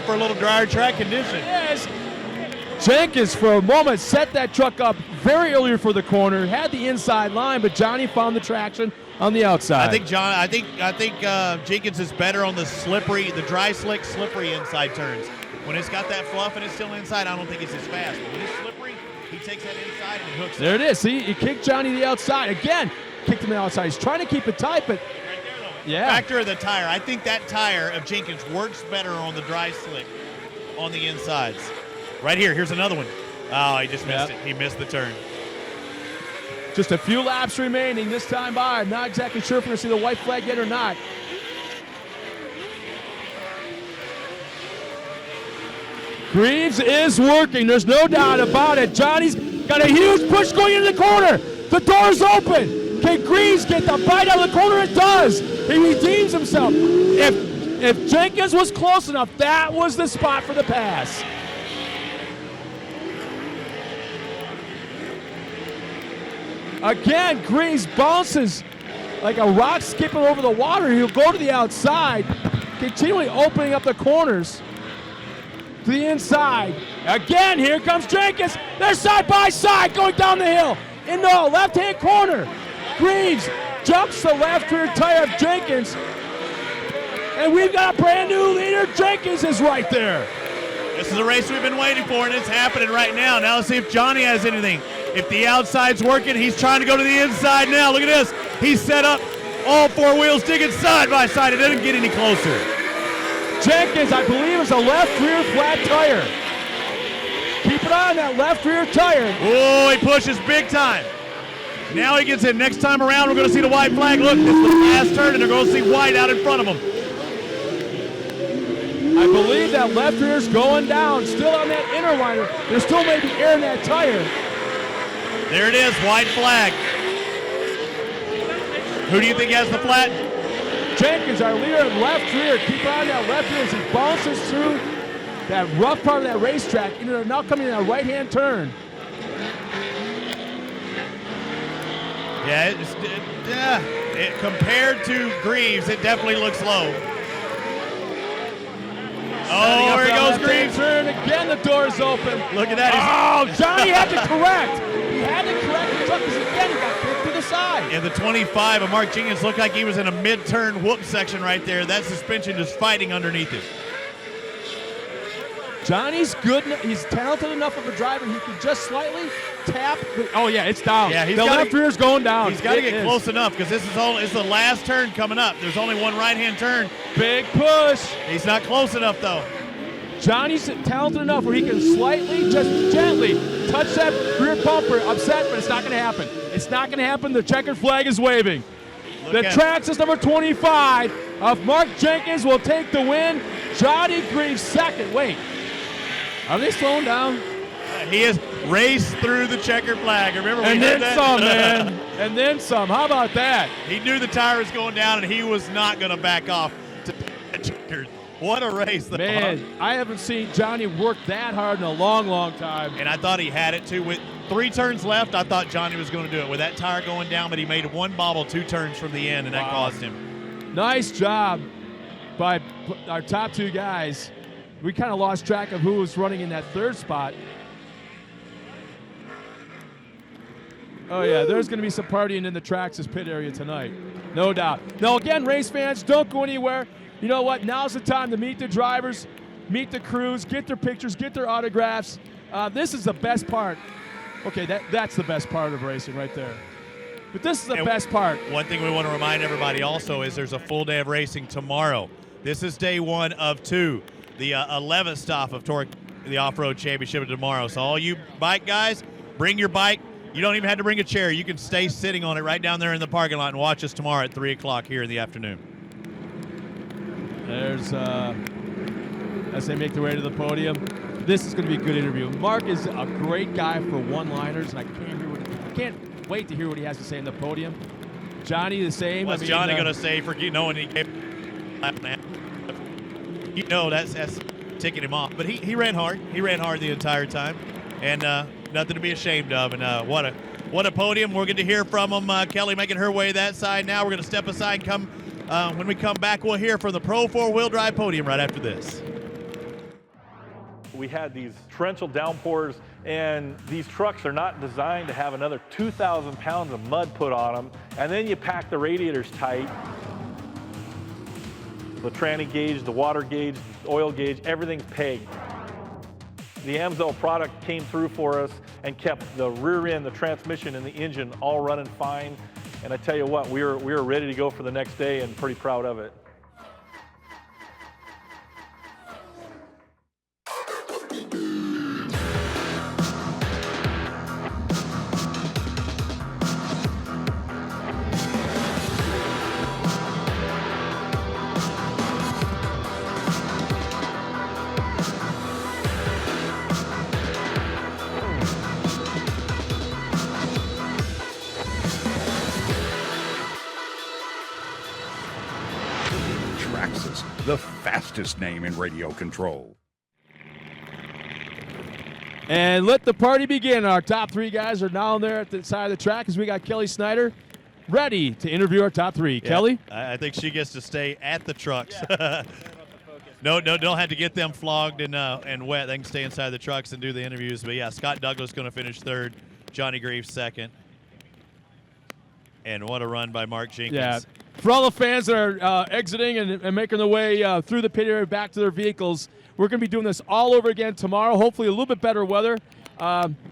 B: for a little drier track condition.
E: Yes. Jenkins, for a moment, set that truck up very early for the corner, had the inside line, but Johnny found the traction on the outside.
B: I think Jenkins is better on the dry slick, slippery inside turns. When it's got that fluff and it's still inside, I don't think it's as fast. But when it's slippery, he takes that inside and hooks
E: There it is. See, he kicked Johnny to the outside. Again, kicked him to the outside. He's trying to keep it tight, but yeah.
B: Factor of the tire. I think that tire of Jenkins works better on the dry slick on the insides. Right here. Here's another one. Oh, he just missed it. He missed the turn.
E: Just a few laps remaining this time by. I'm not exactly sure if we're going to see the white flag yet or not. Greaves is working. There's no doubt about it. Johnny's got a huge push going into the corner. The door's open. Can Greaves get the bite out of the corner? It does. He redeems himself. If Jenkins was close enough, that was the spot for the pass. Again, Greaves bounces like a rock skipping over the water. He'll go to the outside, continually opening up the corners to the inside. Again, here comes Jenkins. They're side by side going down the hill. In the left-hand corner, Greaves jumps the left rear tire of Jenkins. And we've got a brand new leader. Jenkins is right there.
B: This is a race we've been waiting for, and it's happening right now. Now let's see if Johnny has anything. If the outside's working, he's trying to go to the inside now. Look at this. He's set up all four wheels digging side by side. It doesn't get any closer.
E: Jenkins, I believe, is a left rear flat tire. Keep it on that left rear tire.
B: Oh, he pushes big time. Now he gets in. Next time around, we're going to see the white flag. Look, it's the last turn, and they're going to see white out in front of them.
E: I believe that left rear's going down, still on that inner liner. There's still maybe air in that tire.
B: There it is, white flag. Who do you think has the flat?
E: Jenkins, our leader in left rear. Keep on that left rear as he bounces through that rough part of that racetrack. Now coming in a right-hand turn.
B: Yeah, compared to Greaves, it definitely looks low. Oh, here goes Greaves.
E: Turn again, the door's open.
B: Look at that.
E: Oh, Johnny had to correct. He had to correct the truck because again, he got kicked to the side.
B: And the 25 of Mark Jenkins looked like he was in a mid-turn whoop section right there. That suspension just fighting underneath it.
E: Johnny's good. He's talented enough of a driver. He can just slightly tap. Oh yeah, it's down.
B: Yeah,
E: the left rear's going down.
B: He's got to get close enough because this is it's the last turn coming up. There's only one right-hand turn.
E: Big push.
B: He's not close enough though.
E: Johnny's talented enough where he can slightly, just gently touch that rear bumper. Upset, but it's not going to happen. It's not going to happen. The checkered flag is waving. The Traxxas number 25 of Mark Jenkins will take the win. Johnny Greaves second. Wait. Are they slowing down?
B: He has raced through the checkered flag. Remember,
E: and then some, man. And then some. How about that?
B: He knew the tire was going down, and he was not going to back off to the checkered. What a race.
E: Man, I haven't seen Johnny work that hard in a long, long time.
B: And I thought he had it, too. With 3 turns left, I thought Johnny was going to do it with that tire going down, but he made one bobble 2 turns from the end, and that caused him.
E: Nice job by our top 2 guys. We kind of lost track of who was running in that 3rd spot. Oh, yeah, there's going to be some partying in the Traxxas pit area tonight. No doubt. Now, again, race fans, don't go anywhere. You know what? Now's the time to meet the drivers, meet the crews, get their pictures, get their autographs. This is the best part. Okay, that's the best part of racing right there. But this is the best part.
B: One thing we want to remind everybody also is there's a full day of racing tomorrow. This is day 1 of 2. The 11th stop of Torque, the Off-Road Championship tomorrow. So all you bike guys, bring your bike. You don't even have to bring a chair. You can stay sitting on it right down there in the parking lot and watch us tomorrow at 3 o'clock here in the afternoon.
E: There's, as they make their way to the podium, this is going to be a good interview. Mark is a great guy for one-liners, and I can't wait to hear what he has to say in the podium. Johnny, the same.
B: What's Johnny going to say for knowing he came? You know that's ticking him off. But he ran hard. He ran hard the entire time, and nothing to be ashamed of. And what a podium. We're going to hear from him. Kelly making her way that side now. We're going to step aside and come. When we come back, we'll hear from the Pro 4-wheel drive podium right after this.
I: We had these torrential downpours, and these trucks are not designed to have another 2,000 pounds of mud put on them, and then you pack the radiators tight. The tranny gauge, the water gauge, the oil gauge, everything's pegged. The Amsoil product came through for us and kept the rear end, the transmission, and the engine all running fine. And I tell you what, we were ready to go for the next day and pretty proud of it.
J: The fastest name in radio control.
E: And let the party begin. Our top 3 guys are down there at the side of the track as we got Kelly Snyder ready to interview our top three.
B: Yeah,
E: Kelly?
B: I think she gets to stay at the trucks. No, don't have to get them flogged and wet. They can stay inside the trucks and do the interviews. But, yeah, Scott Douglas going to finish third, Johnny Greaves second. And what a run by Mark Jenkins.
E: Yeah. For all the fans that are exiting and making their way through the pit area back to their vehicles, we're going to be doing this all over again tomorrow. Hopefully a little bit better weather.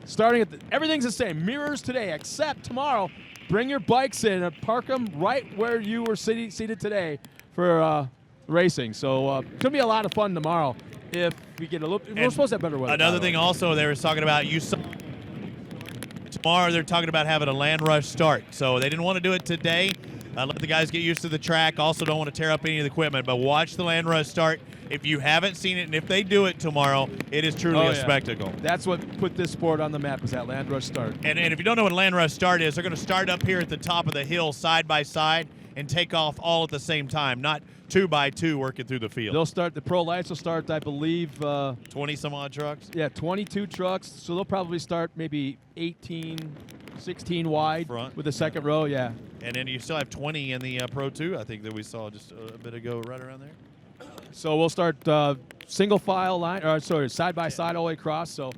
E: Starting at everything's the same. Mirrors today, except tomorrow. Bring your bikes in and park them right where you were seated today for racing. So it's going to be a lot of fun tomorrow if we get a little. We're supposed to have better weather.
B: Another thing also they were talking about, tomorrow they're talking about having a land rush start. So they didn't want to do it today. Let the guys get used to the track. Also don't want to tear up any of the equipment, but watch the land rush start. If you haven't seen it, and if they do it tomorrow, it is truly a spectacle.
E: That's what put this sport on the map, is that land rush start.
B: And if you don't know what land rush start is, they're going to start up here at the top of the hill side by side and take off all at the same time, not 2 by 2 working through the field.
E: They'll start, the pro lights will start, I believe.
B: 20 some odd trucks?
E: Yeah, 22 trucks. So they'll probably start maybe 18, 16 wide
B: front
E: with the second row, yeah.
B: And then you still have 20 in the Pro 2, I think, that we saw just a bit ago, right around there.
E: So we'll start single file line, or sorry, side by side all the way across. So,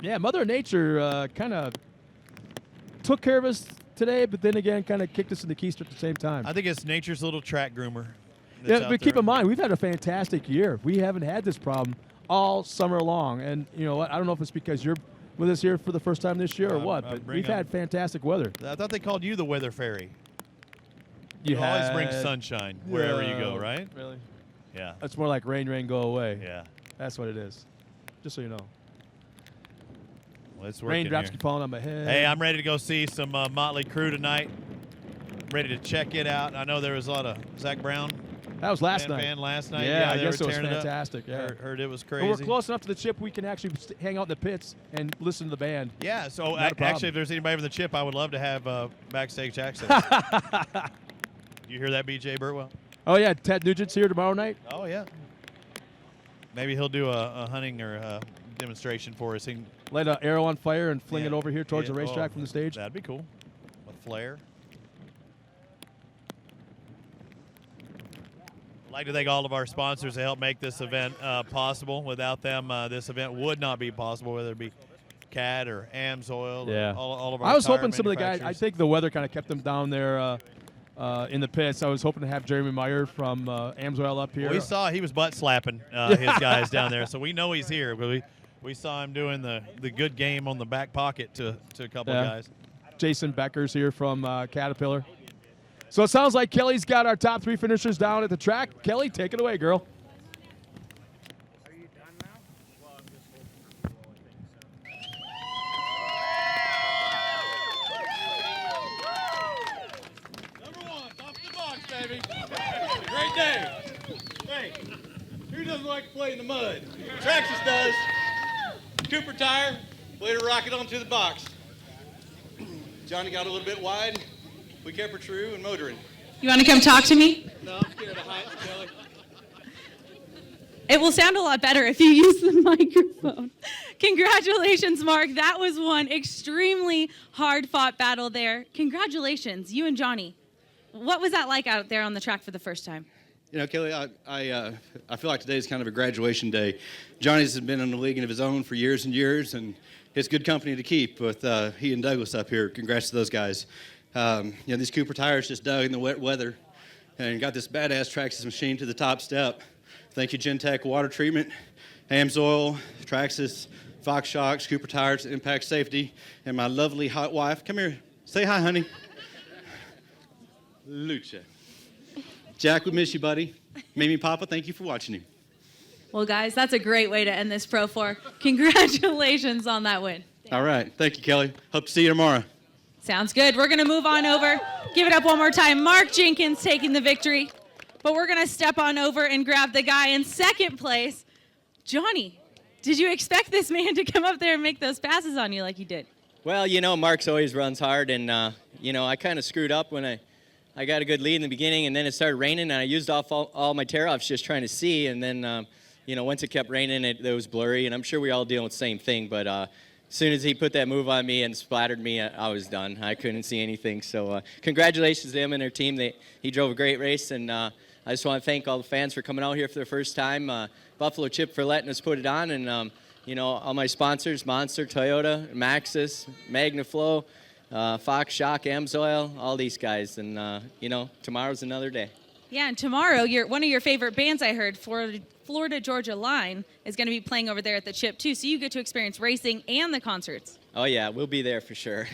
E: yeah, Mother Nature kind of took care of us today, but then again, kind of kicked us in the keister at the same time.
B: I think it's nature's little track groomer.
E: Yeah, but keep in mind, we've had a fantastic year. We haven't had this problem all summer long, and you know what? I don't know if it's because you're with us here for the first time this year or what, but we've had fantastic weather.
B: I thought they called you the weather fairy.
E: You
B: always bring sunshine wherever you go, right?
E: Really?
B: Yeah.
E: That's more like rain, rain, go away.
B: Yeah.
E: That's what it is. Just so you know.
B: Well, it's working
E: Raindrops
B: here.
E: keep falling on my head.
B: Hey, I'm ready to go see some Motley Crue tonight. Ready to check it out. I know there was a lot of Zach Brown.
E: That was last night.
B: Band last night.
E: Yeah, I
B: they
E: guess
B: were
E: it was
B: tearing
E: fantastic.
B: It up.
E: Yeah.
B: Heard it was crazy.
E: But we're close enough to the chip we can actually hang out in the pits and listen to the band.
B: Yeah, so
E: Not a problem.
B: actually, if there's anybody from the chip, I would love to have backstage access. You hear that, BJ Burtwell?
E: Oh, yeah, Ted Nugent's here tomorrow night.
B: Oh, yeah. Maybe he'll do a hunting or a demonstration for us.
E: Light an arrow on fire and fling it over here towards the racetrack from the stage.
B: That'd be cool. A flare. I'd like to thank all of our sponsors that help make this event possible. Without them, this event would not be possible, whether it be CAD or AMSOIL.
E: Yeah.
B: Or all of our
E: I was
B: tire
E: hoping some of the guys, I
B: manufacturers.
E: think the weather kind of kept them down there in the pits. I was hoping to have Jeremy Meyer from AMSOIL up here.
B: Well, we saw he was butt slapping his guys down there, so we know he's here. But we saw him doing the good game on the back pocket to a couple of guys.
E: Jason Becker's here from Caterpillar. So it sounds like Kelly's got our top three finishers down at the track. Kelly, take it away, girl.
F: Baby. Great day. Hey, who doesn't like to play in the mud? Traxxas does. Cooper tire, way to rock it onto the box. Johnny got a little bit wide. We kept her true and motoring.
H: You want to come talk to me?
F: No, I'm scared of heights, Kelly.
H: It will sound a lot better if you use the microphone. Congratulations, Mark. That was one extremely hard-fought battle there. Congratulations, you and Johnny. What was that like out there on the track for the first time?
G: You know, Kelly, I feel like today is kind of a graduation day. Johnny's been in the league of his own for years and years, and it's good company to keep with he and Douglas up here. Congrats to those guys. You know, these Cooper tires just dug in the wet weather and got this badass Traxxas machine to the top step. Thank you, Gentech Water Treatment, AMSOIL, Traxxas, Fox Shocks, Cooper Tires, Impact Safety, and my lovely hot wife. Come here. Say hi, honey. Lucha. Jack, we miss you, buddy. Mimi, Papa, thank you for watching him.
H: Well, guys, that's a great way to end this Pro 4. Congratulations on that win.
G: All right. Thank you, Kelly. Hope to see you tomorrow.
H: Sounds good. We're going to move on over. Give it up one more time. Mark Jenkins taking the victory. But we're going to step on over and grab the guy in second place. Johnny, did you expect this man to come up there and make those passes on you like he did?
W: Well, you know, Mark's always runs hard, and, you know, I kind of screwed up when I got a good lead in the beginning, and then it started raining, and I used off all my tear-offs just trying to see, and then, you know, once it kept raining, it was blurry, and I'm sure we all deal with the same thing, but, as soon as he put that move on me and splattered me, I was done. I couldn't see anything. So congratulations to him and their team. He drove a great race, and I just want to thank all the fans for coming out here for the first time. Buffalo Chip for letting us put it on, and all my sponsors, Monster, Toyota, Maxxis, Magnaflow, Fox Shock, Amsoil, all these guys. And, tomorrow's another day.
H: Yeah, and tomorrow, one of your favorite bands, I heard, Florida Georgia Line, is going to be playing over there at the Chip, too. So you get to experience racing and the concerts.
W: Oh, yeah, we'll be there for sure.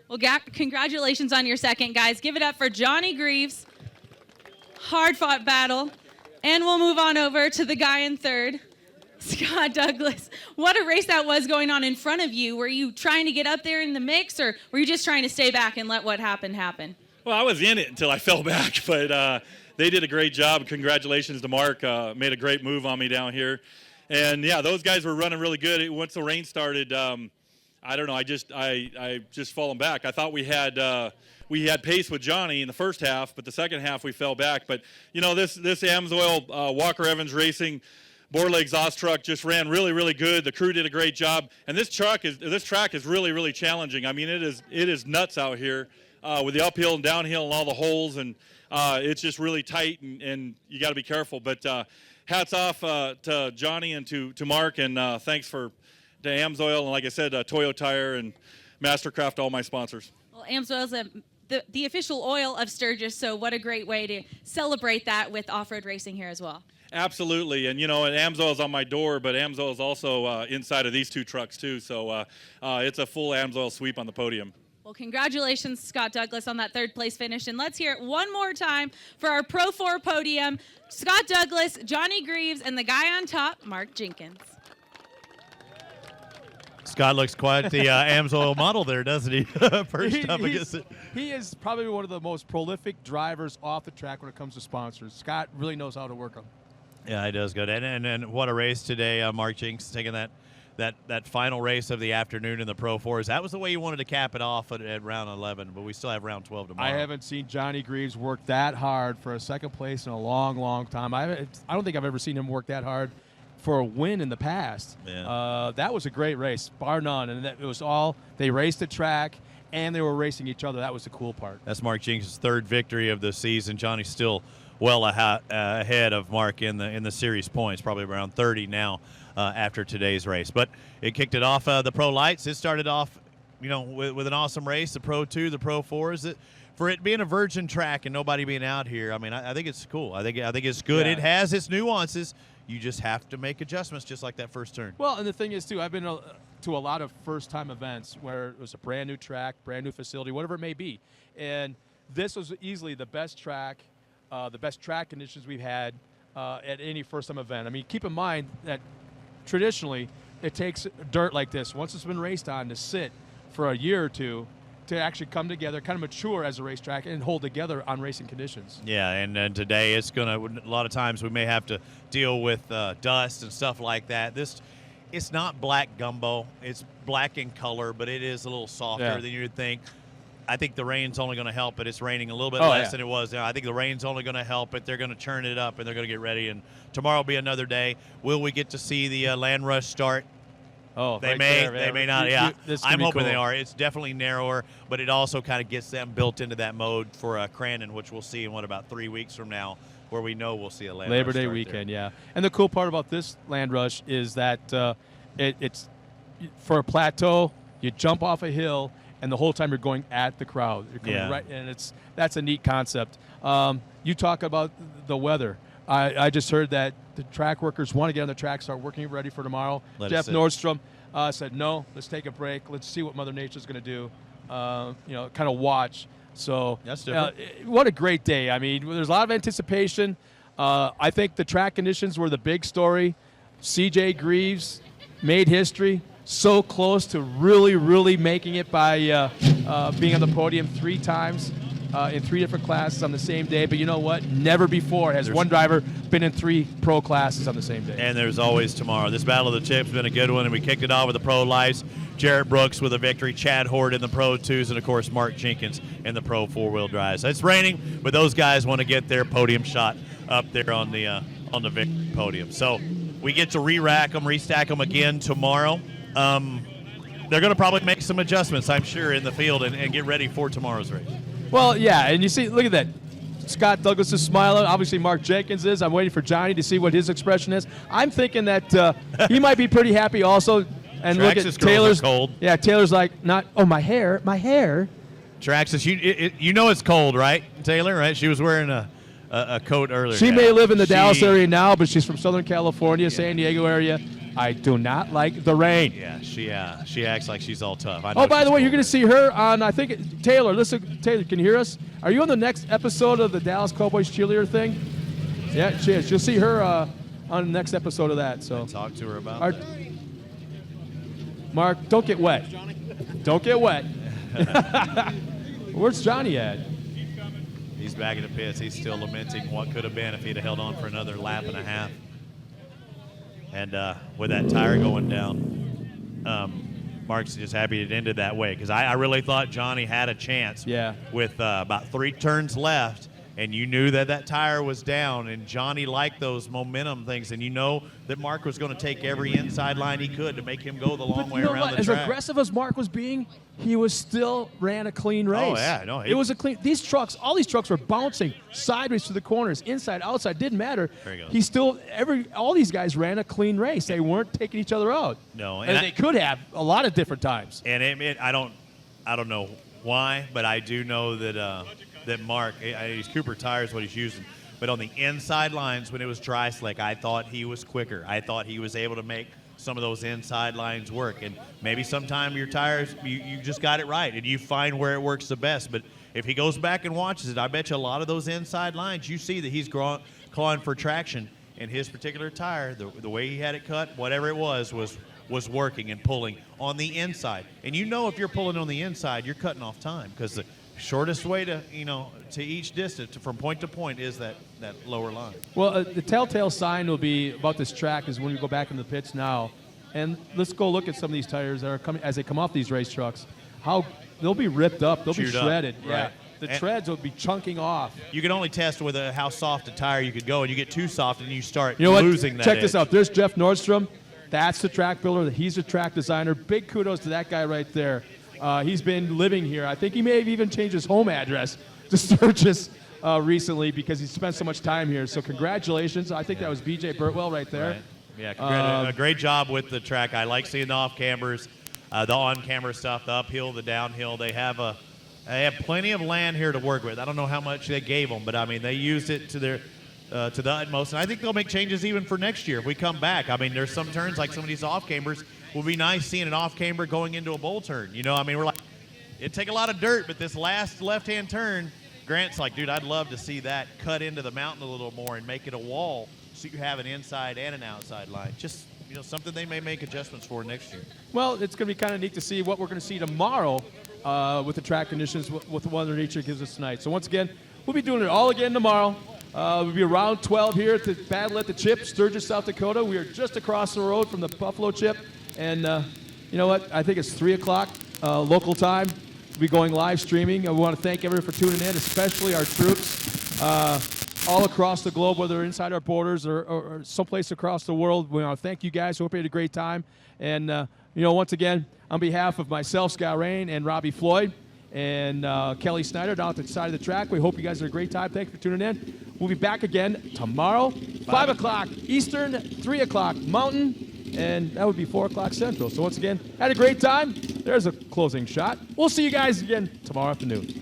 H: Well, congratulations on your second, guys. Give it up for Johnny Greaves. Hard-fought battle. And we'll move on over to the guy in third, Scott Douglas. What a race that was going on in front of you. Were you trying to get up there in the mix, or were you just trying to stay back and let what happened happen?
C: Well, I was in it until I fell back, but they did a great job. Congratulations to Mark. Made a great move on me down here. And, yeah, those guys were running really good. Once the rain started, I don't know, I just fallen back. I thought we had pace with Johnny in the first half, but the second half we fell back. But, this Amsoil Walker Evans Racing Borla exhaust truck just ran really, really good. The crew did a great job. And this track is really, really challenging. I mean, it is nuts out here with the uphill and downhill and all the holes. And it's just really tight, and you got to be careful. But hats off to Johnny and to Mark, and thanks to Amsoil, and like I said, Toyo Tire and Mastercraft, all my sponsors.
H: Well, Amsoil is the official oil of Sturgis, so what a great way to celebrate that with off-road racing here as well.
C: Absolutely, and and Amsoil is on my door, but Amsoil is also inside of these two trucks too, so it's a full Amsoil sweep on the podium.
H: Well, congratulations, Scott Douglas, on that third place finish, and let's hear it one more time for our Pro 4 podium. Scott Douglas, Johnny Greaves, and the guy on top, Mark Jenkins.
B: Scott looks quite the Amsoil model there, doesn't he? First up against it.
E: He is probably one of the most prolific drivers off the track when it comes to sponsors. Scott really knows how to work them.
B: Yeah, he does good. And what a race today. Mark Jenkins taking that final race of the afternoon in the Pro 4s. That was the way you wanted to cap it off at round 11, but we still have round 12 tomorrow.
E: I haven't seen Johnny Greaves work that hard for a second place in a long, long time. I don't think I've ever seen him work that hard for a win in the past.
B: Yeah.
E: That was a great race, bar none. And it was all, they raced the track, and they were racing each other. That was the cool part.
B: That's Mark Jenkins' third victory of the season. Johnny's still well ahead of Mark in the series points, probably around 30 now after today's race. But it kicked it off the Pro Lights. It started off, with an awesome race. The Pro 2, the Pro 4s. For it being a virgin track and nobody being out here, I mean, I think it's cool. I think it's good.
E: Yeah.
B: It has its nuances. You just have to make adjustments, just like that first turn.
E: Well, and the thing is, too, I've been to a lot of first-time events where it was a brand-new track, brand-new facility, whatever it may be. And this was easily the best track conditions we've had at any first-time event. I mean, keep in mind that traditionally it takes dirt like this, once it's been raced on, to sit for a year or two to actually come together, kind of mature as a racetrack, and hold together on racing conditions.
B: Yeah, and today it's a lot of times we may have to deal with dust and stuff like that. It's not black gumbo. It's black in color, but it is a little softer than you would think. I think the rain's only going to help it. It's raining a little bit less than it was. I think the rain's only going to help it. They're going to churn it up, and they're going to get ready. And tomorrow will be another day. Will we get to see the Land Rush start?
E: Oh,
B: they may not. Yeah, I'm hoping they are. It's definitely narrower, but it also kind of gets them built into that mode for Crandon, which we'll see in about 3 weeks from now, where we know we'll see a Land Rush
E: Labor Day weekend, yeah. And the cool part about this Land Rush is that it's for a plateau. You jump off a hill, and the whole time you're going at the crowd. You're coming right, and that's a neat concept. You talk about the weather. I just heard that the track workers want to get on the track, start working ready for tomorrow. Jeff Nordstrom said, no, let's take a break. Let's see what Mother Nature's going to do, kind of watch. So
B: that's different.
E: What a great day. I mean, there's a lot of anticipation. I think the track conditions were the big story. CJ Greaves made history, so close to really, really making it by being on the podium 3 times. In 3 different classes on the same day. But you know what? Never before has one driver been in 3 pro classes on the same day.
B: And there's always tomorrow. This Battle of the Chips has been a good one, and we kicked it off with the Pro Lights. Jarrett Brooks with a victory, Chad Hort in the Pro 2s, and, of course, Mark Jenkins in the Pro 4-wheel drives. It's raining, but those guys want to get their podium shot up there on the victory podium. So we get to re-rack them, restack them again tomorrow. they're going to probably make some adjustments, I'm sure, in the field and get ready for tomorrow's race.
E: Well, yeah, and you see, look at that. Scott Douglas is smiling. Obviously, Mark Jenkins is. I'm waiting for Johnny to see what his expression is. I'm thinking that he might be pretty happy also. And look at Taylor's
B: cold.
E: Yeah, Taylor's like, not, oh, my hair.
B: Traxxas, you know it's cold, right, Taylor? Right? She was wearing a coat earlier.
E: She may live in the Dallas area now, but she's from Southern California, San Diego area. I do not like the rain.
B: Yeah, she acts like she's all tough. I know
E: oh, by the way, you're going to see her on, I think, Taylor, can you hear us? Are you on the next episode of the Dallas Cowboys cheerleader thing? Yeah, she is. You'll see her on the next episode of that. So
B: talk to her about that.
E: Mark, don't get wet. Don't get wet. Where's Johnny at?
B: He's back in the pits. He's still lamenting what could have been if he'd have held on for another lap and a half. And with that tire going down, Mark's just happy it ended that way because I really thought Johnny had a chance.
E: Yeah.
B: With about 3 turns left, and you knew that tire was down, and Johnny liked those momentum things, and you know that Mark was going to take every inside line he could to make him go the long way around the track.
E: As aggressive as Mark was being, he was still ran a clean race.
B: Oh, yeah. No,
E: it was a clean. These trucks, all these trucks were bouncing sideways to the corners, inside, outside, didn't matter.
B: There you go.
E: He still, all these guys ran a clean race. They weren't taking each other out.
B: No.
E: And they could have a lot of different times.
B: And I don't know why, but I do know that Mark, he's Cooper tires what he's using, but on the inside lines when it was dry slick, I thought he was quicker. I thought he was able to make some of those inside lines work. And maybe sometime your tires, you just got it right, and you find where it works the best. But if he goes back and watches it, I bet you a lot of those inside lines, you see that he's clawing for traction, and his particular tire, the way he had it cut, whatever it was working and pulling on the inside. And you know if you're pulling on the inside, you're cutting off time because the shortest way to each distance from point to point is that lower line.
E: Well, the telltale sign will be about this track is when we go back in the pits now, and let's go look at some of these tires that are coming as they come off these race trucks. How they'll be ripped up, they'll be shredded.
B: Up,
E: yeah,
B: right.
E: The treads will be chunking off.
B: You can only test with how soft a tire you could go, and you get too soft and you start
E: what?
B: losing that.
E: Check this out. There's Jeff Nordstrom. That's the track builder. He's a track designer. Big kudos to that guy right there. He's been living here. I think he may have even changed his home address to Sturgis recently because he spent so much time here. So congratulations. I think that was BJ Burtwell right there.
B: Right. Yeah, a great job with the track. I like seeing the off-cameras, the on-camera stuff, the uphill, the downhill. They have plenty of land here to work with. I don't know how much they gave them, but, I mean, they used it to the utmost. And I think they'll make changes even for next year if we come back. I mean, there's some turns like some of these off-camers will be nice seeing an off-camber going into a bowl turn. I mean, we're like, it'd take a lot of dirt, but this last left-hand turn, Grant's like, dude, I'd love to see that cut into the mountain a little more and make it a wall so you have an inside and an outside line. Just, something they may make adjustments for next year.
E: Well, it's going to be kind of neat to see what we're going to see tomorrow with the track conditions, with the weather nature gives us tonight. So once again, we'll be doing it all again tomorrow. We'll be around 12 here at the Battle at the Chip, Sturgis, South Dakota. We are just across the road from the Buffalo Chip. And you know what? I think it's 3 o'clock local time. We'll be going live streaming. I want to thank everyone for tuning in, especially our troops all across the globe, whether inside our borders or someplace across the world. We want to thank you guys. Hope you had a great time. And, once again, on behalf of myself, Scott Rain, and Robbie Floyd, and Kelly Snyder down at the side of the track, we hope you guys had a great time. Thanks for tuning in. We'll be back again tomorrow, 5 o'clock Eastern, 3 o'clock Mountain, and that would be 4 o'clock Central. So once again, had a great time. There's a closing shot. We'll see you guys again tomorrow afternoon.